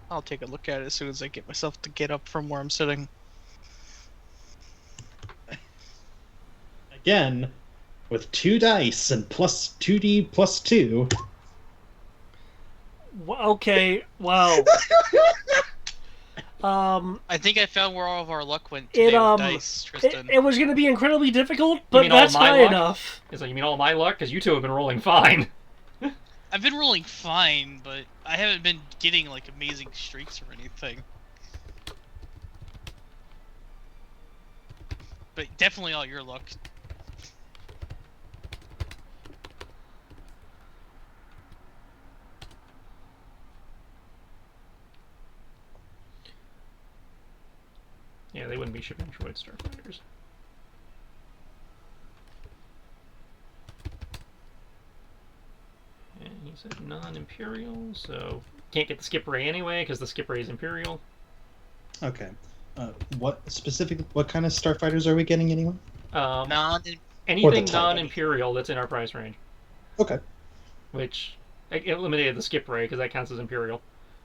I'll take a look at it as soon as I get myself to get up from where I'm sitting. Again, with 2 dice and plus 2d plus 2. Okay, wow. I think I found where all of our luck went today with dice, Tristan. It was going to be incredibly difficult, but mean all that's my high luck? enough. Is that you mean all my luck? Because you two have been rolling fine. I've been rolling fine, but I haven't been getting like amazing streaks or anything. But definitely all your luck. Yeah, they wouldn't be shipping droid starfighters. And he said non-Imperial, so can't get the skip ray anyway because the skip ray is Imperial. Okay. What kind of starfighters are we getting anyway? Anything non-Imperial that's in our price range. Okay. Which eliminated the skip ray because that counts as Imperial.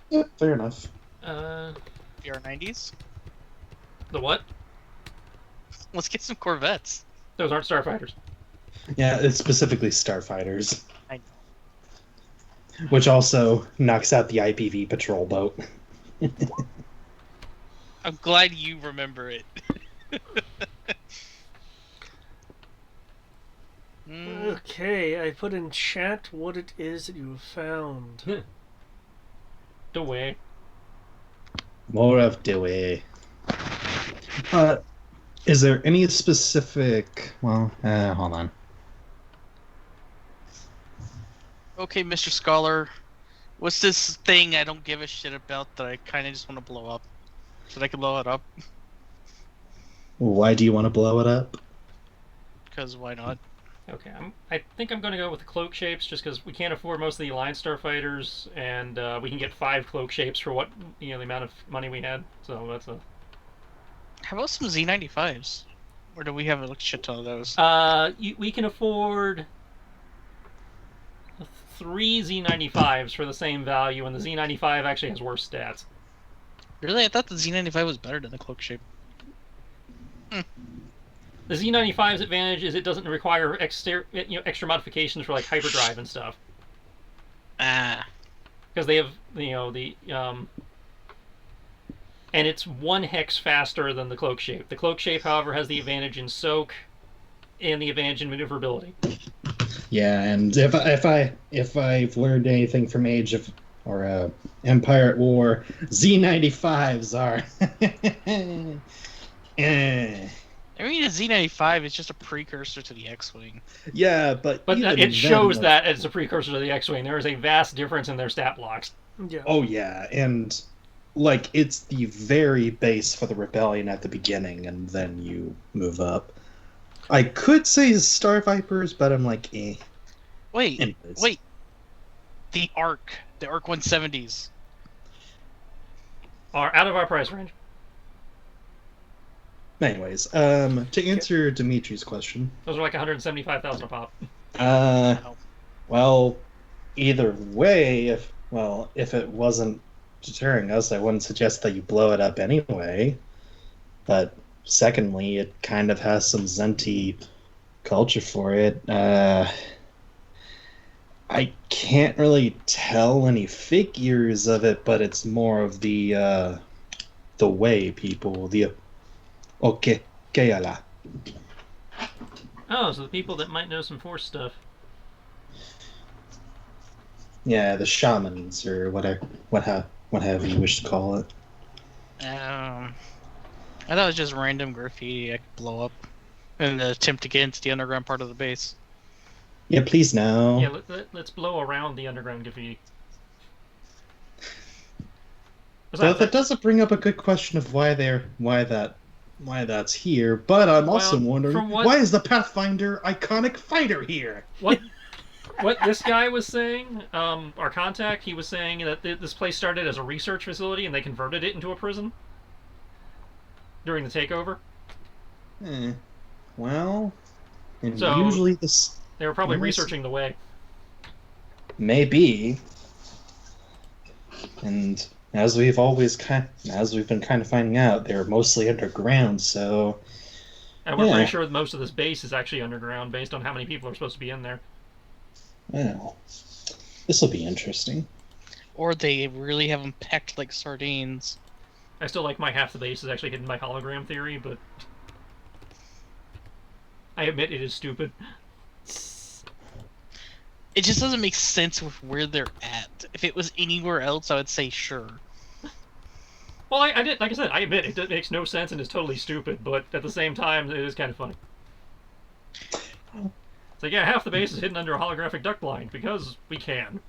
Yeah, fair enough. BR-90s? The what? Let's get some Corvettes. Those aren't starfighters. Yeah, it's specifically starfighters. I know. Which also knocks out the IPV patrol boat. I'm glad you remember it. Okay, I put in chat what it is that you have found. Dewey. More of Dewey. Is there any specific... Well, hold on. Okay, Mr. Scholar. What's this thing I don't give a shit about that I kind of just want to blow up? So that I can blow it up? Why do you want to blow it up? Because why not? Okay, I think I'm going to go with the cloak shapes just because we can't afford most of the Alliance starfighters, and we can get 5 cloak shapes for what the amount of money we had. So that's a. How about some Z95s? Or do we have a shit ton of those? We can afford 3 Z95s for the same value, and the Z95 actually has worse stats. Really? I thought the Z95 was better than the cloak shape. The Z95's advantage is it doesn't require extra modifications for like hyperdrive and stuff. Because they have and it's 1 hex faster than the cloak shape. The cloak shape, however, has the advantage in soak and the advantage in maneuverability. Yeah, and if I've learned anything from Age of or Empire at War, Z95s are. I mean, the Z95 is just a precursor to the X-Wing. Yeah, but it shows that as a precursor to the X-Wing. There is a vast difference in their stat blocks. Yeah. Oh yeah, and like it's the very base for the rebellion at the beginning, and then you move up. I could say Star Vipers, but I'm like, eh. Wait. The Arc 170s are out of our price range. Anyways, to answer Dimitri's question, those are like 175,000 a pop. Well, either way, if it wasn't deterring us, I wouldn't suggest that you blow it up anyway. But secondly, it kind of has some Zenti culture for it. I can't really tell any figures of it, but it's more of the way people, the okay, Kayala. Oh, so the people that might know some Force stuff. Yeah, the shamans or whatever, what have you wish to call it. I thought it was just random graffiti I could blow up in an attempt to get into the underground part of the base. Yeah, please no. Yeah, let's blow around the underground graffiti. Well, that doesn't bring up a good question of why that's here. But I'm also wondering why is the Pathfinder iconic fighter here? what this guy was saying, our contact, he was saying that this place started as a research facility and they converted it into a prison during the takeover. Eh, well, and So usually this they were probably unless- researching the way. maybe, and as we've been kind of finding out, they're mostly underground. So And we're yeah, pretty sure most of this base is actually underground based on how many people are supposed to be in there. well, this will be interesting. Or they really have them packed like sardines. I still like my half the base is actually hidden by hologram theory, but I admit it is stupid. It just doesn't make sense with where they're at. If it was anywhere else, I would say sure. Well, I did, like I said, I admit it makes no sense and is totally stupid, but at the same time, it is kind of funny. It's like, yeah, half the base is hidden under a holographic duct blind because we can.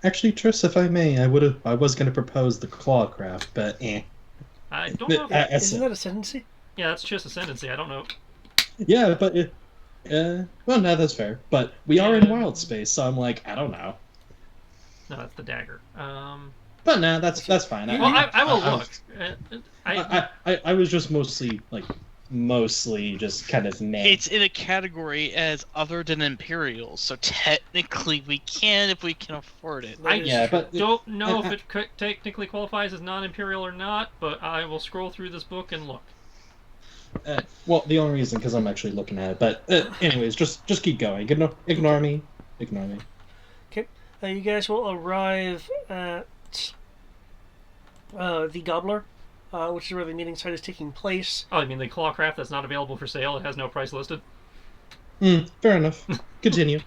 Actually, Triss, if I may, I was going to propose the clawcraft, but eh. I don't know. Isn't that ascendancy? Yeah, that's just ascendancy. I don't know. Yeah, but well, no, that's fair. But we are in wild space, so I'm like, I don't know. No, that's the dagger. But no, that's fine. Well, I will look. I was just mostly just kind of meh. It's in a category as other than Imperial, so technically we can if we can afford it. But don't know if it technically qualifies as non-imperial or not, but I will scroll through this book and look. Well, the only reason because I'm actually looking at it. But anyways, just keep going. Ignore me. Ignore me. Okay. You guys will arrive at the Gobbler, which is where the meeting site is taking place. Oh, I mean the clawcraft that's not available for sale. It has no price listed. Fair enough. Continue.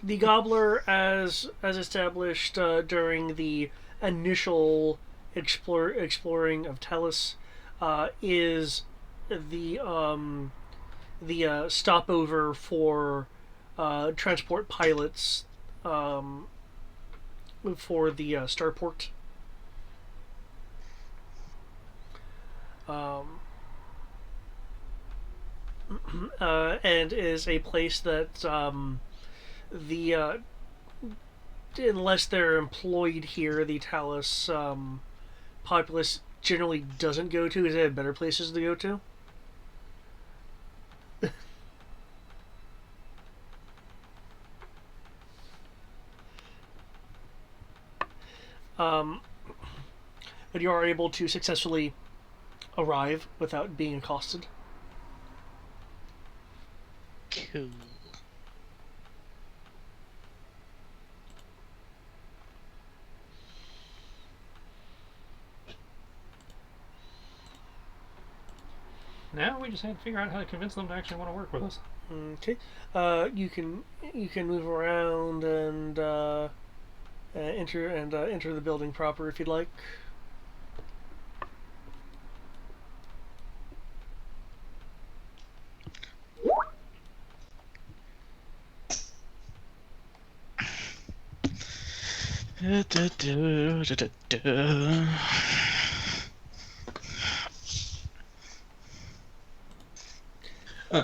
The Gobbler, as established during the initial exploring of Tellus, is the stopover for transport pilots for the starport. And is a place that the unless they're employed here, the Talus populace generally doesn't go to. Is they have better places to go to? But you are able to successfully arrive without being accosted. Cool. Now we just have to figure out how to convince them to actually want to work with us. Okay. You can move around and enter the building proper if you'd like.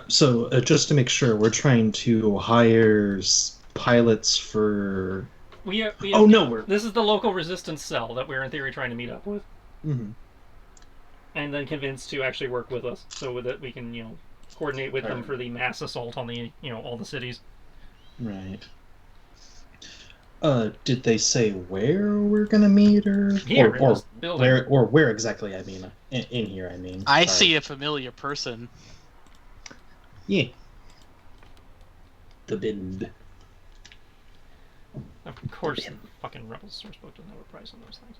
So just to make sure, we're trying to hire pilots for. We have, Oh no, this is the local resistance cell that we're in theory trying to meet up with, Mhm. and then convince to actually work with us, so that we can coordinate with them for the mass assault on the all the cities. Right. Did they say where we're gonna meet, or Here, in or this building. where exactly? I mean, in here. I mean, I sorry. see a familiar person. Yeah. The bend. Of course, the fucking Rebel Sourcebook doesn't have a price on those things.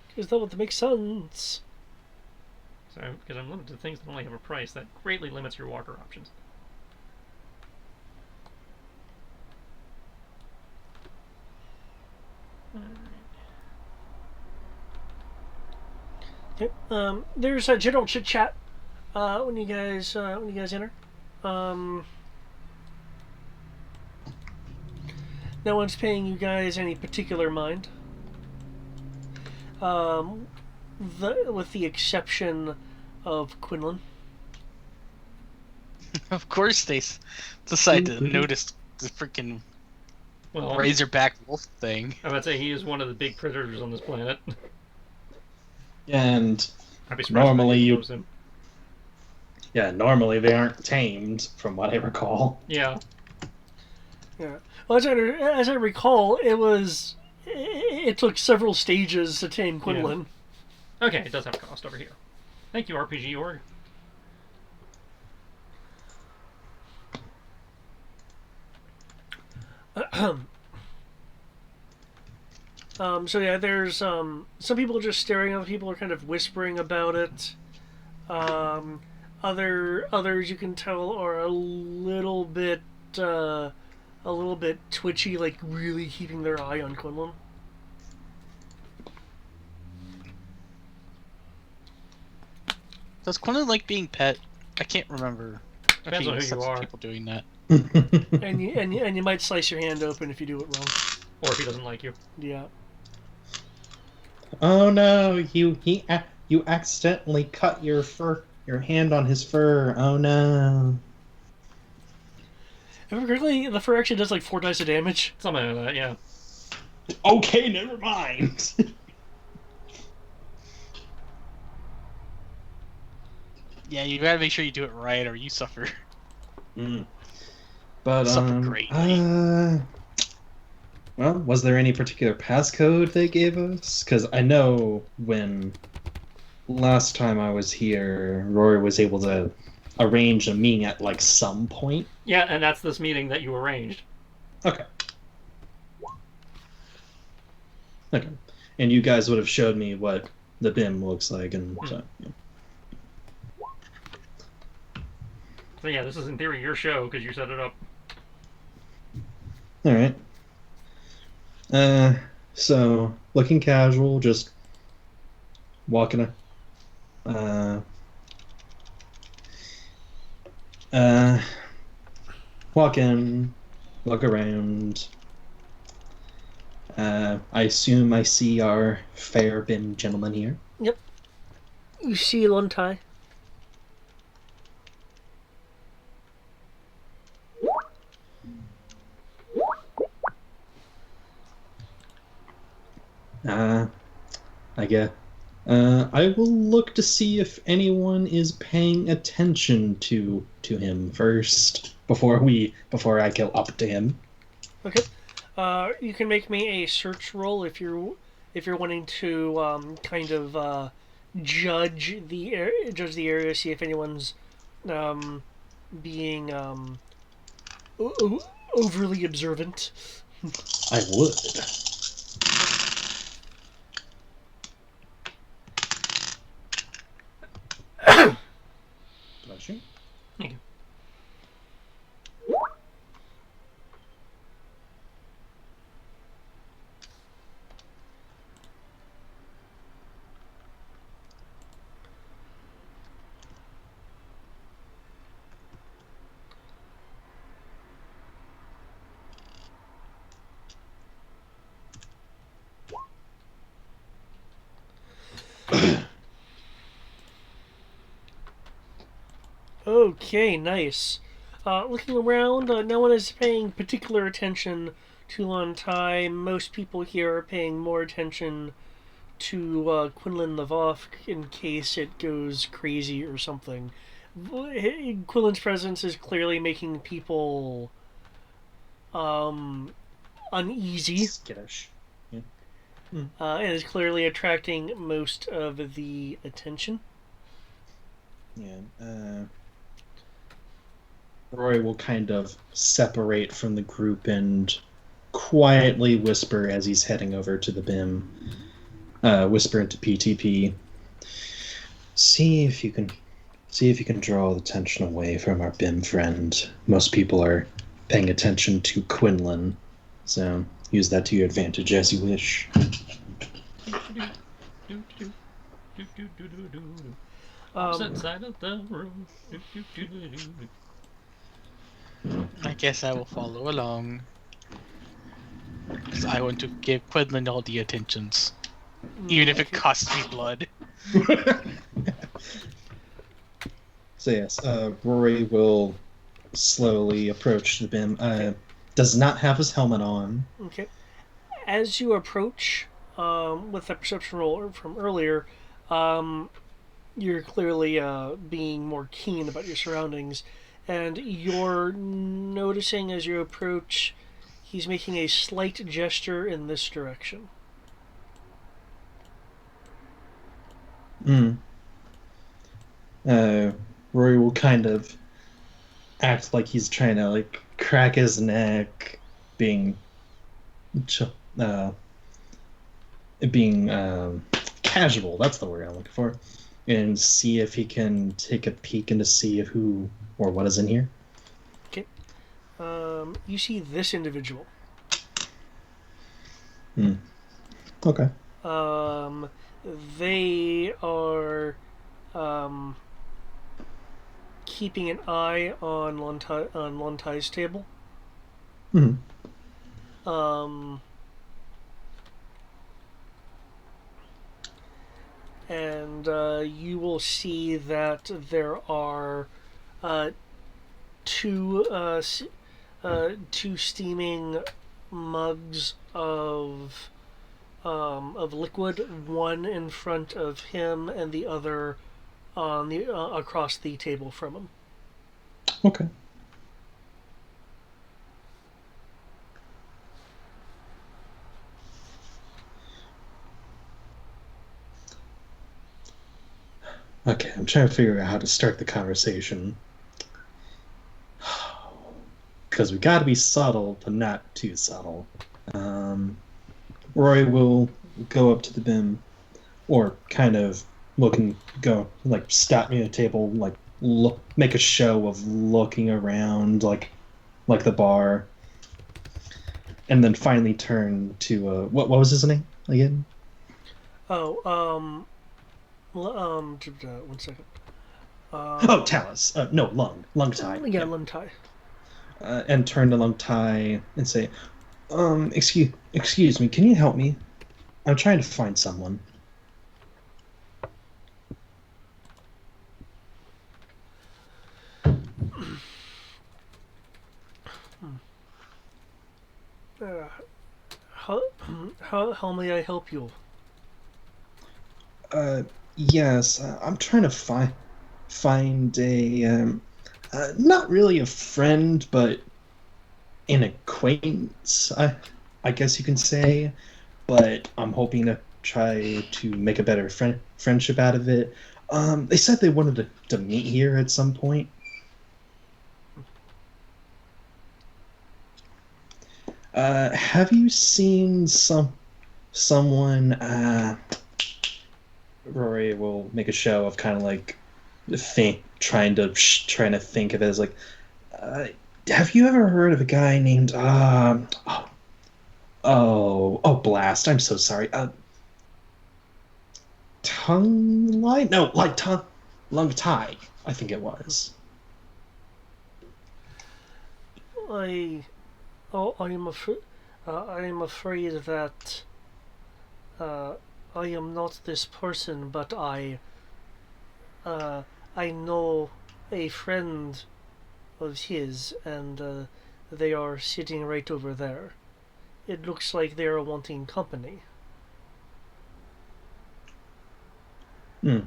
Because that would make sense. So, because I'm limited to things that only have a price, that greatly limits your walker options. Okay. There's a general chit chat when you guys enter. No one's paying you guys any particular mind. With the exception of Quinlan. Of course they decide to Mhm. notice the freaking Well, razorback wolf thing. I would say he is one of the big predators on this planet. And I'd be surprised if normally they you, notice him. normally they aren't tamed, from what I recall. Yeah. Yeah. Well, as I recall, it took several stages to tame Quinlan. Okay, it does have a cost over here. Thank you, RPG org. So yeah, there's some people just staring. Other people are kind of whispering about it. Others you can tell are uh, a little bit twitchy, like really keeping their eye on Quinlan. Does Quinlan like being pet? I can't remember. Depends on who you are. People doing that. And you might slice your hand open if you do it wrong. Or if he doesn't like you. Yeah. Oh no, you accidentally cut your hand on his fur. Oh no. If I remember correctly, the fur actually does like 4 dice of damage. Something like that, yeah. Okay, never mind. Yeah, you gotta make sure you do it right, or you suffer. But Suffer greatly. well, was there any particular passcode they gave us? Because I know when last time I was here, Rory was able to arrange a meeting at like some point. Yeah, and that's this meeting that you arranged. Okay. Okay. And you guys would have showed me what the BIM looks like, and so. Yeah. So yeah, this is in theory your show because you set it up. All right. So looking casual, just walking. Walk in, look around. I assume I see our fair BIM gentleman here. Yep. You see Luntai. I guess. I will look to see if anyone is paying attention to him first before I go up to him. Okay. You can make me a search roll if you're wanting to kind of judge the area, see if anyone's being overly observant. I would. Bless you. Thank you. Okay, nice. Looking around, no one is paying particular attention to Lantai. Most people here are paying more attention to Quinlan Lavoff in case it goes crazy or something. Quinlan's presence is clearly making people uneasy. Skittish. And is clearly attracting most of the attention. Yeah. Roy will kind of separate from the group and quietly whisper as he's heading over to the BIM. Whisper into PTP. See if you can draw the attention away from our BIM friend. Most people are paying attention to Quinlan, so use that to your advantage as you wish. Opposite side of the room. I guess I will follow along. Because I want to give Quinlan all the attentions. Even if it costs me blood. So yes, Rory will slowly approach the BIM. Does not have his helmet on. Okay. As you approach, with that perception roll from earlier, um, you're clearly being more keen about your surroundings, and you're noticing as you approach, he's making a slight gesture in this direction. Mm. Uh, Rory will kind of act like he's trying to like crack his neck, being ch- uh, being casual. That's the word I'm looking for, and see if he can take a peek into see if who or what is in here. Okay. You see this individual. Hmm. Okay. Um, they are um, keeping an eye on Lontai's table. Hmm. Um, and you will see that there are uh, two two steaming mugs of liquid, one in front of him and the other on the across the table from him. Okay. Okay, I'm trying to figure out how to start the conversation. Because we got to be subtle, but not too subtle. Um, Roy will go up to the BIM, or kind of go like stop me at a table, like make a show of looking around, like the bar, and then finally turn to what was his name again? Oh, one second. Oh, Talus. No, Lung Tai. Yeah, Yeah. Luntai. And turn to Lung Tai and say, excuse me, can you help me? I'm trying to find someone. Uh, how, how may I help you? Yes, I'm trying to find a not really a friend, but an acquaintance. I guess you can say, but I'm hoping to try to make a better friendship out of it. They said they wanted to meet here at some point. Have you seen someone? Rory will make a show of kind of like trying to think of it as like, uh, have you ever heard of a guy named blast? I'm so sorry. Tongue line? No, like tongue lung tie. I think it was. I I am I am afraid that uh, I am not this person, but uh, I know a friend of his, and they are sitting right over there. It looks like they are wanting company. Hmm.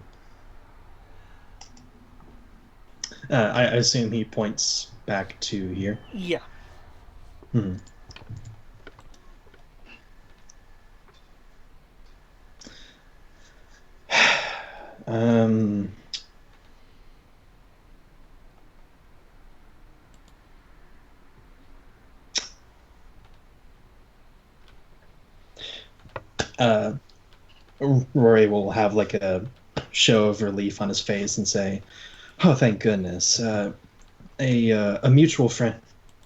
I assume he points back to here. Yeah. Hmm. Um. Uh, Rory will have like a show of relief on his face and say, "Oh, thank goodness! A mutual friend,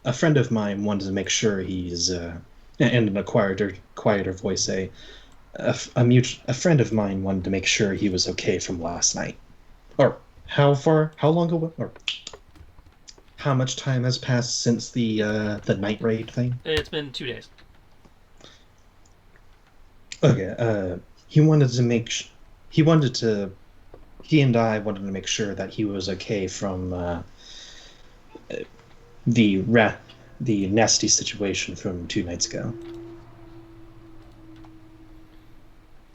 a friend of mine wanted to make sure he's and in a quieter voice say, a friend of mine wanted to make sure he was okay from last night. Or how long ago, or how much time has passed since the night raid thing? It's been 2 days. Okay, he wanted to he and I wanted to make sure that he was okay from the the nasty situation from 2 nights ago.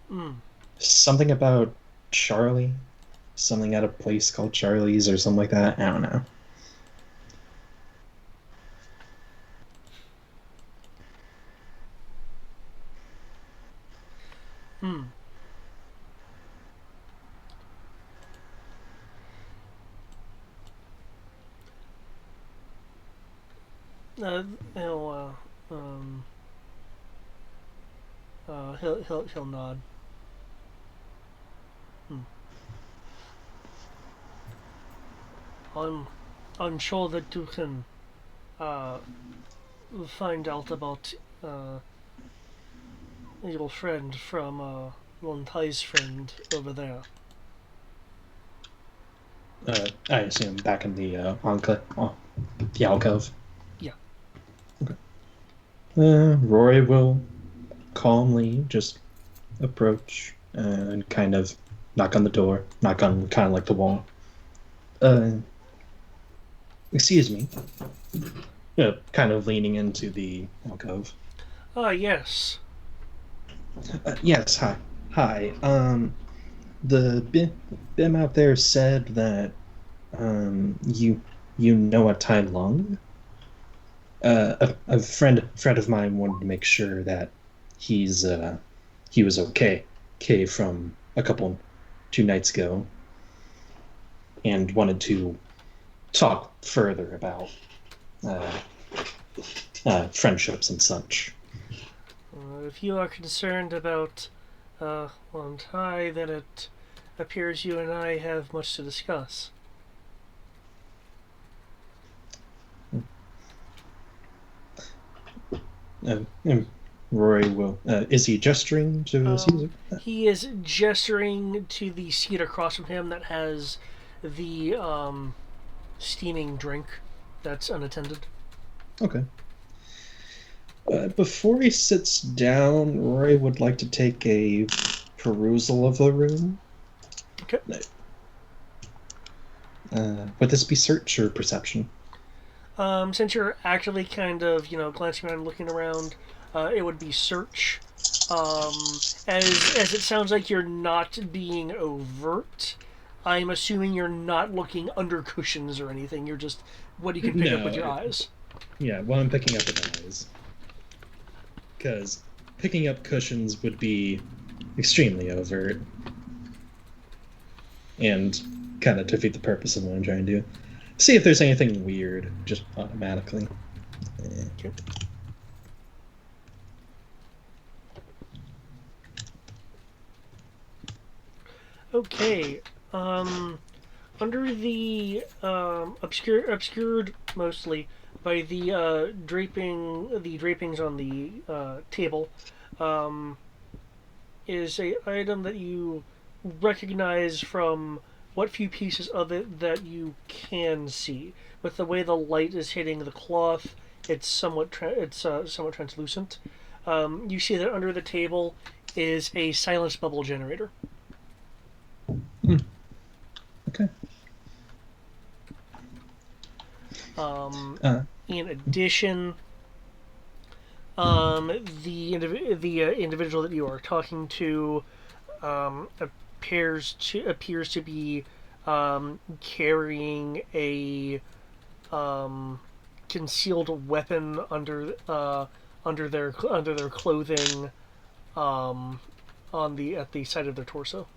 Hmm. Something about Charlie, something at a place called Charlie's or something like that. I don't know. Hmm. Uh, he'll, he'll nod. Hmm. I'm I'm sure that you can uh, find out about uh, your friend from Lontai's friend over there. I assume back in the the alcove. Yeah. Okay. Roy will calmly just approach and kind of knock on the door, knock on kind of like the wall. Uh, Excuse me. Kind of leaning into the alcove. Ah, yes. Yes, hi. Hi. The Bim out there said that you know a Tai Lung. A friend of mine wanted to make sure that he's he was okay from a couple 2 nights ago, and wanted to talk further about uh, friendships and such. If you are concerned about Lontai, then it appears you and I have much to discuss. And Roy will. Is he gesturing to Caesar? He is gesturing to the seat across from him that has the steaming drink that's unattended. Okay. Before he sits down, Roy would like to take a perusal of the room. Okay. Would this be search or perception? Since you're actively kind of, glancing around, looking around, it would be search. Um, as it sounds like you're not being overt, I'm assuming you're not looking under cushions or anything. You're just what you can pick up with your eyes. Yeah, well, I'm picking up with eyes. Because picking up cushions would be extremely overt and kind of defeat the purpose of what I'm trying to do. See if there's anything weird, just automatically. Okay. Okay. Under the obscured mostly by the drapings on the table, um, is a item that you recognize from what few pieces of it that you can see. With the way the light is hitting the cloth, it's somewhat translucent. You see that under the table is a silence bubble generator. Okay. In addition, the individual that you are talking to appears to be carrying a concealed weapon under their clothing at the side of their torso.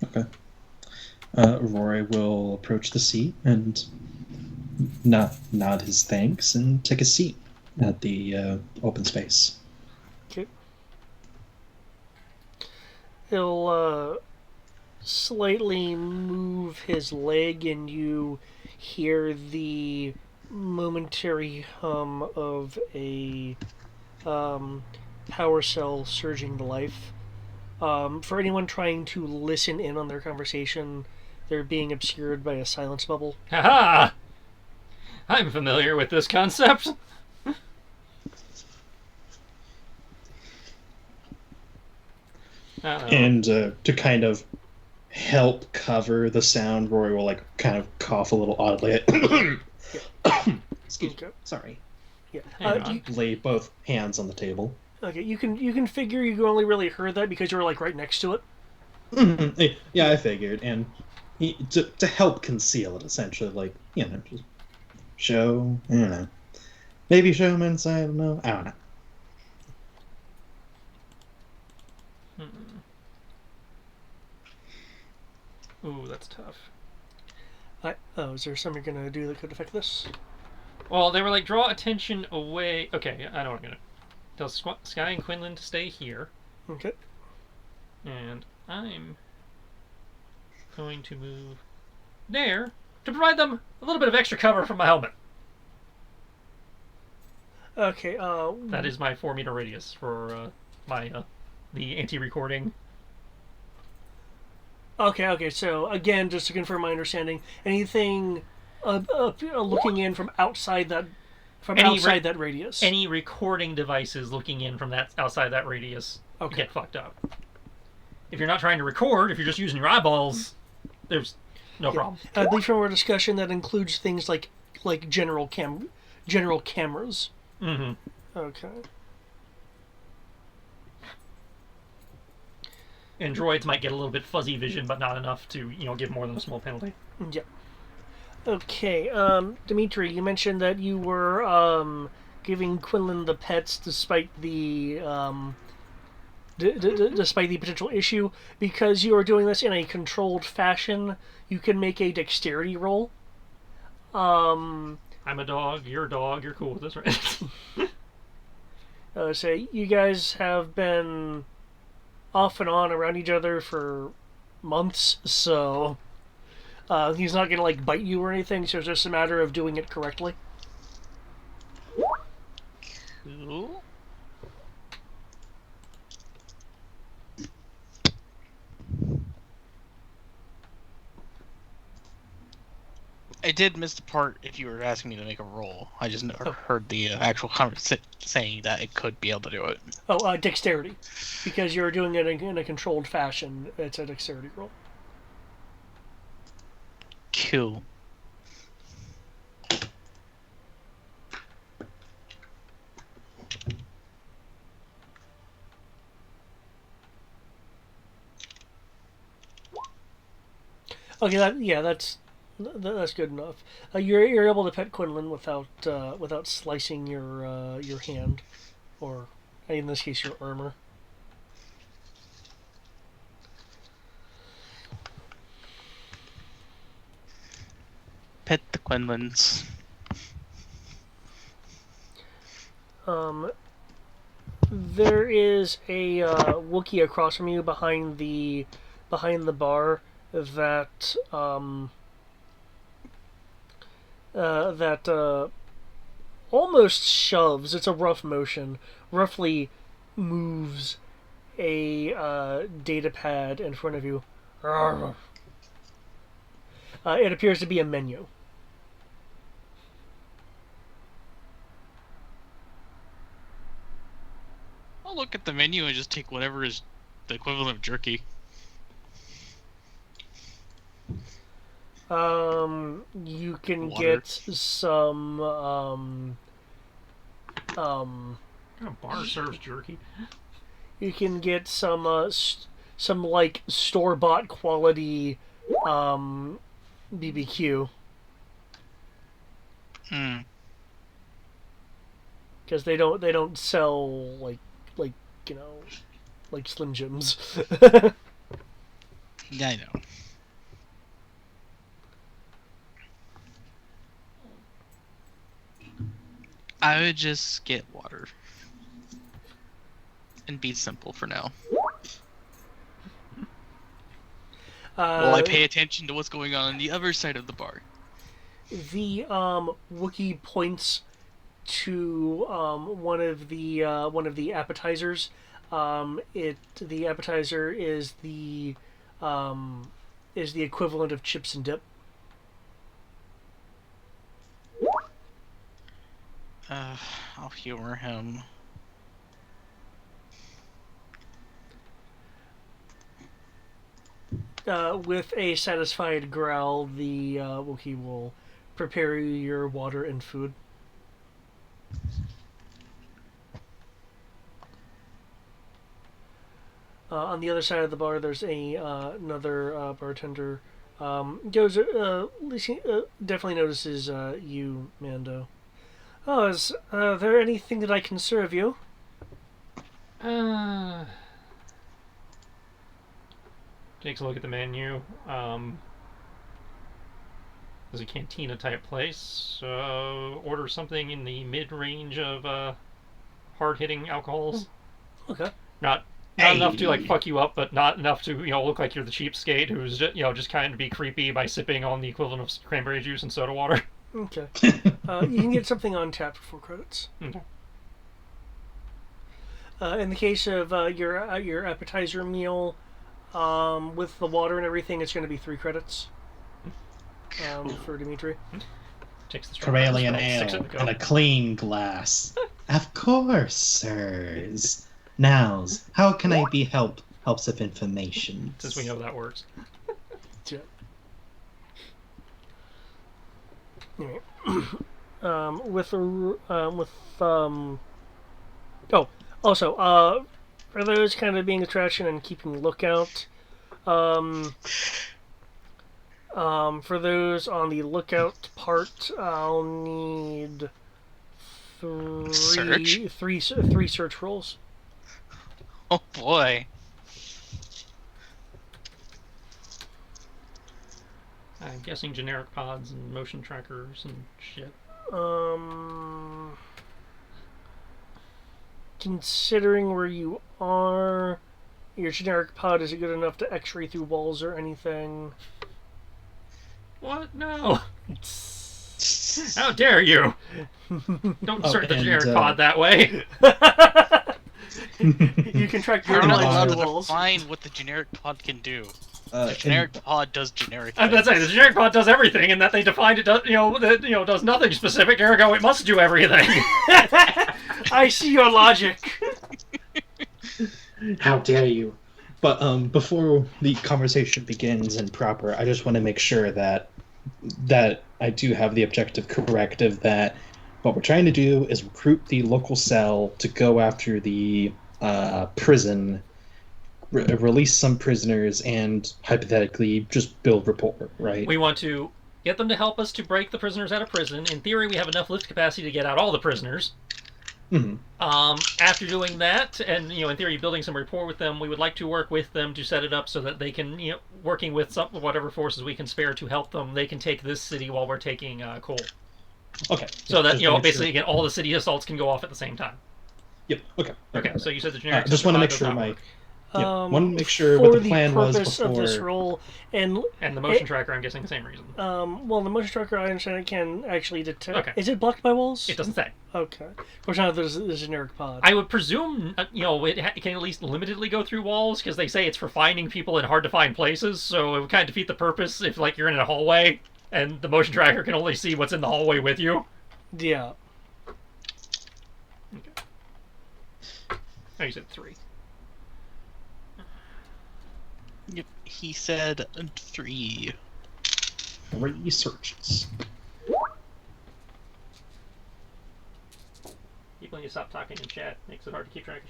Okay. Roy will approach the seat and nod his thanks and take a seat at the open space. Okay. He'll slightly move his leg, and you hear the momentary hum of a power cell surging to life. For anyone trying to listen in on their conversation, they're being obscured by a silence bubble. Haha! I'm familiar with this concept. And to kind of help cover the sound, Rory will like kind of cough a little oddly. Excuse me. Okay. Sorry. Yeah. Hang on. Lay both hands on the table. Okay. You can figure you only really heard that because you were like right next to it. Yeah, I figured, and to help conceal it, essentially, like just show, maybe show him inside. I don't know. I don't know. Ooh, that's tough. Is there something you're gonna do that could affect this? Well, they were like, draw attention away. Okay, I know what I'm gonna tell Sky and Quinlan to stay here, Okay. and I'm going to move there to provide them a little bit of extra cover from my helmet. Okay. That is my 4-meter radius for my the anti-recording. Okay. So again, just to confirm my understanding, anything looking in from outside that that radius. Any recording devices looking in from that outside that radius get fucked up. If you're not trying to record, if you're just using your eyeballs, there's no problem. I believe from our discussion that includes things like general cameras. Mm-hmm. Okay. And droids might get a little bit fuzzy vision, but not enough to give more than a small penalty. Yeah. Okay. Dimitri, you mentioned that you were giving Quinlan the pets despite the despite the potential issue. Because you are doing this in a controlled fashion, you can make a dexterity roll. I'm a dog, you're cool with this, right? Say you guys have been off and on around each other for months, so he's not gonna like bite you or anything. So it's just a matter of doing it correctly. Cool. I did miss the part if you were asking me to make a roll. I just never heard the actual conversation saying that it could be able to do it. Oh, dexterity, because you're doing it in a controlled fashion. It's a dexterity roll. Cool. Okay, that's good enough. You're able to pet Quinlan without slicing your hand, or in this case your armor. Pet the Quinlans. There is a Wookiee across from you behind the bar that almost shoves. It's a rough motion. Roughly moves a data pad in front of you. It appears to be a menu. I'll look at the menu and just take whatever is the equivalent of jerky. You can Water. get some What kind of bar serves jerky? you can get some like store-bought quality BBQ, because they don't sell like like Slim Jims. Yeah, I know. I would just get water. And be simple for now. While I pay attention to what's going on the other side of the bar. The Wookiee points to one of the appetizers. The appetizer is the equivalent of chips and dip. I'll humor him. with a satisfied growl, the Wookiee will prepare you your water and food. On the other side of the bar, there's another bartender. Goes definitely notices you, Mando. Oh, is there anything that I can serve you? Takes a look at the menu. There's a cantina type place. Order something in the mid-range of hard-hitting alcohols. Okay. Not enough to like fuck you up, but not enough to look like you're the cheapskate who's just kind of be creepy by sipping on the equivalent of cranberry juice and soda water. Okay. You can get something on tap for 4 credits. Okay. In the case of your appetizer meal, with the water and everything, it's going to be 3 credits. For Dimitri. Takes the Corellian sticks it ale in the and a cup. clean glass. Of course, sirs. Nows, how can I be helps of information? Since we know that works. Yeah. Anyway. For those kind of being attraction and keeping lookout, for those on the lookout part, I'll need three search rolls. Oh boy. I'm guessing generic pods and motion trackers and shit. Considering where you are, your generic pod, is it good enough to x-ray through walls or anything? What? No. How dare you? Don't insert the generic pod that way. You can track You're your not lines allowed through to walls. define what the generic pod can do. The generic pod does generic I'm things. not saying the generic pod does everything, and that they defined it does, does nothing specific. Ergo, it must do everything. I see your logic. How dare you? But before the conversation begins in proper, I just want to make sure that I do have the objective correct of that what we're trying to do is recruit the local cell to go after the prison, release some prisoners, and hypothetically just build rapport, right? We want to get them to help us to break the prisoners out of prison. In theory, we have enough lift capacity to get out all the prisoners. Mm-hmm. After doing that, and in theory, building some rapport with them, we would like to work with them to set it up so that they can, working with whatever forces we can spare to help them, they can take this city while we're taking Cole. Okay. So that Just basically, again, all the city assaults can go off at the same time. Yep. Okay. Okay. So you said the generic. Just want to make does sure not my. work. Yeah. Want to make sure For what the plan was purpose before. of this roll, and the motion tracker, I'm guessing the same reason. well, the motion tracker, I understand it can actually detect. Okay. Is it blocked by walls? It doesn't say. Okay. Which not there's a generic pod. I would presume, it can at least limitedly go through walls, because they say it's for finding people in hard-to-find places, so it would kind of defeat the purpose if, you're in a hallway, and the motion tracker can only see what's in the hallway with you. Yeah. Okay. Oh, you said 3. Yep, he said 3. 3 searches. People need to stop talking in chat. Makes it hard to keep track of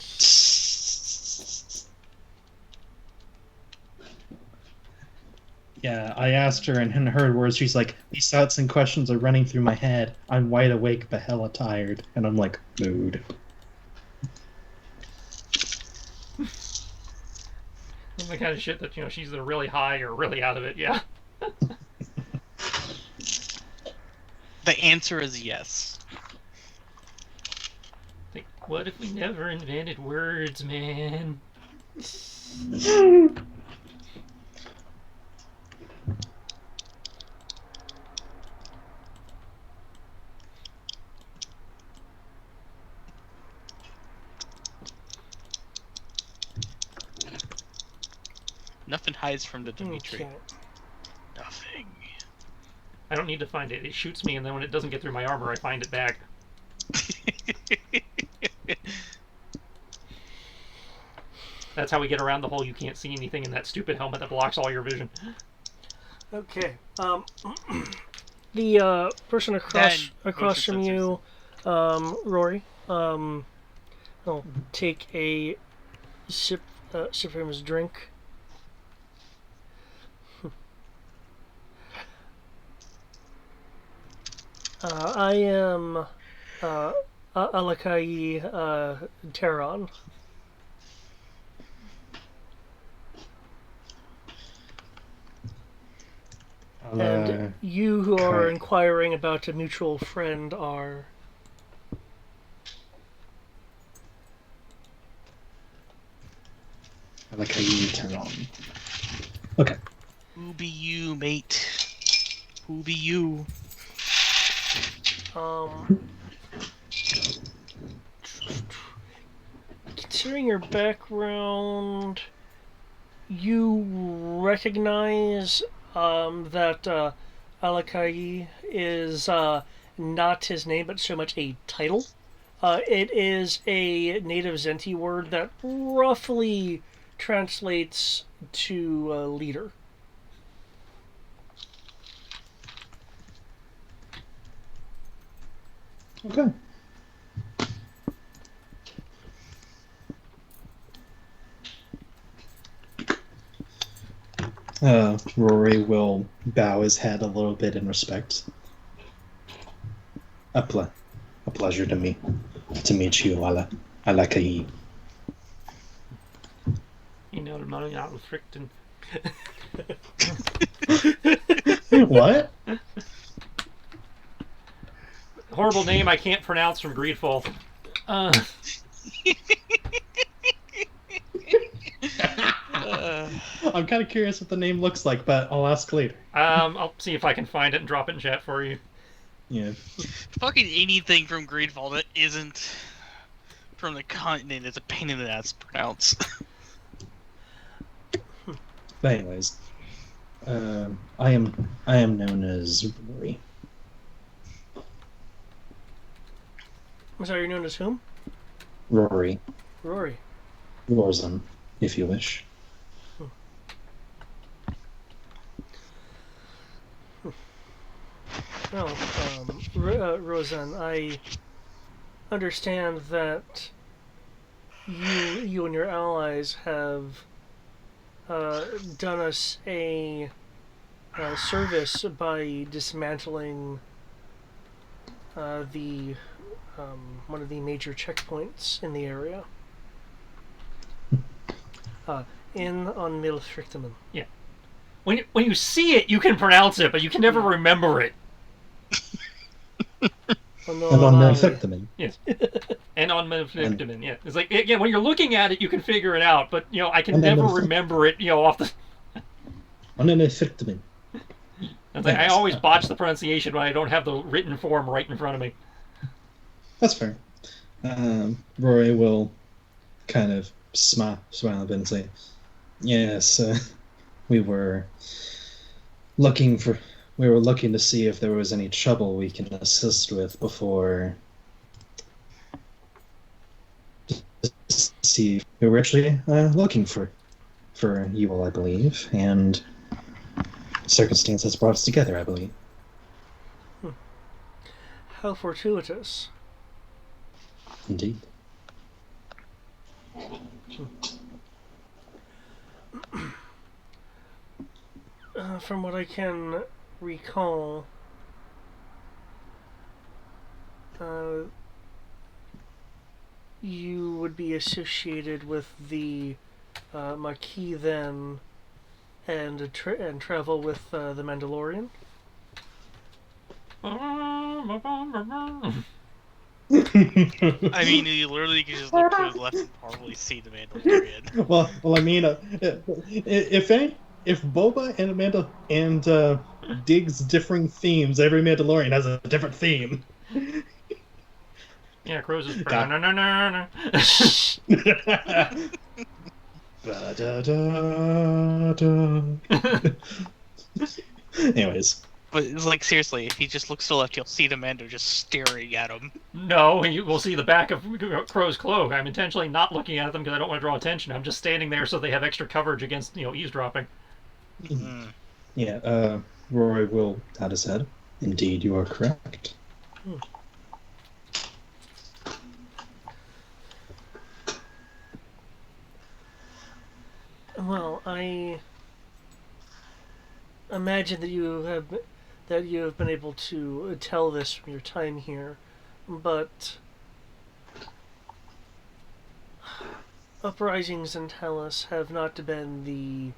shit. Yeah, I asked her, and in her words, she's like, "These thoughts and questions are running through my head. I'm wide awake but hella tired." And I'm like, mood. The kind of shit that, she's either really high or really out of it, yeah. The answer is yes. What if we never invented words, man? Nothing hides from the Dimitri. Okay. Nothing. I don't need to find it. It shoots me, and then when it doesn't get through my armor, I find it back. That's how we get around the whole you can't see anything in that stupid helmet that blocks all your vision. Okay. The person across Then from motion you, Rory, will take a sip from his drink. I am Alakai Terran. And you who are inquiring about a mutual friend are... I like how you turn on. Okay. Who be you, mate? Who be you? Considering your background, you recognize that Alakai is not his name, but so much a title. It is a native Zenti word that roughly translates to leader. Okay. Rory will bow his head a little bit in respect. A pleasure to meet you, Alakai. You know, the money out with Frickton. What? Horrible name I can't pronounce from Greedfall. I'm kind of curious what the name looks like, but I'll ask later. I'll see if I can find it and drop it in chat for you. Yeah. Fucking anything from Greedfall that isn't from the continent is a pain in the ass to pronounce. But anyways, I am known as Rory. I'm sorry, you're known as whom? Rory. Rory. Rorzan, if you wish. Well, Roseanne, I understand that you and your allies have done us a service by dismantling the one of the major checkpoints in the area. In on Milfrictamen. Yeah. When you see it, you can pronounce it, but you can never remember it. And on Milfrictamen. Yes. And on Milfrictamen, yeah. It's like, again, when you're looking at it, you can figure it out, but, you know, I can never remember it, you know, off the... On Milfrictamen. Like, I always botch the pronunciation when I don't have the written form right in front of me. That's fair. Rory will kind of smile a bit and say, yes, we were looking to see if there was any trouble we can assist with before. See, we were actually looking for you all, I believe, and circumstances brought us together, I believe. How fortuitous. Indeed. From what I can recall, you would be associated with the Maquis then, and travel with the Mandalorian. I mean, you literally can just look to his left and probably see the Mandalorian. well, I mean, if Boba and Amanda and Diggs differing themes, every Mandalorian has a different theme. Yeah, Crows is... Anyways, But it's like, seriously, if he just looks to the left, you'll see the Mando just staring at him. No, you will see the back of Crow's cloak. I'm intentionally not looking at them because I don't want to draw attention. I'm just standing there so they have extra coverage against, eavesdropping. Mm. Yeah, Rory will nod his head. Indeed, you are correct. Well, I imagine that you have been able to tell this from your time here, but uprisings in Talos have not been the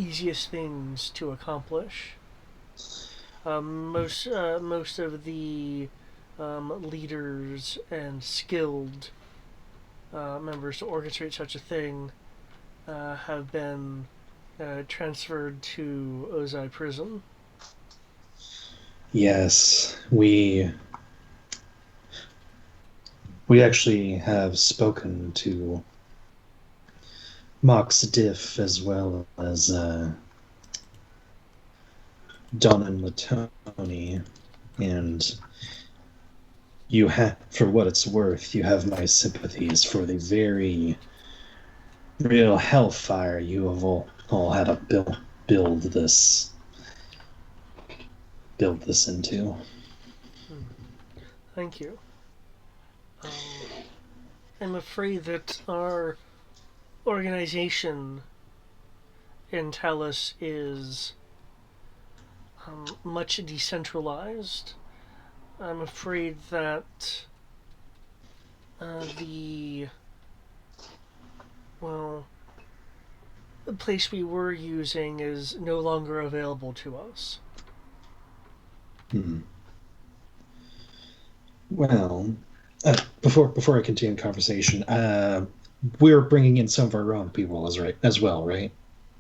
easiest things to accomplish. Most of the leaders and skilled members to orchestrate such a thing have been transferred to Ozai prison. Yes, we actually have spoken to Mox Diff as well as Don and Latoni, and for what it's worth, you have my sympathies for the very real hellfire you have all had to build this into. Thank you. I'm afraid that our organization in Talos is much decentralized. I'm afraid that the place we were using is no longer available to us. Hmm. Well, before I continue the conversation, we're bringing in some of our own people as well, right?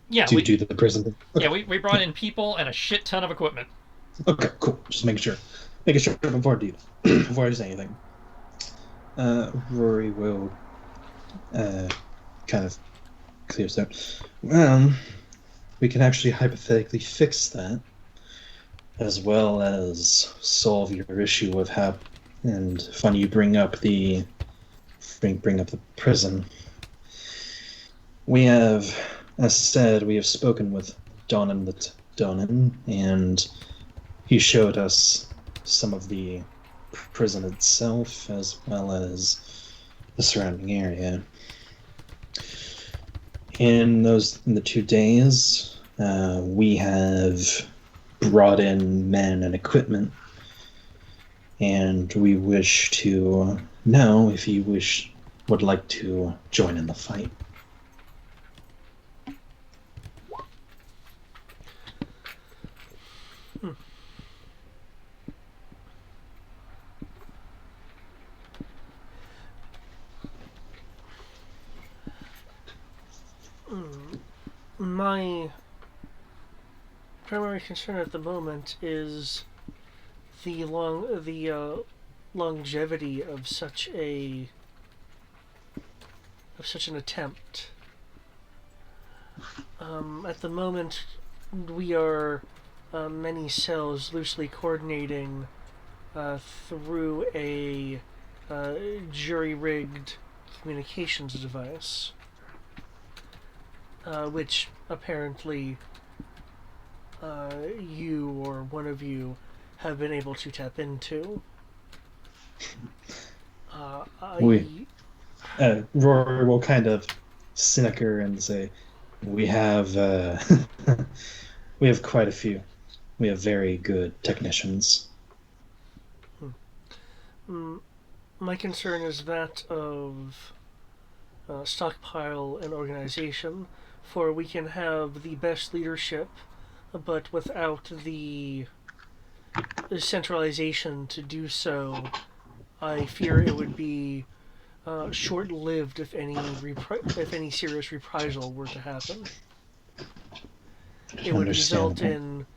Yeah, To do the prison thing. Okay. Yeah, we brought in people and a shit ton of equipment. Okay, cool. Just making sure before I do before I say anything. Rory will kind of clears out. Well, we can actually hypothetically fix that, as well as solve your issue with And funny you bring up the prison. We have, as said, we have spoken with Donan, and he showed us some of the prison itself, as well as the surrounding area. In the 2 days, we have brought in men and equipment, and we wish to know if you would like to join in the fight. My primary concern at the moment is the longevity of such an attempt. At the moment, we are many cells loosely coordinating through a jury-rigged communications device, which apparently you or one of you have been able to tap into. Rory will kind of snicker and say, "We have we have quite a few. We have very good technicians." My concern is that of stockpile and organization, for we can have the best leadership, but without the centralization to do so, I fear it would be short-lived if any serious reprisal were to happen. It would result in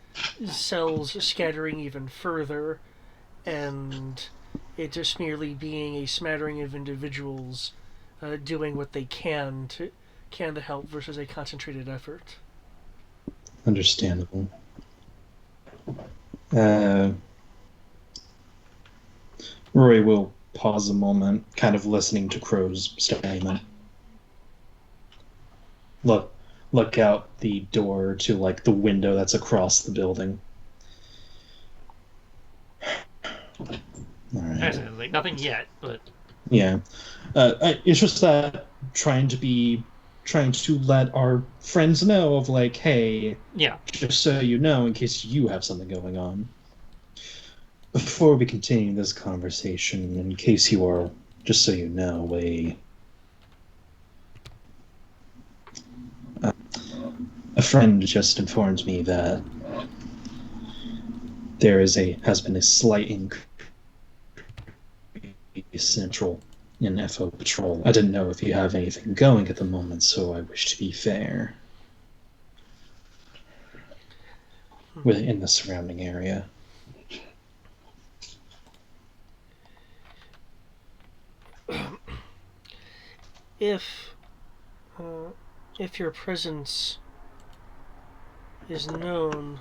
cells scattering even further, and it just merely being a smattering of individuals doing what they can to help versus a concentrated effort. Understandable. Uh, Roy will pause a moment, kind of listening to Crow's statement. Look, look out the door to like the window that's across the building. All right. Like nothing yet, but Yeah. It's just that trying to let our friends know of like, hey, yeah. just so you know, in case you have something going on. Before we continue this conversation, in case you are, just so you know, a friend just informed me that has been a slight increase central in FO patrol. I didn't know if you have anything going at the moment, so I wish to be fair within the surrounding area. If if your presence is known,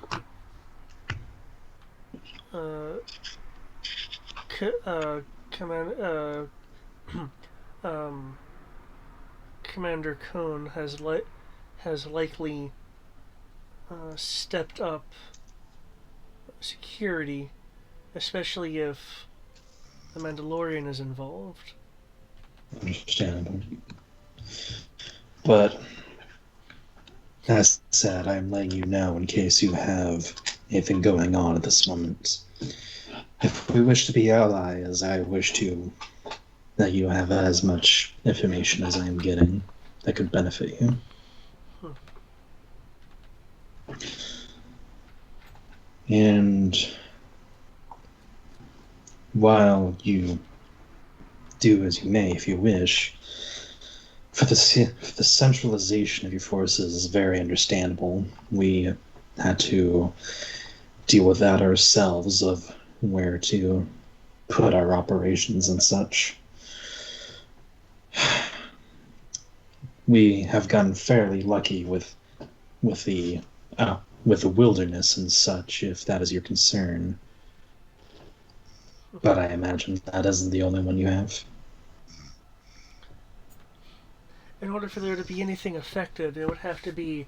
uh, command um, Commander Cone has likely stepped up security, especially if the Mandalorian is involved. Understandable. But as said, I'm letting you know in case you have anything going on at this moment. If we wish to be allies, I wish to that you have as much information as I am getting that could benefit you. And while you do as you may, if you wish, for the centralization of your forces is very understandable. We had to deal with that ourselves of where to put our operations and such. We have gotten fairly lucky with the with the wilderness and such, if that is your concern. But I imagine that isn't the only one you have. In order for there to be anything affected, it would have to be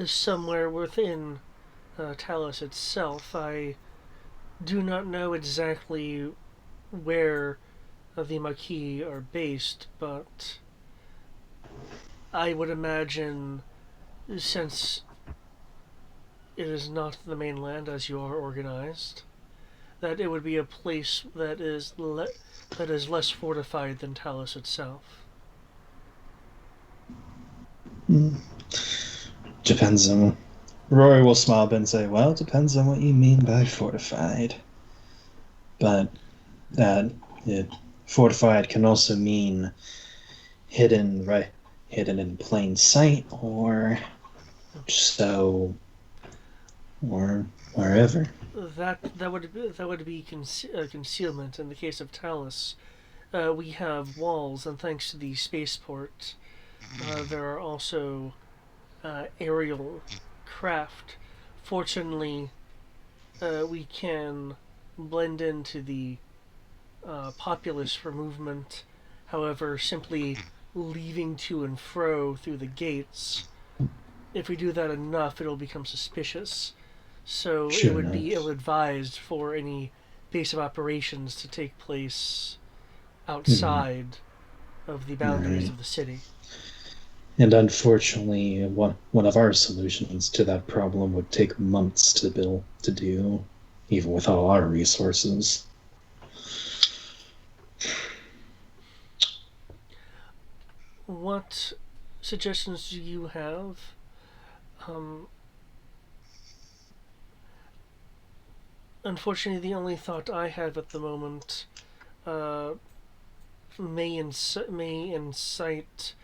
somewhere within Talos itself. I do not know exactly where the Maquis are based, but I would imagine, since it is not the mainland as you are organized, that it would be a place that is less fortified than Talos itself. Depends on. Rory will smile a bit and say, "Well, it depends on what you mean by fortified. But that fortified can also mean hidden, right? Hidden in plain sight, or so, or wherever." That would be concealment. In the case of Talos, we have walls, and thanks to the spaceport, there are also aerial craft. Fortunately, we can blend into the populace for movement. However, simply leaving to and fro through the gates, if we do that enough, it'll become suspicious. So it Sure would be enough. ill-advised for any base of operations to take place Hmm. outside of the boundaries Right. of the city. And unfortunately, one of our solutions to that problem would take months to do, even with all our resources. What suggestions do you have? Um, Unfortunately, the only thought I have at the moment uh, may incite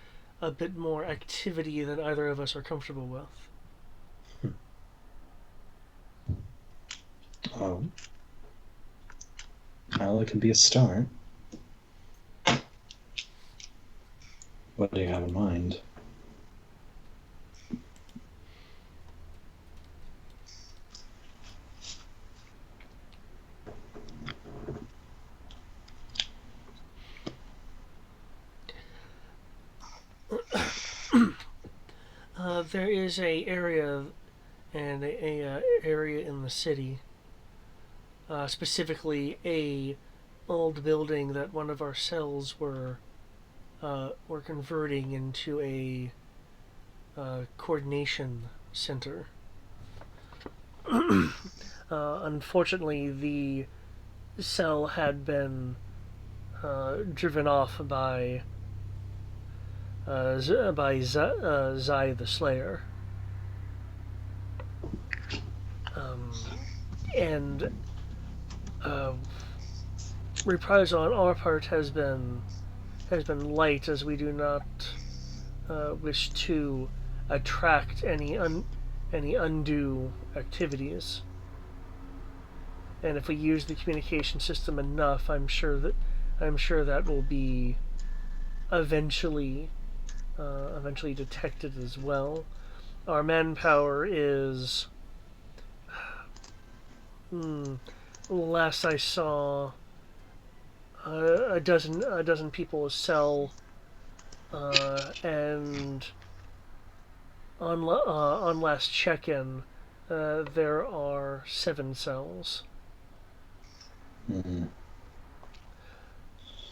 a bit more activity than either of us are comfortable with. Oh, well, it can be a start. What do you have in mind? there is a area and a area in the city, specifically a old building that one of our cells were converting into a coordination center. Unfortunately, the cell had been driven off by Zai the Slayer, and reprisal on our part has been light, as we do not wish to attract any undue activities. And if we use the communication system enough, I'm sure that will be eventually detected as well. Our manpower is, last I saw, a dozen people a cell, and on last check-in, there are 7 cells. Mhm.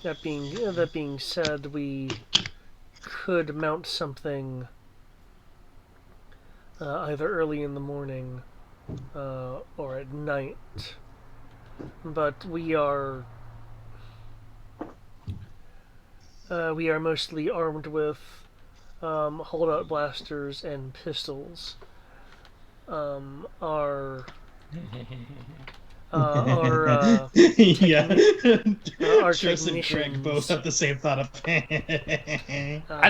That being said, we could mount something either early in the morning or at night, but we are mostly armed with holdout blasters and pistols. Our Yeah. our Tris and Greg both technicians, have the same thought of.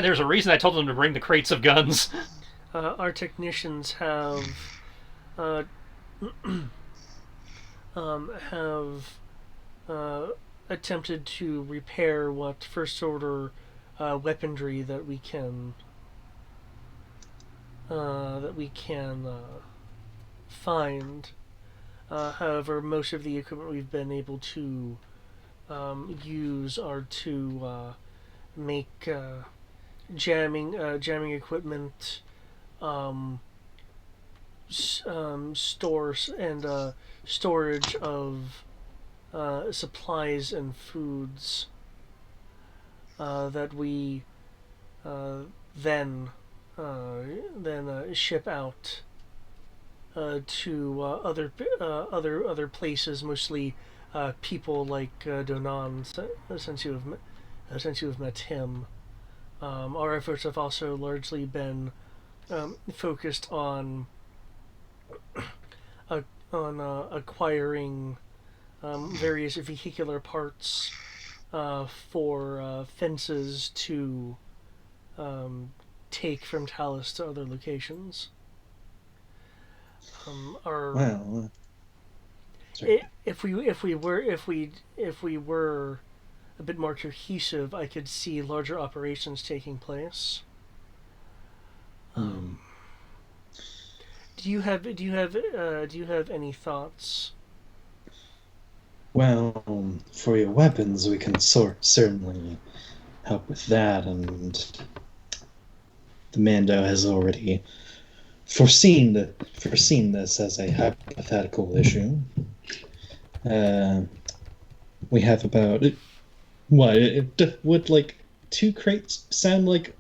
There's a reason I told them to bring the crates of guns. our technicians have have attempted to repair what first order weaponry that we can find. However, most of the equipment we've been able to use are to make jamming equipment, stores and storage of supplies and foods that we then ship out to other places, mostly people like Donan, since you have met him. Our efforts have also largely been focused on acquiring various vehicular parts for fences to take from Talus to other locations. Well, if we were a bit more cohesive, I could see larger operations taking place. Do you have any thoughts? well, for your weapons, we can certainly help with that, and the Mando has already foreseen this as a hypothetical issue. We have about would like 2 crates sound like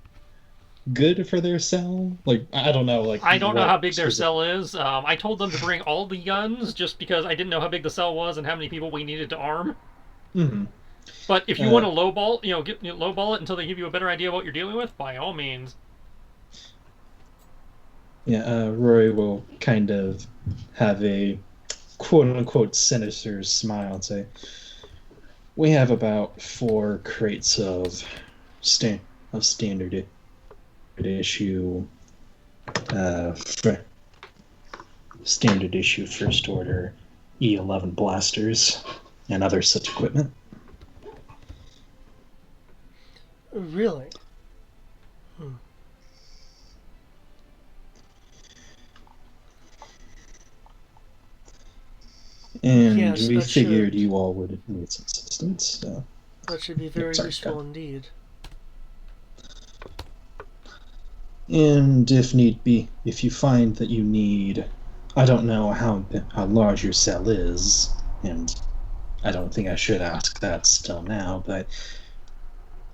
good for their cell? Like, I don't know. Like, I don't know how big their cell is. I told them to bring all the guns just because I didn't know how big the cell was and how many people we needed to arm. Mm-hmm. But if you want to lowball, lowball it until they give you a better idea of what you're dealing with, by all means. Yeah, Rory will kind of have a quote-unquote sinister smile and say, "We have about 4 crates of standard issue, standard issue first order E11 blasters and other such equipment." Really? And Yes, we that figured should- you all would need some assistance. So. That should be very Sorry, useful go. indeed. And if need be, if you find that you need, I don't know how large your cell is, and I don't think I should ask that still now, but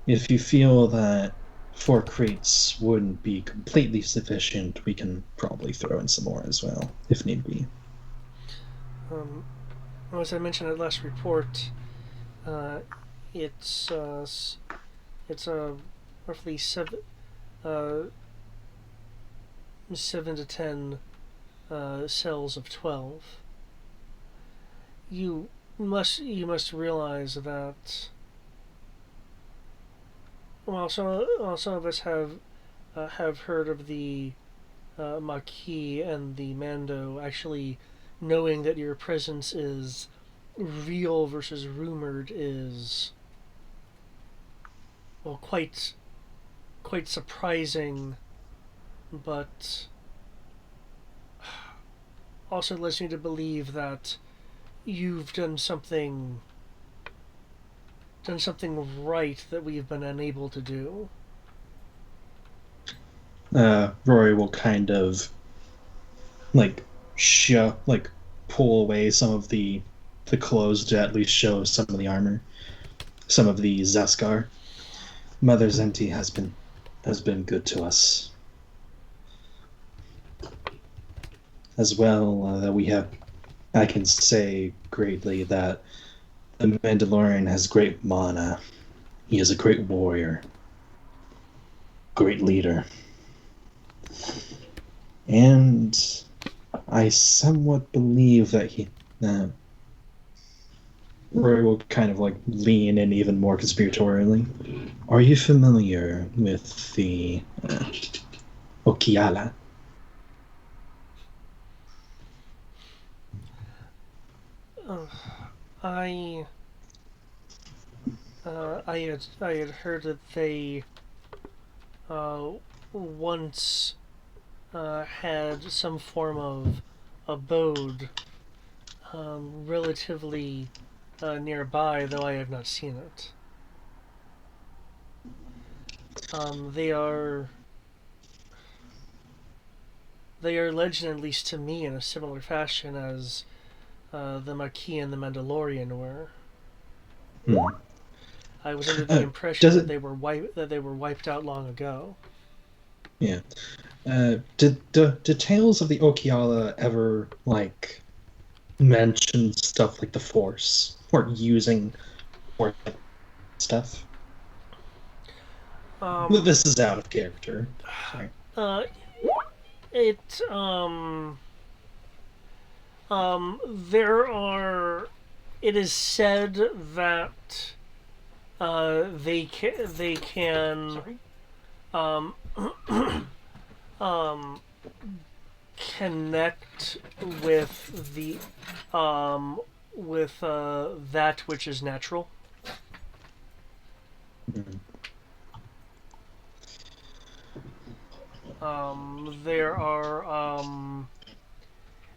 if you feel that 4 crates wouldn't be completely sufficient, we can probably throw in some more as well, if need be. Um, well, as I mentioned at last report, uh, it's it's roughly uh, 7 to 10 cells of 12. You must realize that some of us have heard of the Maquis and the Mando actually knowing that your presence is real versus rumored is, well, quite surprising, but also leads me to believe that you've done something right that we've been unable to do. Rory will kind of like like pull away some of the clothes to at least show some of the armor, some of the Zeskar. Mother Zenti has been good to us as well. That we have, I can say greatly that the Mandalorian has great mana. He is a great warrior, great leader, and I somewhat believe that Rory will kind of like lean in even more conspiratorially. Are you familiar with the Okiala? Uh, I I had heard that they uh, once had some form of abode relatively nearby, though I have not seen it. They are legend, at least to me, in a similar fashion as the Maquis and the Mandalorian were. Hmm. I was under the impression Does that it? they were wiped out long ago. Yeah. Did Tales of the Okiala ever like mention stuff like the Force or using Force stuff? Um, This is out of character. Sorry. uh, it there are. It is said that they can Sorry. um, um, connect with the with that which is natural. Mhm.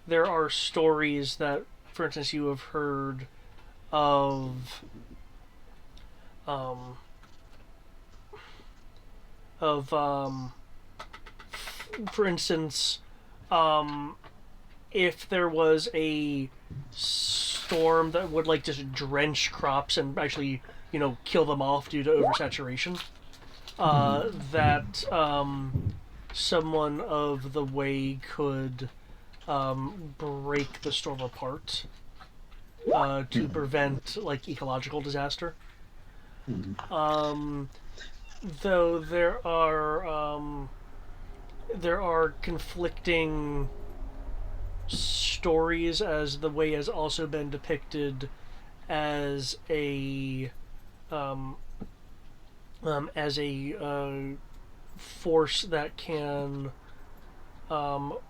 There are stories that, for instance, you have heard of um, of for instance, um, if there was a storm that would like just drench crops and actually kill them off due to oversaturation, that someone of the way could break the storm apart to prevent like ecological disaster. Mhm. Um, though there are conflicting stories as the way has also been depicted as a um, force that can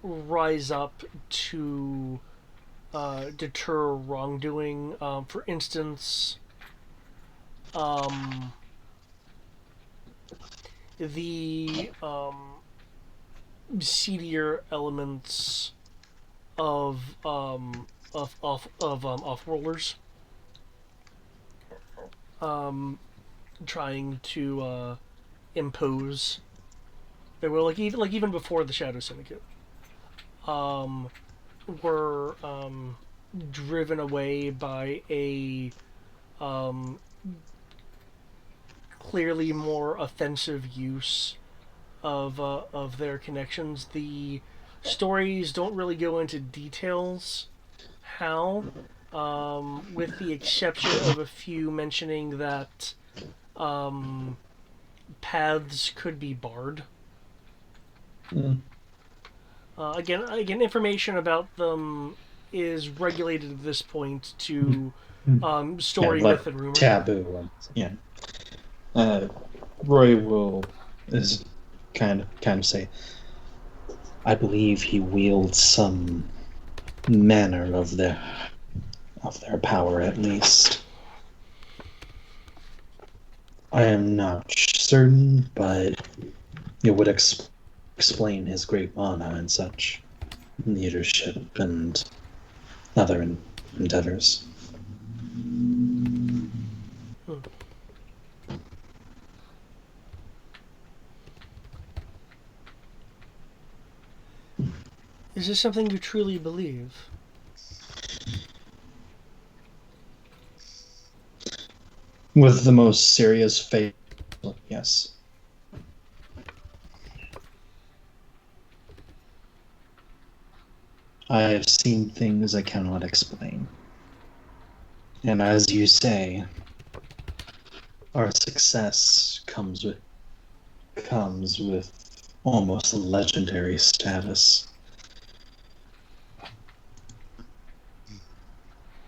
rise up to deter wrongdoing. For instance, um, the seedier elements of off-worlders um, trying to impose They were even before the Shadow Syndicate. Were driven away by a clearly more offensive use of their connections. The stories don't really go into details how, with the exception of a few mentioning that paths could be barred. Mm. Again, information about them is regulated at this point to story, Yeah, like myth, and rumor. taboo. Yeah. Roy will is kind of say, I believe he wields some manner of their power at least. I am not certain, but it would explain his great mana and such leadership and other endeavors. Hmm. Is this something you truly believe? With the most serious faith, yes. I have seen things I cannot explain. And as you say, our success comes with almost legendary status.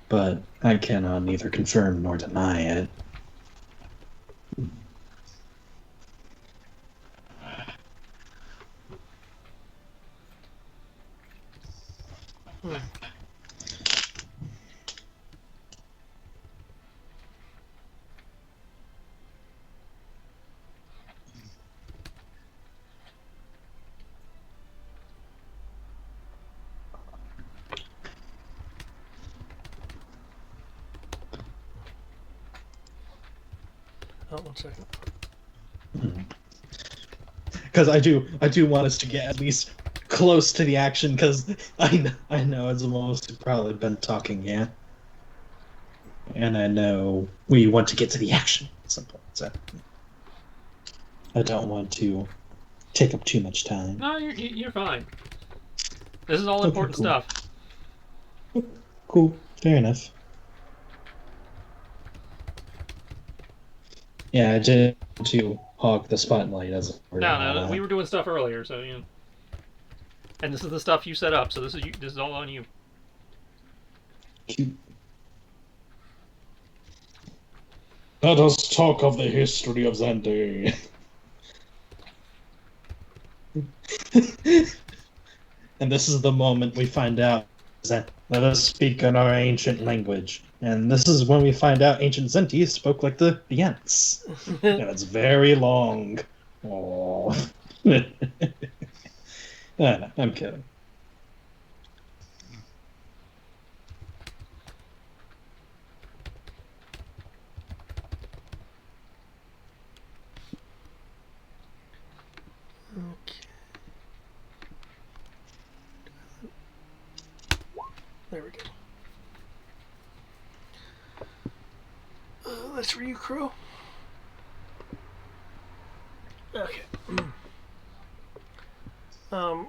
But I cannot neither confirm nor deny it. Hmm. Oh, 1 second. Because I do want us to get at least close to the action, because I know it's almost probably been talking, yeah. And I know we want to get to the action at some point, so I don't want to take up too much time. No, you're fine. This is all Okay, important cool. stuff. Cool, fair enough. Yeah, I did to hog the spotlight as it were. No, we were doing stuff earlier, so you know. And this is the stuff you set up, so this is all on you. Let us talk of the history of Zandi. And this is the moment we find out that let us speak in our ancient language. And this is when we find out ancient Zenti spoke like the Ents. And it's very long. Oh. No, I'm kidding. Okay. There we go. That's for you, Crow. Okay.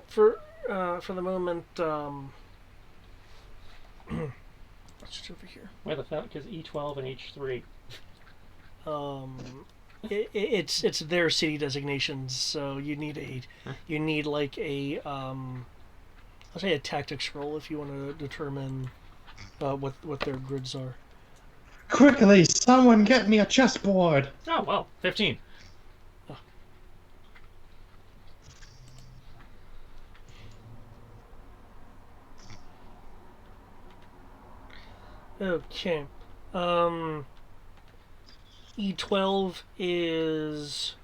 For the moment, let's just over here. Why the fuck is E12 and H3? It's their city designations, so you need like a I'll say a tactics roll if you want to determine what their grids are. Quickly, someone get me a chessboard! Oh, well, 15. Okay. E12 is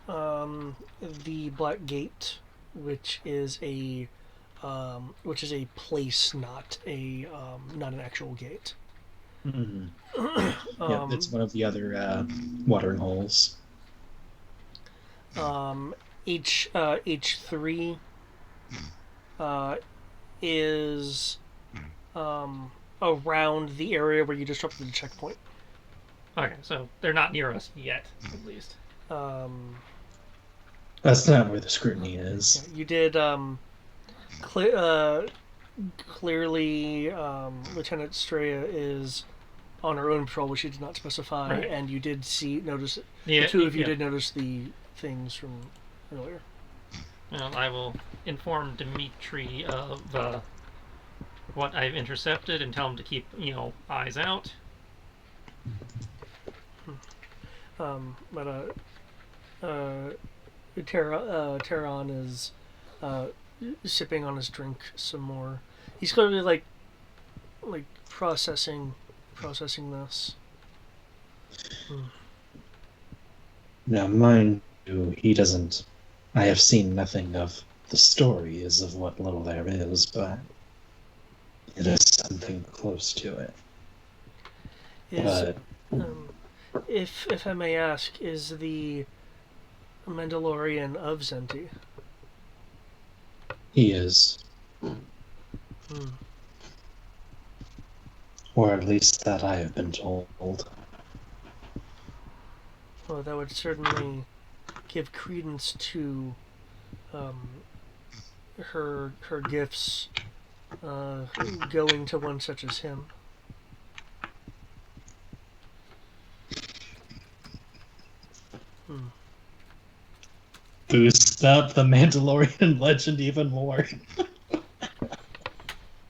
the Black Gate, which is a place, not an actual gate. Mm-hmm. Yeah, it's one of the other watering holes. H3 is around the area where you disrupted the checkpoint. Okay, so they're not near us yet, at least. That's not where the scrutiny is. You did clearly Lieutenant Straya is on her own patrol, which she did not specify, Right. and you did notice Yeah, the two of you yeah. did notice the things from earlier. Well, I will inform Dimitri of what I've intercepted and tell him to keep, eyes out. But Terran is sipping on his drink some more. He's clearly like processing this. Now, mind you, he doesn't. I have seen nothing of the stories of what little there is, but it is something close to it. Is But if I may ask, is the Mandalorian of Zenti? he is. Hmm. Or at least that I have been told. Well, that would certainly give credence to her gifts going to one such as him. Boost up the Mandalorian legend even more.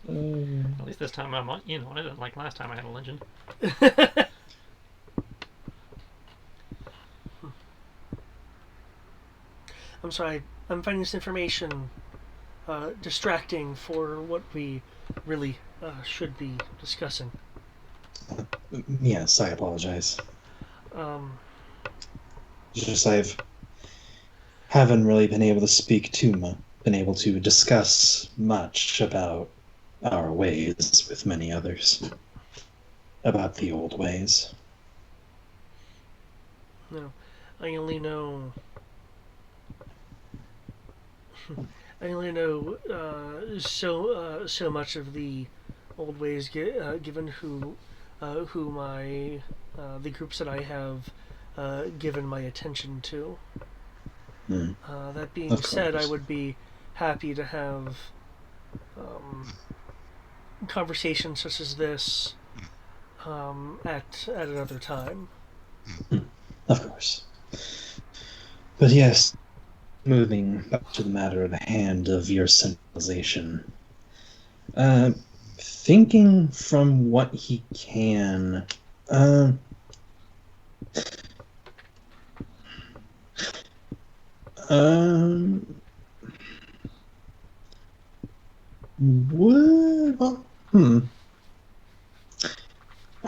At least this time I'm, it isn't like last time I had a legend. I'm sorry, I'm finding this information distracting for what we really should be discussing. Yes, I apologize. Um, Just haven't really been able to speak too much, been able to discuss much about our ways with many others. About the old ways. no, I only know. I only know so much of the old ways, given who my the groups that I have given my attention to. Hmm. That being Of said, I course. would be happy to have conversations such as this at another time. Of course. But yes, moving back to the matter at hand of your centralization. Thinking from what he can. What? I'm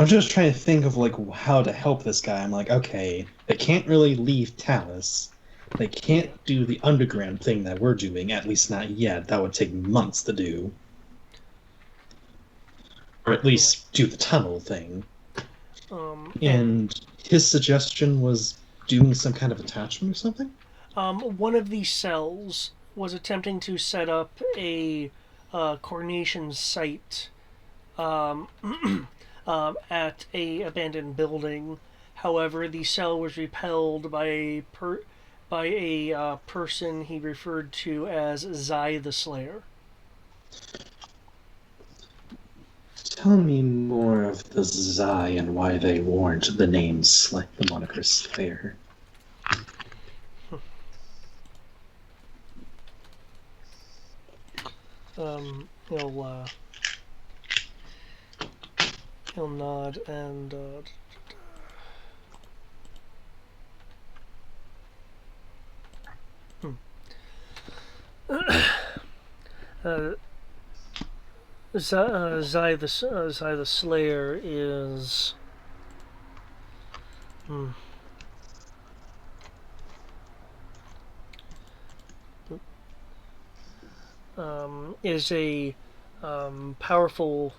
just trying to think of like how to help this guy. I'm like, okay, they can't really leave Talus. They can't do the underground thing that we're doing, at least not yet. That would take months to do. Or at least do the tunnel thing. And his suggestion was doing some kind of attachment or something? One of these cells was attempting to set up a coordination site at a abandoned building. However, the cell was repelled by a person he referred to as Zai the Slayer. Tell me more of the Zai and why they warrant the names like the moniker Slayer. He'll nod and Zai the Slayer is is a powerful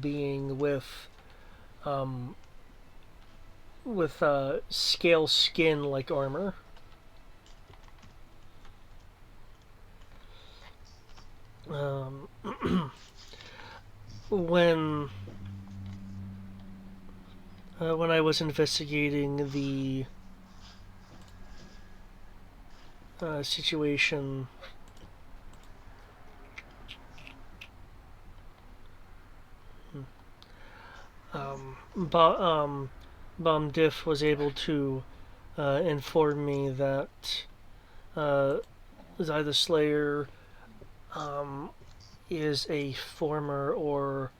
being with scale skin like armor. Um, when when I was investigating the situation, Bom Diff was able to inform me that Zai the Slayer um, is a former or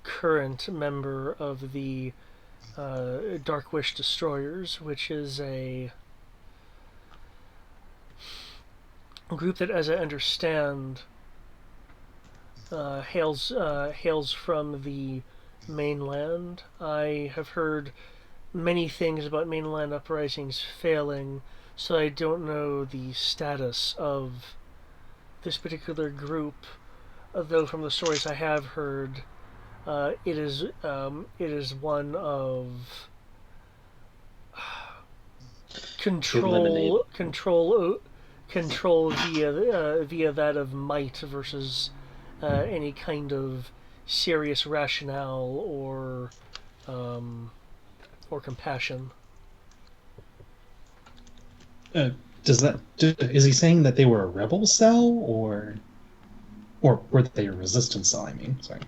current member of the Dark Wish Destroyers, which is a group that, as I understand, hails from the mainland. I have heard many things about mainland uprisings failing, so I don't know the status of this particular group. Though from the stories I have heard, it is one of Eliminate. control via that of might versus any kind of serious rationale um, or compassion. Is he saying that they were a rebel cell, or were they a resistance cell? I mean, sorry.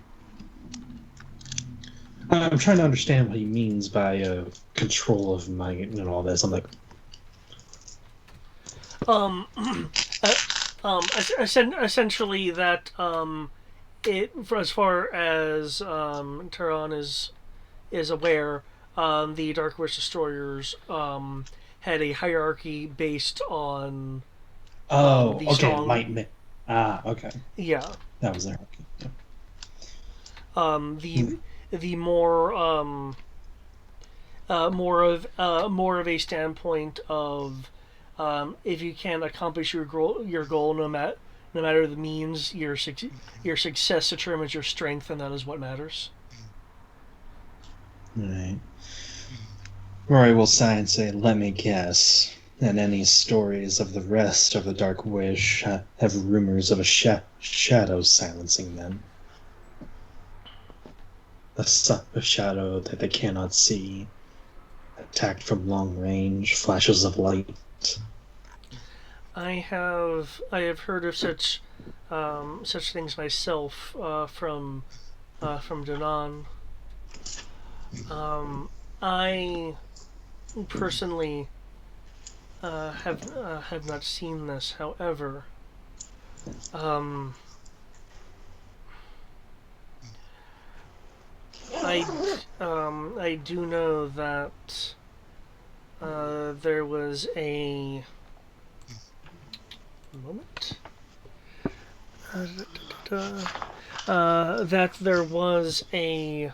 I'm trying to understand what he means by control of might and all this. I'm like, Um, essentially that as far as Tehran is aware, the Dark Wish Destroyers had a hierarchy based on oh, the okay, strong. okay, Yeah. that was the hierarchy. Yeah. The more more of a standpoint of if you can accomplish your goal no matter the means, your success determines your strength, and that is what matters. Right. Rory will sigh and say, "Let me guess." And any stories of the rest of the Dark Wish have rumors of a shadow silencing them. A shadow that they cannot see, attacked from long range, flashes of light. I have heard of such things myself from Danan. I personally have not seen this. However, um, I do know that there was a moment. That there was a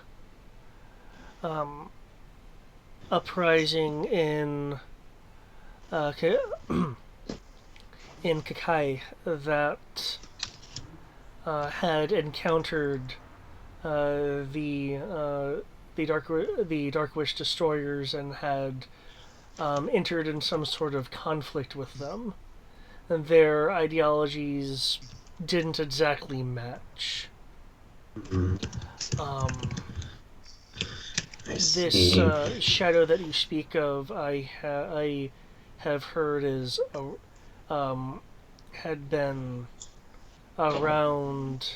uprising in in Kakai that had encountered the Dark Wish Destroyers and had entered in some sort of conflict with them, and their ideologies didn't exactly match. Um, this shadow that you speak of, I have heard is had been around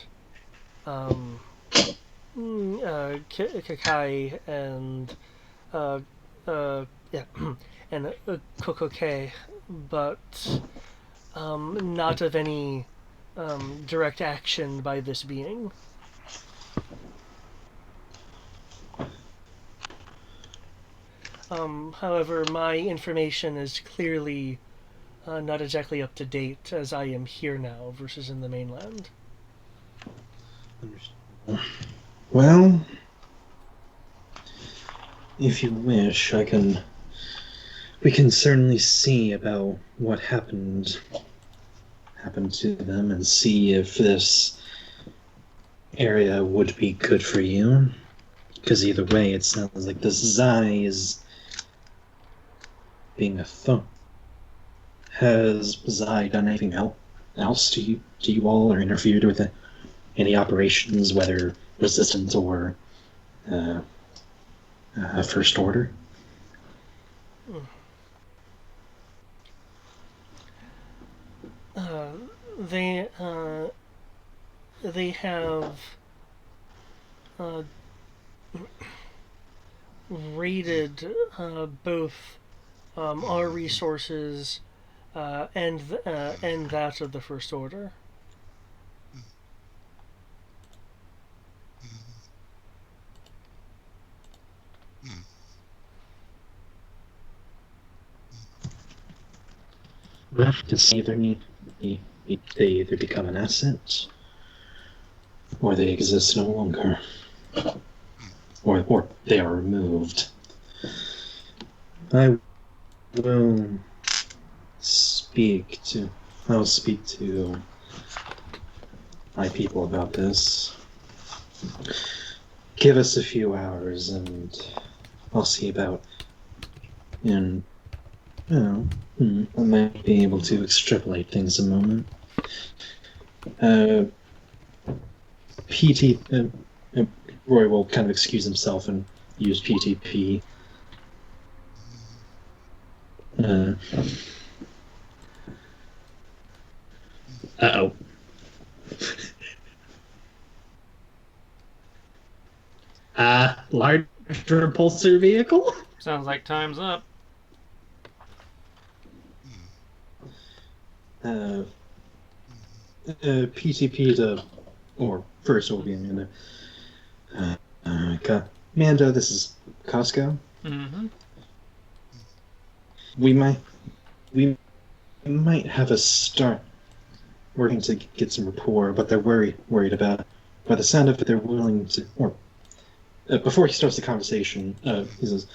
Kakai and yeah, and Kokoke, but not of any direct action by this being. However, my information is clearly not exactly up to date, as I am here now versus in the mainland. Understandable. Well, if you wish, we can certainly see about what happened to them and see if this area would be good for you. Because either way, it sounds like this Zai is being a thump. Has Zai done anything to help else do you all, or interfered with any operations, whether resistance or uh, first order? Uh, they they have uh, raided both our resources and that of the First Order. Because they either become an asset, or they exist no longer, or they are removed. I will speak to I'll speak to my people about this. Give us a few hours, and I'll see about. And I might be able to extrapolate things a moment. PT. Roy will kind of excuse himself and use PTP. Uh-oh. Larger repulsor vehicle? Sounds like time's up. PTP to, or first will be in there. Mando, this is Costco. Mm-hmm. We might have a start working to get some rapport, but they're worried about. By the sound of it, they're willing to. Or before he starts the conversation, he says,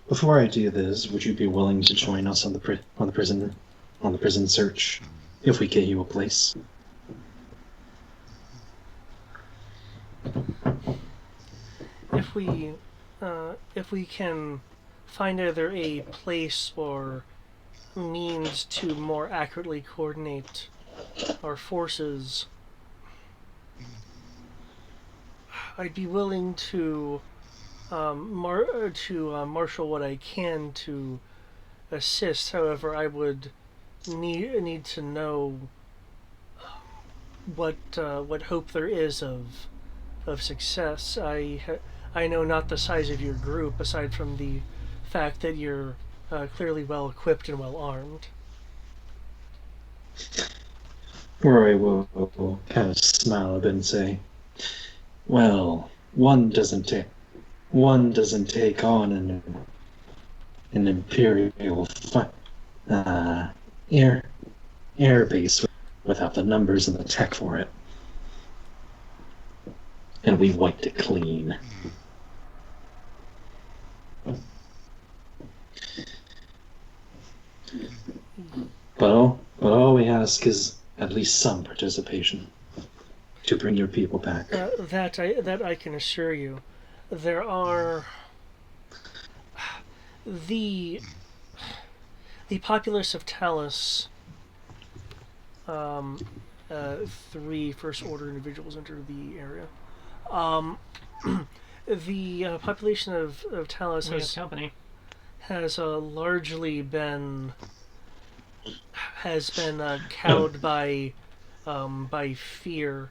"Before I do this, would you be willing to join us on the prison search, if we get you a place?" If we can find either a place or means to more accurately coordinate our forces, I'd be willing to marshal what I can to assist. However, I would need to know what hope there is of success. I know not the size of your group, aside from the fact that you're clearly well equipped and well armed. Rory will kind of smile a bit and say, "Well, one doesn't take on an imperial air base without the numbers and the tech for it, and we wiped it clean." But all we ask is at least some participation to bring your people back. That I can assure you. There are the populace of Talus. 3 First Order individuals enter the area. The population of Talus has largely been cowed by fear.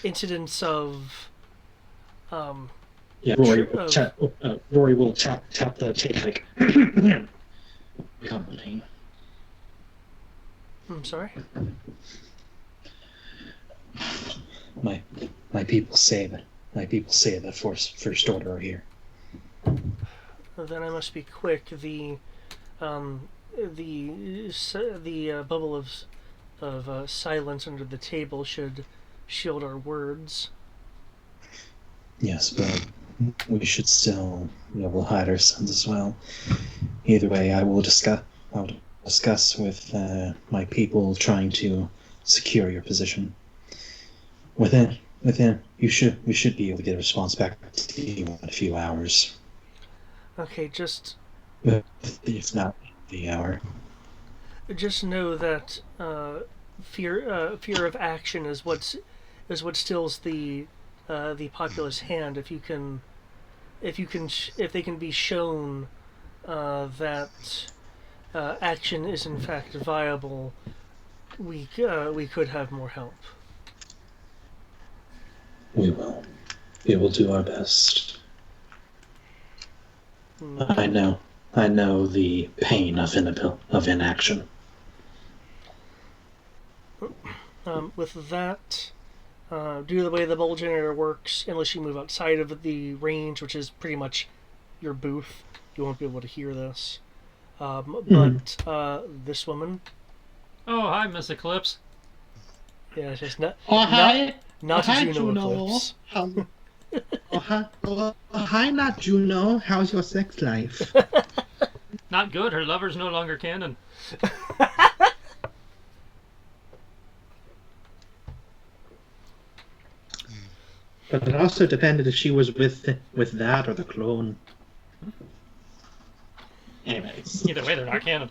Incidents of Rory will tap the tape like company. I'm sorry. My people say that first order are here. Then I must be quick. The bubble of silence under the table should shield our words. Yes, but we should still be able to hide ourselves as well. Either way, I'll discuss with my people trying to secure your position. Within, we should be able to get a response back to you in a few hours. Okay, just If not the hour. just know that fear of action is what stills the populace hand. If they can be shown that action is in fact viable, we could have more help. We will. We will do our best. I know. I know the pain of inaction. With that, due to the way the bubble generator works, unless you move outside of the range, which is pretty much your booth, you won't be able to hear this. But this woman, Oh, hi, Miss Eclipse. yeah, it's just not Oh, hi. not Hi, Juno Juno. Eclipse. Hi, not Juno. How's your sex life? Not good. Her lover's no longer canon. But it also depended if she was with that or the clone. Anyways. Either way, they're not canon.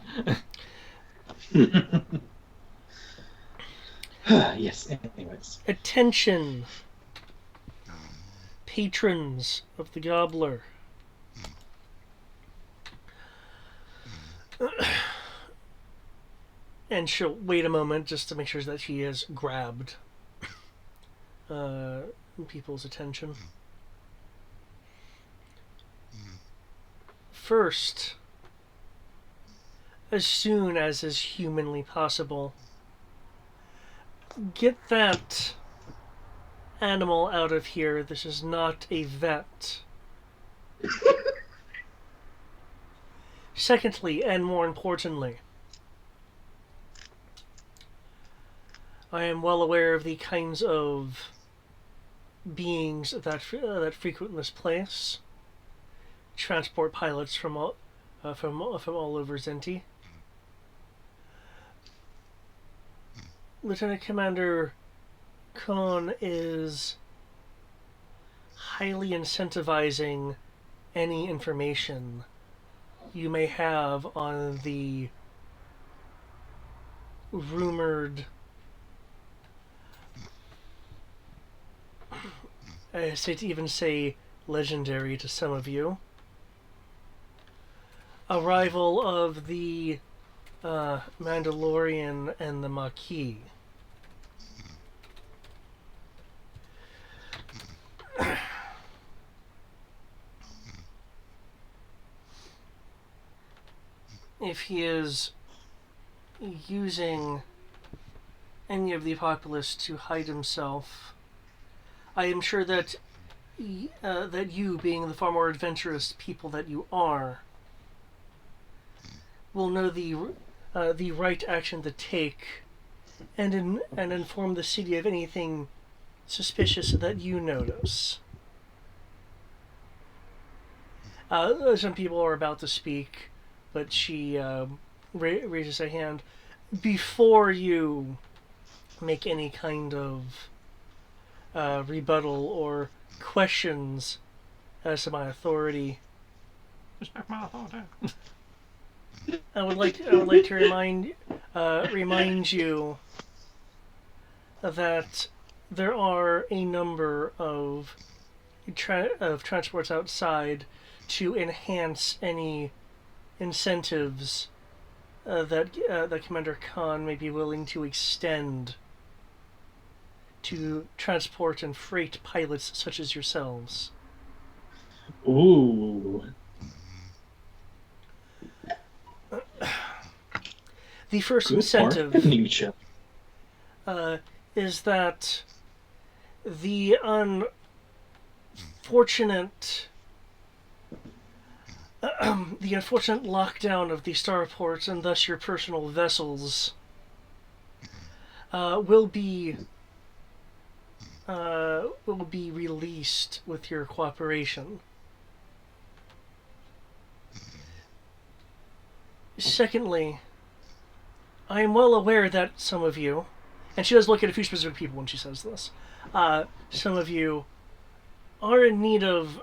Yes, anyways. Attention, patrons of the Gobbler. And she'll wait a moment just to make sure that she has grabbed people's attention. First, as soon as is humanly possible, get that animal out of here. This is not a vet. Secondly, and more importantly, I am well aware of the kinds of beings that frequent this place. Transport pilots from all over Zenti. Lieutenant Commander Khan is highly incentivizing any information you may have on the rumored I hesitate to even say legendary to some of you arrival of the Mandalorian and the Maquis. If he is using any of the populace to hide himself, I am sure that that you, being the far more adventurous people that you are, will know the right action to take, and inform the city of anything suspicious that you notice. Some people are about to speak, but she raises a hand. Before you make any kind of rebuttal or questions as to my authority, Respect my authority. I would like to remind you that there are a number of transports outside to enhance any incentives that Commander Khan may be willing to extend to transport and freight pilots such as yourselves. Ooh. The first Good incentive Nietzsche. is that the unfortunate lockdown of the starports and thus your personal vessels will be released with your cooperation. Secondly, I am well aware that some of you, and she does look at a few specific people when she says this, some of you are in need of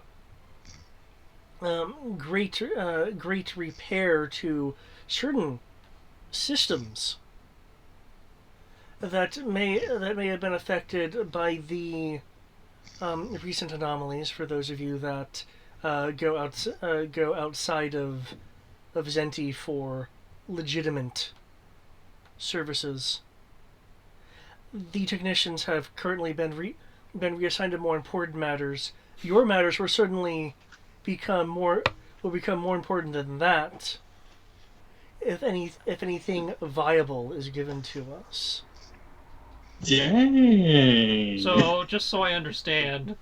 great repair to certain systems that may have been affected by the recent anomalies. For those of you that go outside of Zenti for legitimate services, the technicians have currently been reassigned to more important matters. Your matters will certainly become more important than that. If anything viable is given to us. Dang. So, just so I understand,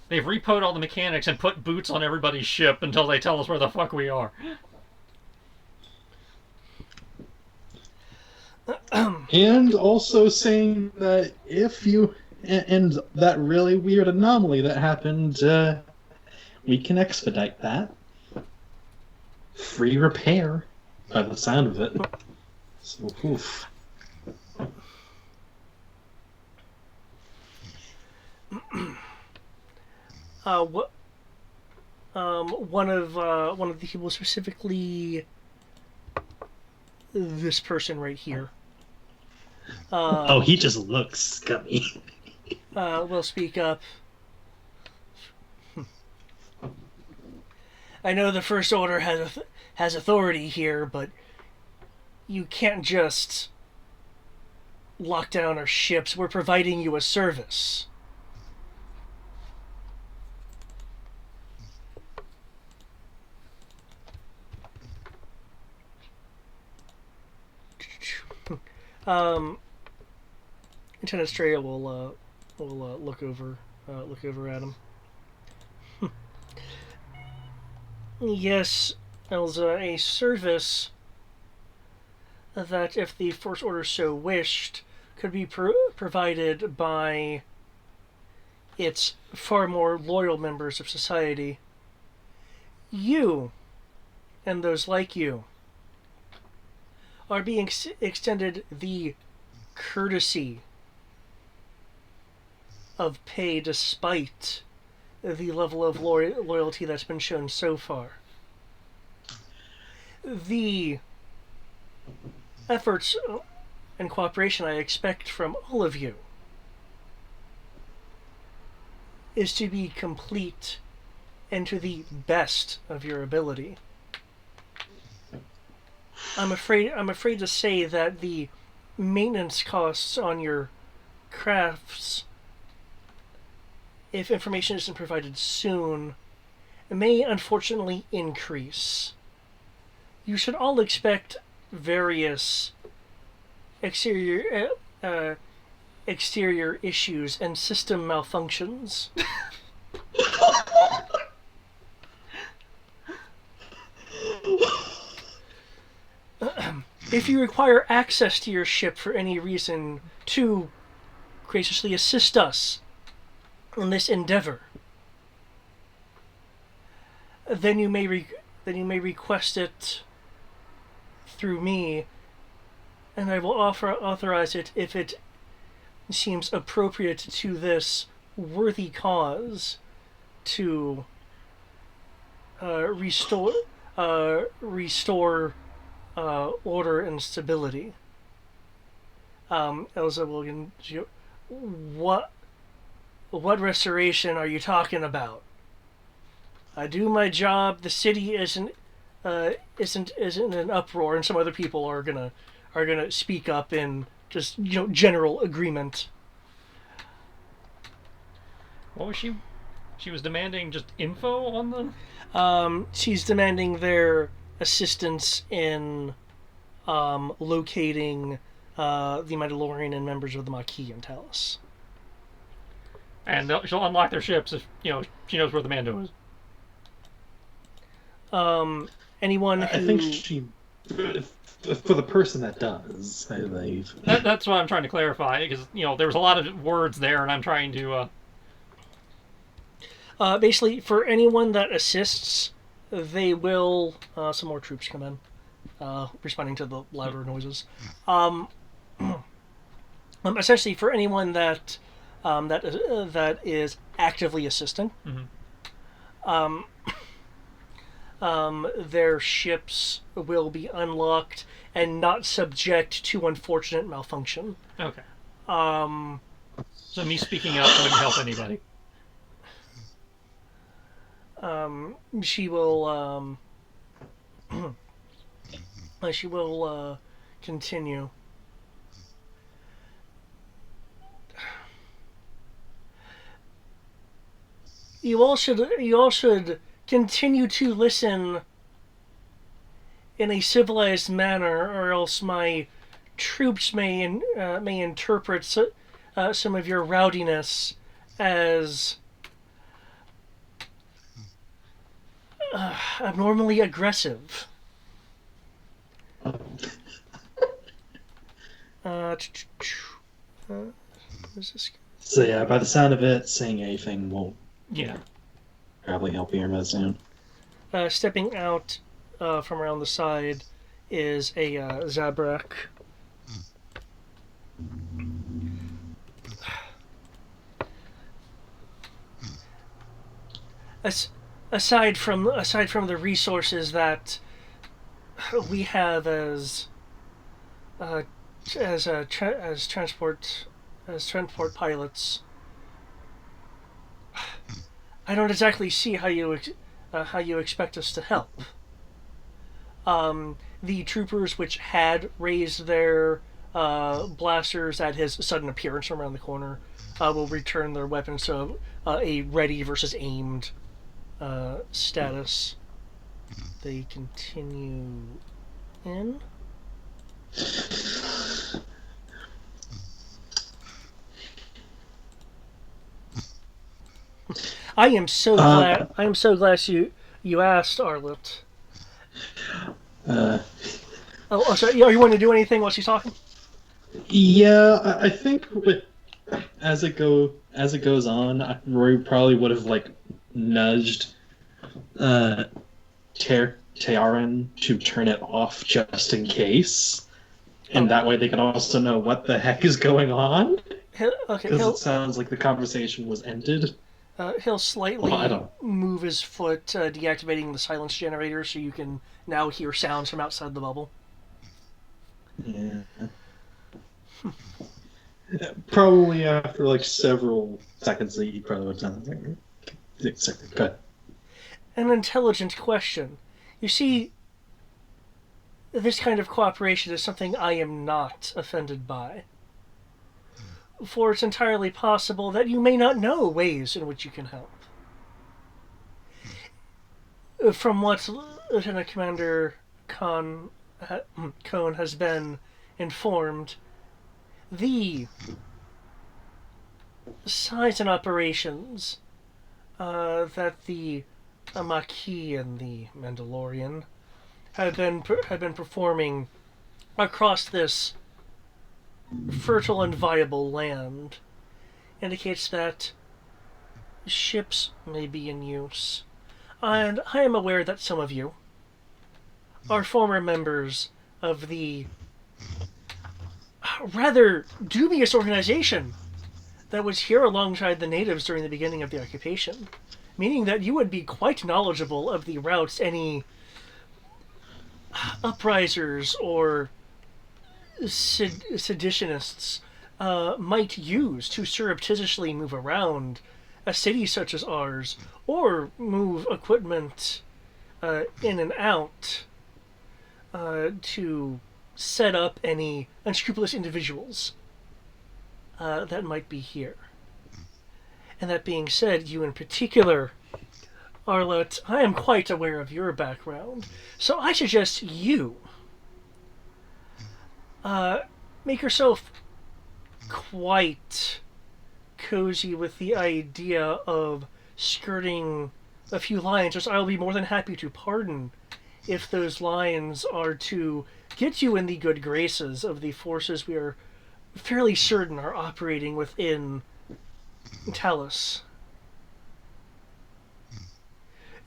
they've repoed all the mechanics and put boots on everybody's ship until they tell us where the fuck we are. And also saying that if you and that really weird anomaly that happened, we can expedite that. Free repair, by the sound of it. So, oof. What? One of the people, specifically this person right here. Oh, he just looks scummy. Will speak up. I know the First Order has authority here, but you can't just lock down our ships. We're providing you a service. Lieutenant Straya will look over at him. Yes, Elza, a service that, if the First Order so wished, could be provided by its far more loyal members of society. You, and those like you, are being extended the courtesy of pay despite the level of loyalty that's been shown so far. The efforts and cooperation I expect from all of you is to be complete and to the best of your ability. I'm afraid to say that the maintenance costs on your crafts, if information isn't provided soon, may unfortunately increase. You should all expect various exterior issues and system malfunctions. If you require access to your ship for any reason to graciously assist us in this endeavor, then you may request it through me, and I will authorize it if it seems appropriate to this worthy cause to restore order and stability. Elza William, what restoration are you talking about? I do my job. The city isn't in an uproar, and some other people are gonna speak up in just general agreement. What was she? She was demanding just info on the. She's demanding their assistance in locating the Mandalorian and members of the Maquis in Talos. And she'll unlock their ships if she knows where the Mando is. Anyone who... I think she, for the person that does, I believe. That's what I'm trying to clarify, because there was a lot of words there, and I'm trying to. Basically, for anyone that assists, they will... some more troops come in, responding to the louder noises. Essentially, for anyone that that is actively assisting, Mm-hmm. their ships will be unlocked and not subject to unfortunate malfunction. Okay. Um, So me speaking up wouldn't help anybody. she will continue. You all should continue to listen in a civilized manner, or else my troops may interpret some of your rowdiness as abnormally aggressive. What is this? So yeah, by the sound of it, saying anything won't Yeah. probably help you here soon. Stepping out from around the side is a Zabrak. Aside from the resources that we have as transport pilots, I don't exactly see how you expect us to help. The troopers which had raised their blasters at his sudden appearance from around the corner will return their weapons to a ready versus aimed status. They continue in. I am so glad you asked, Arlet. Sorry. Are you want to do anything while she's talking? Yeah, I think as it goes on, Roy probably would have like nudged Taran to turn it off just in case, and that way they can also know what the heck is going on. Because it sounds like the conversation was ended. He'll slightly move his foot, deactivating the silence generator, so you can now hear sounds from outside the bubble. Yeah. Probably after like several seconds, he probably would have done that. Good. An intelligent question. You see, this kind of cooperation is something I am not offended by. For it's entirely possible that you may not know ways in which you can help. From what Lieutenant Commander Cone has been informed, the size and operations that the Maquis and the Mandalorian have been performing across this fertile and viable land indicates that ships may be in use. And I am aware that some of you are former members of the rather dubious organization that was here alongside the natives during the beginning of the occupation, meaning that you would be quite knowledgeable of the routes any uprisers or seditionists might use to surreptitiously move around a city such as ours, or move equipment in and out to set up any unscrupulous individuals that might be here. And that being said, you in particular, Arlet, I am quite aware of your background, so I suggest you make yourself quite cozy with the idea of skirting a few lines, which I'll be more than happy to pardon if those lines are to get you in the good graces of the forces we are fairly certain are operating within Talos.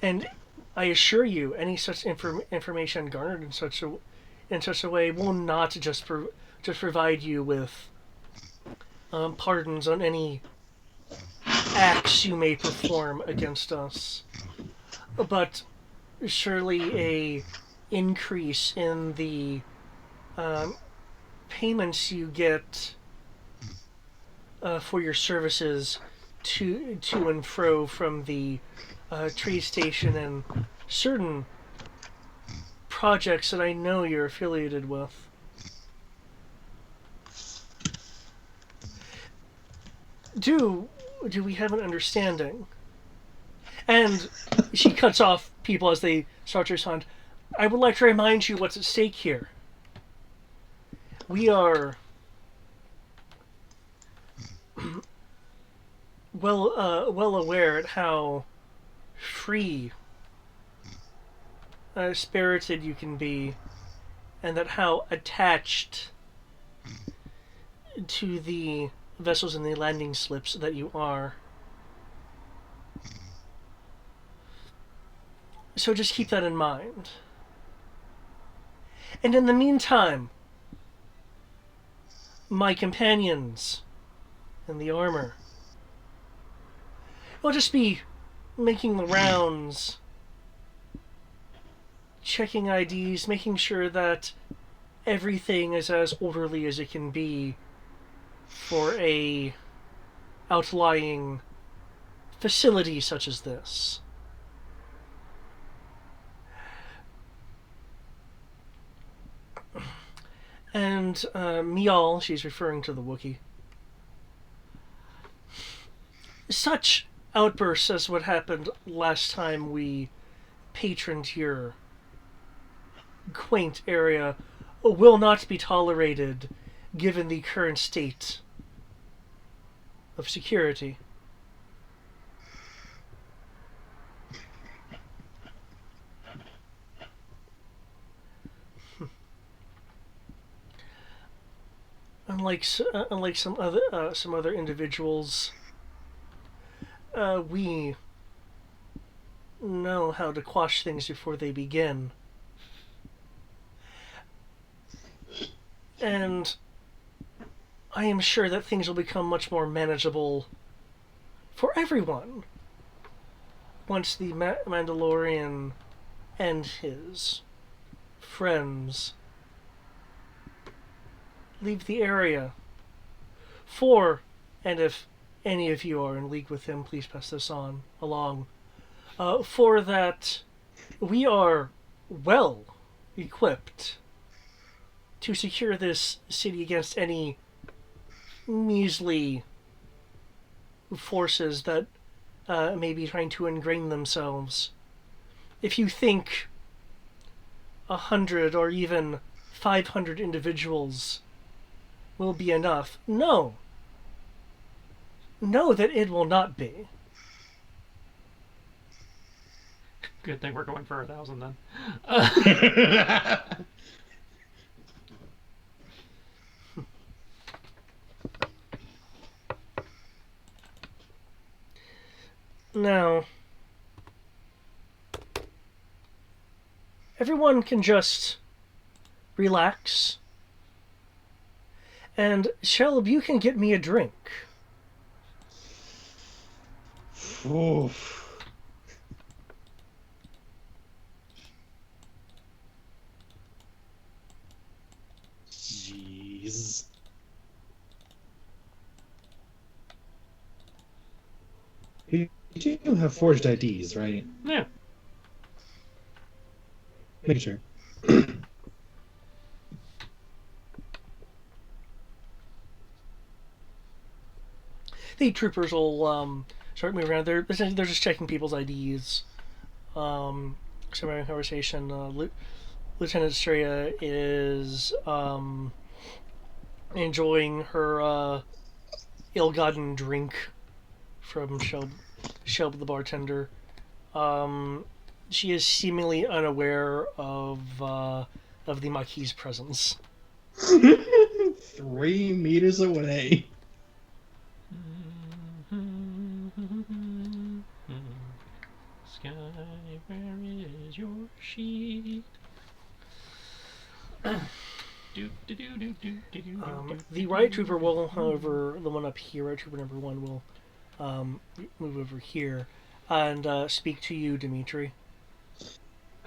And I assure you, any such information garnered in such a way will not just provide you with pardons on any acts you may perform against us, but surely a increase in the payments you get for your services to and fro from the trade station and certain projects that I know you're affiliated with. Do we have an understanding? And she cuts off people as they start to respond. I would like to remind you what's at stake here. We are well aware at how free, spirited you can be, and that how attached to the vessels and the landing slips that you are. So just keep that in mind. And in the meantime, my companions in the armor will just be making the rounds, checking IDs, making sure that everything is as orderly as it can be for a outlying facility such as this. And Mial, she's referring to the Wookiee, such outbursts as what happened last time we patroned your quaint area will not be tolerated given the current state of security. Unlike some other individuals, we know how to quash things before they begin. And I am sure that things will become much more manageable for everyone once the Mandalorian and his friends leave the area. And if any of you are in league with him, please pass this along. For that, we are well equipped to secure this city against any measly forces that may be trying to ingrain themselves. If you think 100 or even 500 individuals will be enough, know that it will not be. Good thing we're going for 1,000 then. Now, everyone can just relax. And Shelb, you can get me a drink. Oof. Jeez. You do have forged IDs, right? Yeah. Make sure. The troopers will start moving around. They're just checking people's IDs. So we're having a conversation. Lieutenant Straya is enjoying her ill-gotten drink from Shelb the bartender. She is seemingly unaware of the Maquis' presence. 3 meters away. Sky, where is your sheet? The riot trooper will, however, the one up here, riot trooper number 1, will move over here and speak to you, Dimitri.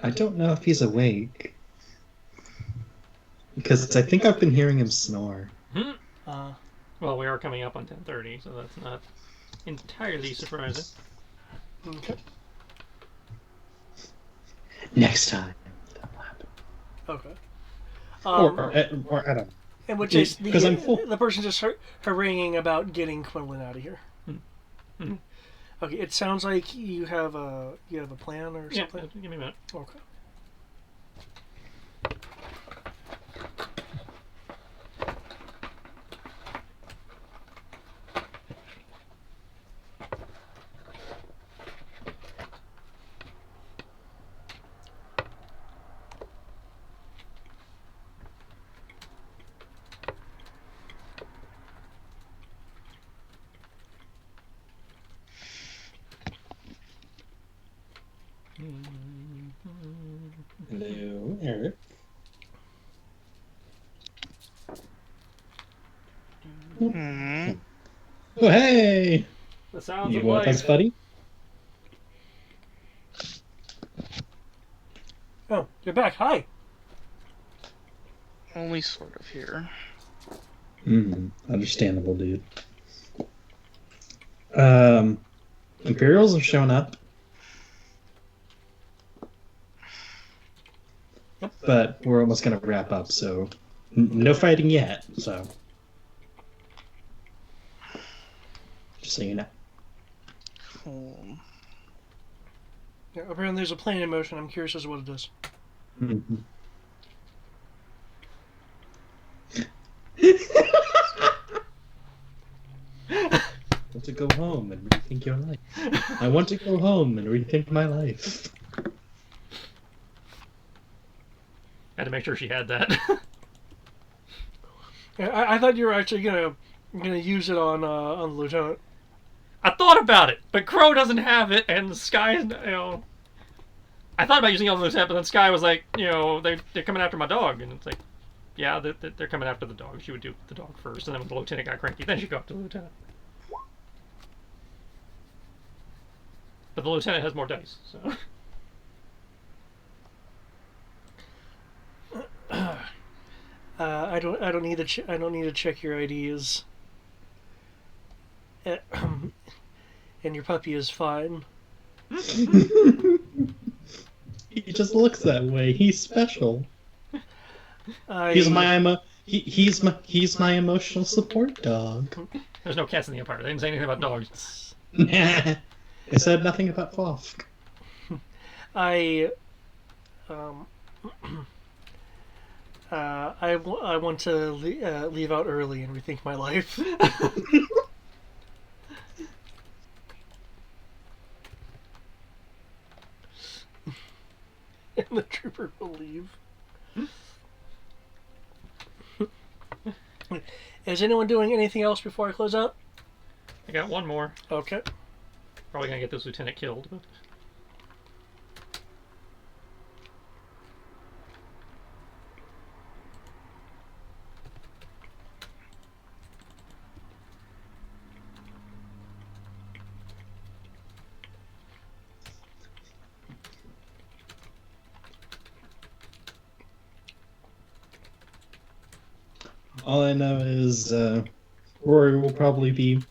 I don't know if he's awake. Because I think I've been hearing him snore. Uh, Well, we are coming up on 10:30, so that's not entirely surprising. okay. Next time, that'll happen. Okay. Or I don't know. in which case, Because I'm full. the person just haranguing about getting Quinlan out of here. Hmm. Okay, it sounds like you have a plan or Yeah, something. give me a minute. Okay. Hello, Eric. Hmm. Oh, hey! The sounds You of with us, life. buddy? Oh, you're back. Hi. Only sort of here. Understandable, dude. Imperials have shown up. Yep. But we're almost gonna wrap up, so no fighting yet, so. Just so you know. Cool. Yeah, apparently there's a plane in motion. I'm curious as to what it is. Mhm. I want to go home and rethink your life. I want to go home and rethink my life. Had to make sure she had that. Yeah, I thought you were actually gonna use it on the lieutenant. I thought about it, but Crow doesn't have it, and the Sky, I thought about using it on the lieutenant, but then Sky was like, they're coming after my dog, and it's like, yeah, they're coming after the dog. She would do the dog first, and then when the lieutenant got cranky, then she'd go up to the lieutenant. But the lieutenant has more dice, so. I don't need to I don't need to check your IDs. And your puppy is fine. He just looks that way. He's special. I, He's my emotional support dog. There's no cats in the empire. They didn't say anything about dogs. I said nothing about Fluff. I want to leave out early and rethink my life. And the trooper will leave. Is anyone doing anything else before I close out? I got one more. Okay. Probably gonna get this lieutenant killed, but. All I know is Rory will probably be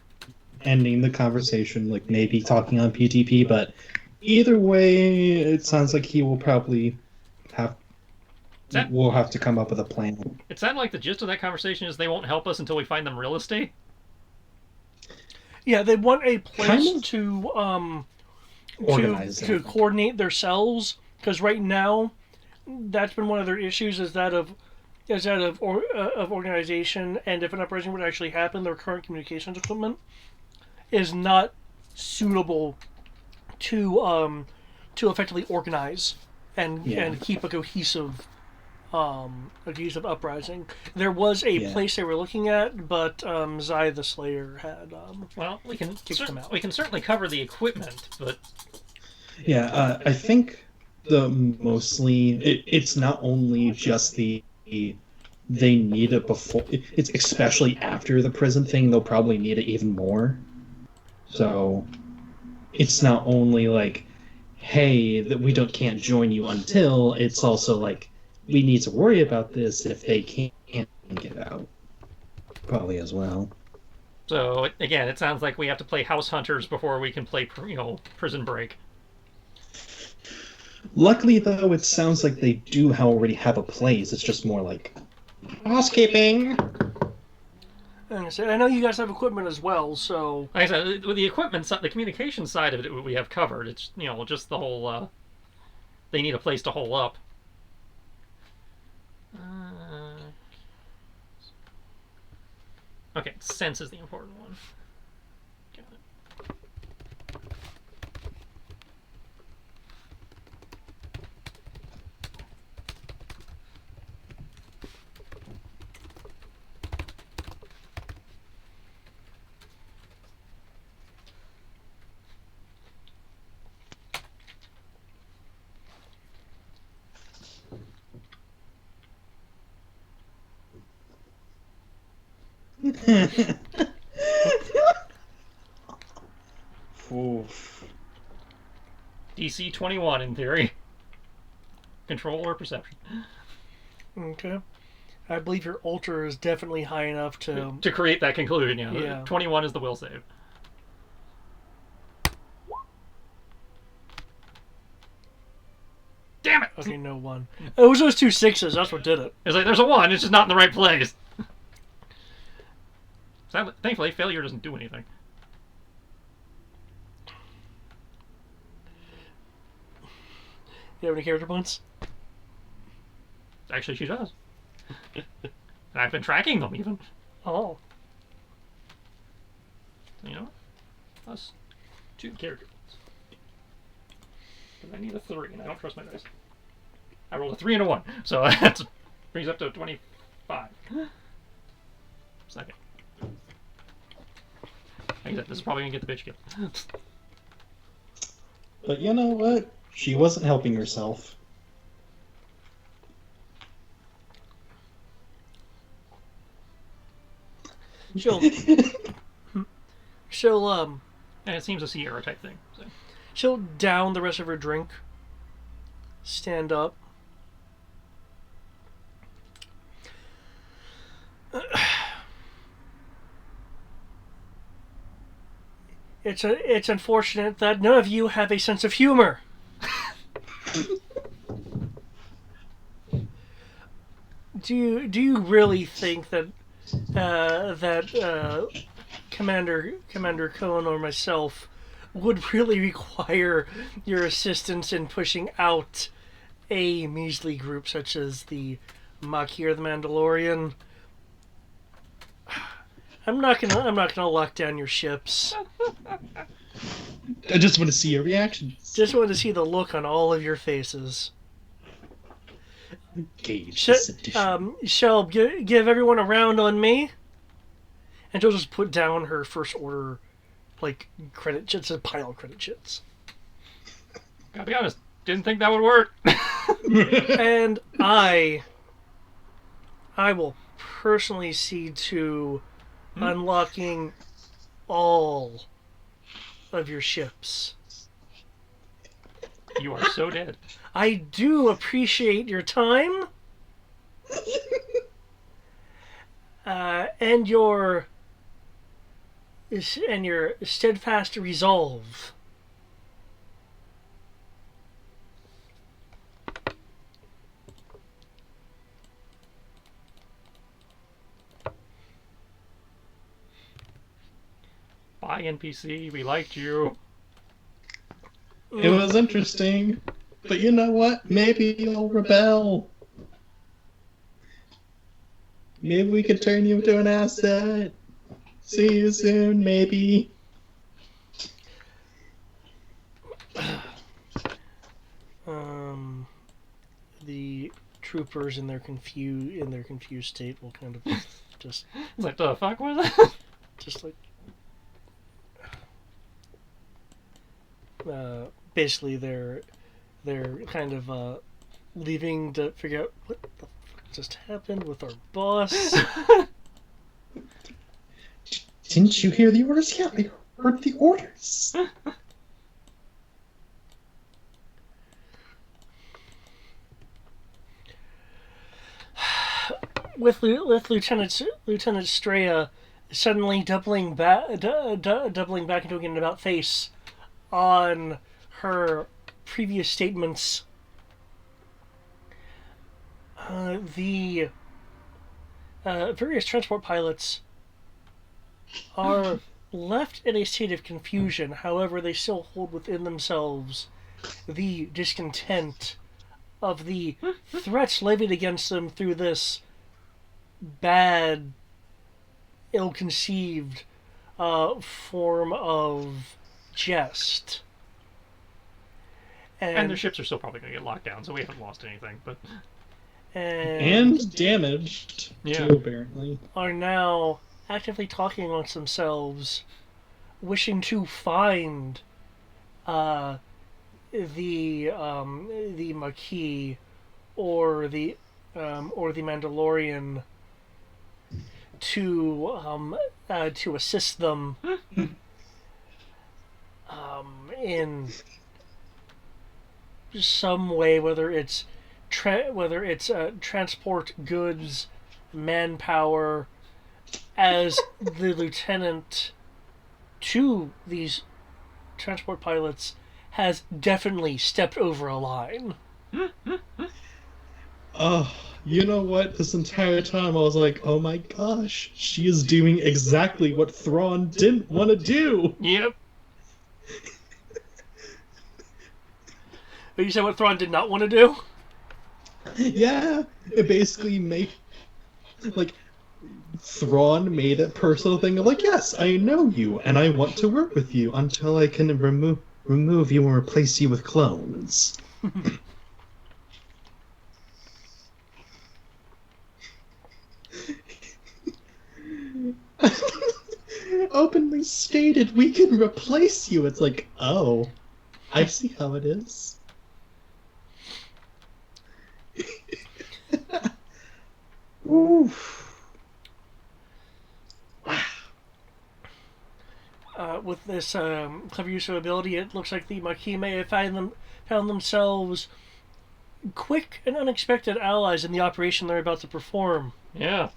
ending the conversation, like maybe talking on PTP, but either way, it sounds like he will probably have. We'll have to come up with a plan. It sounded like the gist of that conversation is they won't help us until we find them real estate. Yeah, they want a place Kind of to organize to it. coordinate themselves, because right now that's been one of their issues is that of organization, and if an uprising would actually happen, their current communications equipment is not suitable to effectively organize and keep a cohesive uprising. There was a place they were looking at, but Zai the Slayer had Well, we can kicked them out. we can certainly cover the equipment, but Yeah, I think it's not only just they need it before, it's especially after the prison thing, they'll probably need it even more. So it's not only like, hey, that we can't join you until. It's also like we need to worry about this if they can't get out. Probably as well. So again, it sounds like we have to play House Hunters before we can play, Prison Break. Luckily, though, it sounds like they do already have a place. It's just more like housekeeping. And I said, I know you guys have equipment as well, so Like I said, with the equipment, the communication side of it, we have covered. It's just the whole. They need a place to hole up. Okay, sense is the important one. Got it. Oof. DC 21 in theory. Control or perception. okay. I believe your ultra is definitely high enough to. To create that conclusion, yeah. Yeah. 21 is the will save. Damn it! Okay, no one. It was those two sixes. That's what did it. It's like there's a 1, it's just not in the right place. Thankfully, failure doesn't do anything. You have any character points? Actually, she does. And I've been tracking them even. Oh. You know? Plus 2 character points. Because I need a 3, and I don't trust my dice. I rolled a 3 and a 1, so that brings up to 25. Second. Like I said, this is probably gonna get the bitch killed. But you know what? She wasn't helping herself. She'll And it seems a Sierra type thing. So. she'll down the rest of her drink. Stand up. It's unfortunate that none of you have a sense of humor. Do you really think that Commander Cohen or myself would really require your assistance in pushing out a measly group such as the Maquis or the Mandalorian? I'm not gonna lock down your ships. I just want to see your reaction. Just wanted to see the look on all of your faces. Gauge this edition. Shall give everyone a round on me, and she'll just put down her first order, like credit chits, a pile of credit chits. Gotta be honest, didn't think that would work. And I will personally see to unlocking all of your ships. You are so dead. I do appreciate your time and your steadfast resolve. Bye, NPC. We liked you. It was interesting. But you know what? Maybe you'll rebel. Maybe we could turn you into an asset. See you soon, maybe. The troopers in their confused state will kind of just What the fuck was that? just like basically they're kind of leaving to figure out what the fuck just happened with our boss. Didn't you hear the orders? Yeah, I heard the orders. with Lieutenant Straya suddenly doubling back into an about face on her previous statements. The various transport pilots are left in a state of confusion. However, they still hold within themselves the discontent of the threats levied against them through this bad, ill-conceived form of jest. And their ships are still probably going to get locked down, so we haven't lost anything. But and damaged, yeah, too, apparently. Are now actively talking amongst themselves, wishing to find the Maquis or the Mandalorian to assist them in some way, whether it's transport goods, manpower, as the lieutenant to these transport pilots has definitely stepped over a line. Oh, you know what? This entire time I was like, oh my gosh, she is doing exactly what Thrawn didn't want to do. Yep. But you said what Thrawn did not want to do? Yeah, it basically made, like, Thrawn made a personal thing of like, yes, I know you, and I want to work with you until I can remove you and replace you with clones. Openly stated, we can replace you. It's like, oh, I see how it is. Oof. With this clever use of ability, it looks like the Maquis may have found themselves quick and unexpected allies in the operation they're about to perform. Yeah.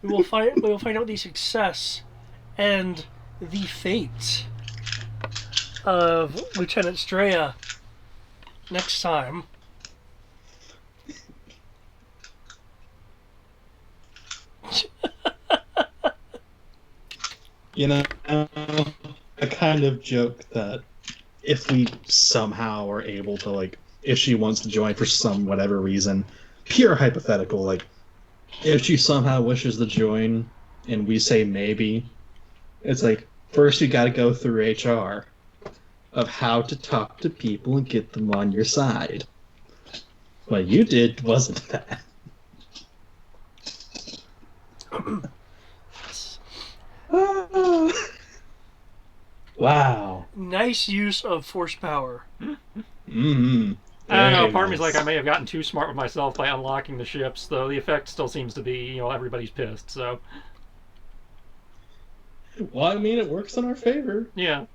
We will find out the success and the fate of Lieutenant Straya next time. You know, I kind of joke that if we somehow are able to, like, if she wants to join for some whatever reason, pure hypothetical, like, if she somehow wishes to join and we say maybe, it's like, first you gotta go through HR of how to talk to people and get them on your side. What you did wasn't that. Wow. Nice use of force power. Mm-hmm. I don't know. Very Part of me's nice. like I may have gotten too smart with myself by unlocking the ships, though the effect still seems to be, everybody's pissed. So Well, I mean, it works in our favor. yeah.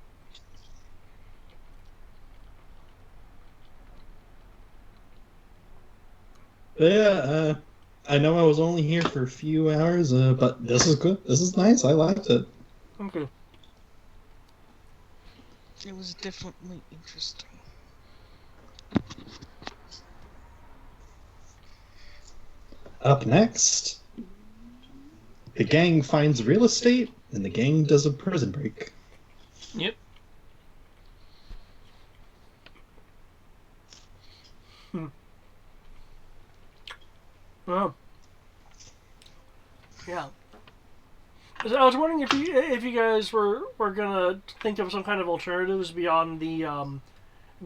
Yeah, I know I was only here for a few hours, but this is good. This is nice. I liked it. Okay. It was definitely interesting. Up next, the gang finds real estate, and the gang does a prison break. Yep. Oh. Yeah. So I was wondering if you guys were gonna think of some kind of alternatives beyond the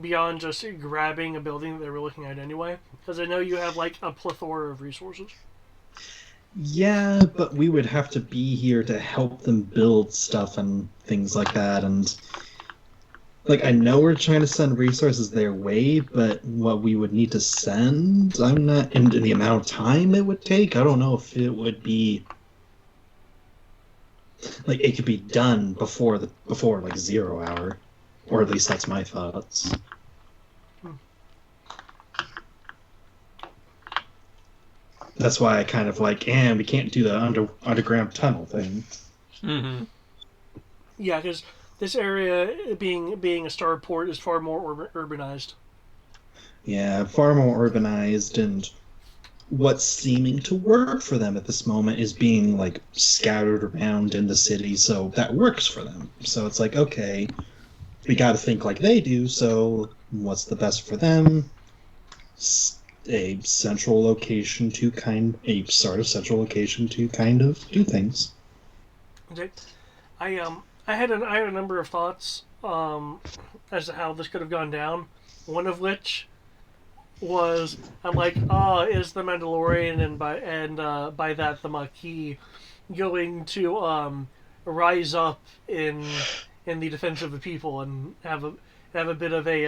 beyond just grabbing a building that they were looking at anyway, because I know you have like a plethora of resources. Yeah, but we would have to be here to help them build stuff and things like that, and like, I know we're trying to send resources their way, but what we would need to send, I'm not, and the amount of time it would take, I don't know if it would be, like, it could be done before like 0 hour, or at least that's my thoughts. that's why I kind of like, and we can't do the underground tunnel thing. Mm-hmm. Yeah, because this area being a starport is far more urbanized. Yeah, far more urbanized, and what's seeming to work for them at this moment is being like scattered around in the city, so that works for them. So it's like, okay, we got to think like they do. So what's the best for them? A central location to a sort of central location to kind of do things. Okay. I had a number of thoughts as to how this could have gone down. One of which was I'm like, is the Mandalorian and by that the Maquis going to rise up in the defense of the people and have a bit of a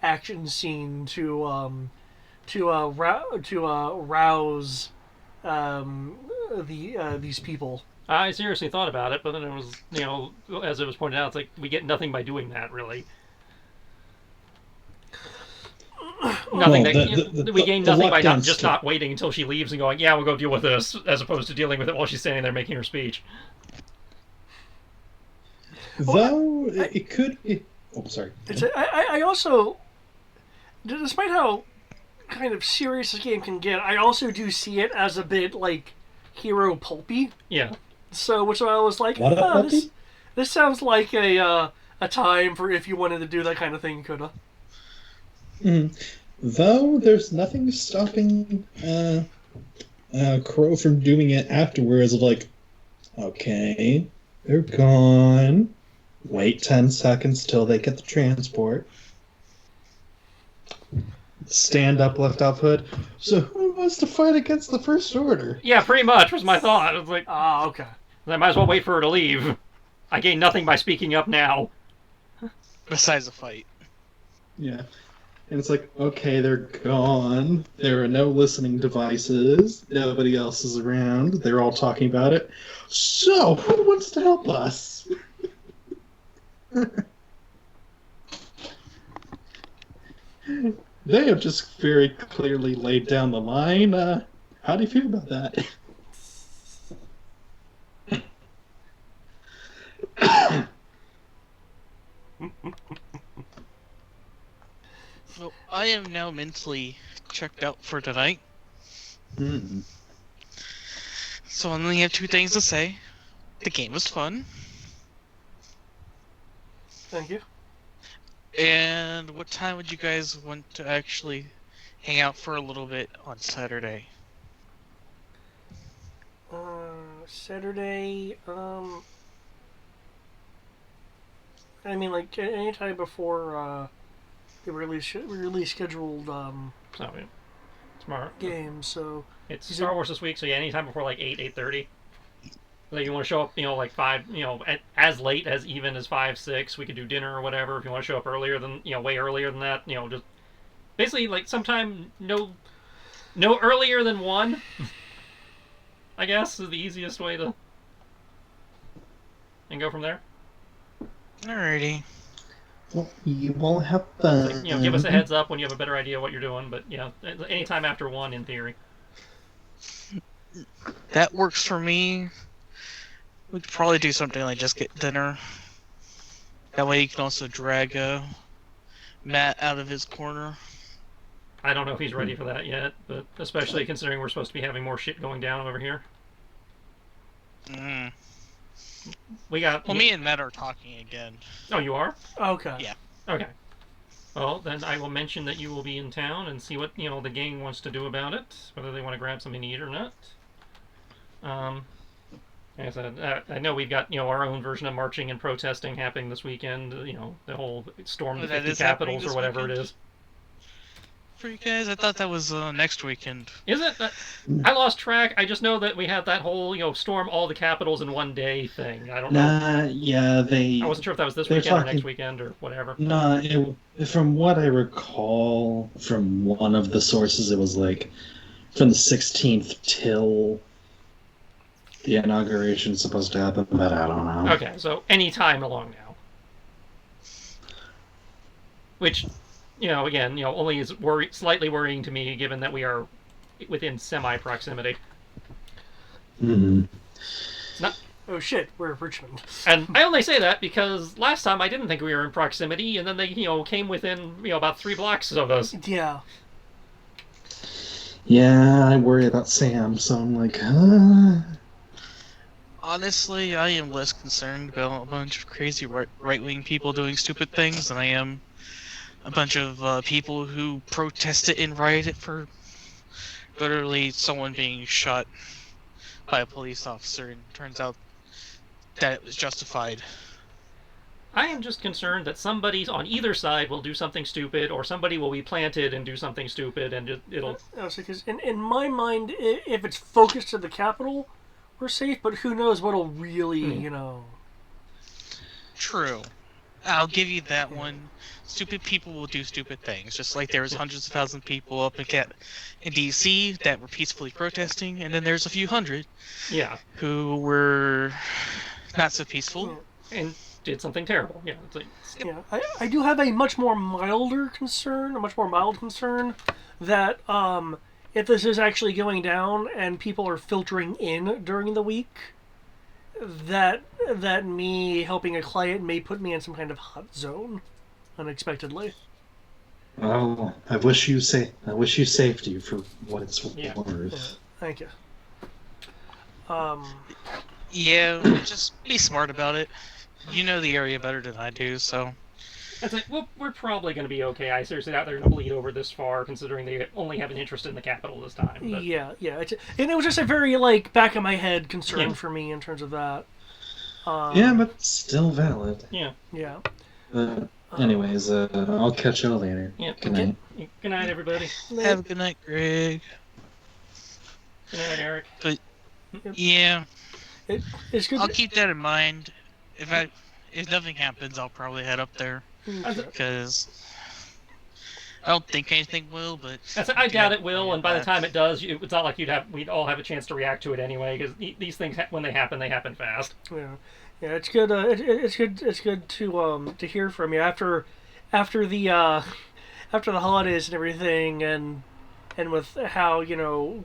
action scene to rouse these people. I seriously thought about it, but then it was, as it was pointed out, it's like we get nothing by doing that, really. Nothing we gain nothing by not waiting until she leaves and going, yeah, we'll go deal with this, as opposed to dealing with it while she's standing there making her speech. Though it could be. Oh, sorry. I also, despite how kind of serious this game can get, I also do see it as a bit like hero pulpy. Yeah. So, which I was like, this sounds like a time for if you wanted to do that kind of thing, you coulda. Though there's nothing stopping Crow from doing it afterwards. Of like, okay, they're gone. Wait 10 seconds till they get the transport. Stand up, lift off hood. So who wants to fight against the First Order? Yeah, pretty much was my thought. I was like, okay. I might as well wait for her to leave. I gain nothing by speaking up now. Besides the fight. Yeah. And it's like, okay, they're gone. There are no listening devices. Nobody else is around. They're all talking about it. So, who wants to help us? They have just very clearly laid down the line. How do you feel about that? Well, I am now mentally checked out for tonight. Mm. So I only have two things to say. The game was fun. Thank you. And what time would you guys want to actually hang out for a little bit on Saturday? Saturday, I mean, like, anytime before, the release scheduled, So, tomorrow. games, so... It's Star Wars this week, so yeah, anytime before, like, 8:30. Like, you want to show up, like, 5, as late as even as 5, 6, we could do dinner or whatever. If you want to show up earlier than, way earlier than that, just... Basically, like, sometime no earlier than 1, I guess, is the easiest way to... And go from there. Alrighty. Well, you won't have fun. Like, give us a heads up when you have a better idea what you're doing, but, anytime after 1, in theory. That works for me. We could probably do something like just get dinner. That way you can also drag Matt out of his corner. I don't know if he's ready for that yet, but especially considering we're supposed to be having more shit going down over here. We got... Well, me and Matt are talking again. Oh, you are? Okay. Yeah. Okay. Well, then I will mention that you will be in town and see what, the gang wants to do about it, whether they want to grab something to eat or not. Like I said, I know we've got, our own version of marching and protesting happening this weekend, the whole storm the 50 capitals or whatever weekend? it is. For you guys, I thought that was next weekend. Is it? I lost track. I just know that we had that whole, storm all the capitals in one day thing. I don't know. Yeah, I wasn't sure if that was this weekend or next weekend or whatever. From what I recall from one of the sources, it was like from the 16th till the inauguration is supposed to happen, but I don't know. Okay, so any time along now. Which, again, only is slightly worrying to me, given that we are within semi-proximity. Hmm. It's not, Oh shit, we're in Richmond. and I only say that because last time I didn't think we were in proximity, and then they, came within, about 3 blocks of us. Yeah. Yeah, I worry about Sam, so I'm like, Honestly, I am less concerned about a bunch of crazy right-wing people doing stupid things than I am a bunch of people who protested and rioted for literally someone being shot by a police officer, and turns out that it was justified. I am just concerned that somebody on either side will do something stupid, or somebody will be planted and do something stupid, and it'll. Because in my mind, if it's focused to the capital, we're safe. But who knows what'll really, True. I'll give you that one. Stupid people will do stupid things, just like there was hundreds of thousands of people up in D.C. that were peacefully protesting, and then there's a few hundred Yeah, who were not so peaceful. and did something terrible. Yeah, it's like, Yeah, I do have a much more mild concern that if this is actually going down and people are filtering in during the week, that me helping a client may put me in some kind of hot zone unexpectedly. well, I wish you safety for what it's Yeah. worth. Thank you. Yeah, just be smart about it. You know the area better than I do, so. it's like, well, we're probably going to be okay. I seriously doubt they're going to bleed over this far, considering they only have an interest in the capital this time. But, Yeah. And it was just a very back of my head concern Yeah. for me in terms of that. Yeah, but still valid. yeah. Yeah. Anyways, I'll catch y'all later. Yeah. Good night. Good night, everybody. Have a good night, Greg. Good night, Eric. Yeah, It's good. I'll keep that in mind. If nothing happens, I'll probably head up there, because I don't think anything will, but I doubt it will, and by the time it does, it's not like we'd all have a chance to react to it anyway, because these things, when they happen fast. Yeah, it's good. It's good to hear from you after the holidays and everything, and with how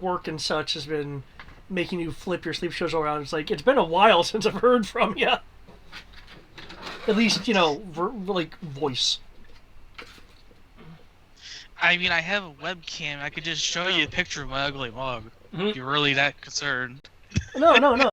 work and such has been making you flip your sleep shows around. It's like it's been a while since I've heard from you. At least voice. I mean, I have a webcam. I could just show you a picture of my ugly mug. Mhm. If you're really that concerned. No.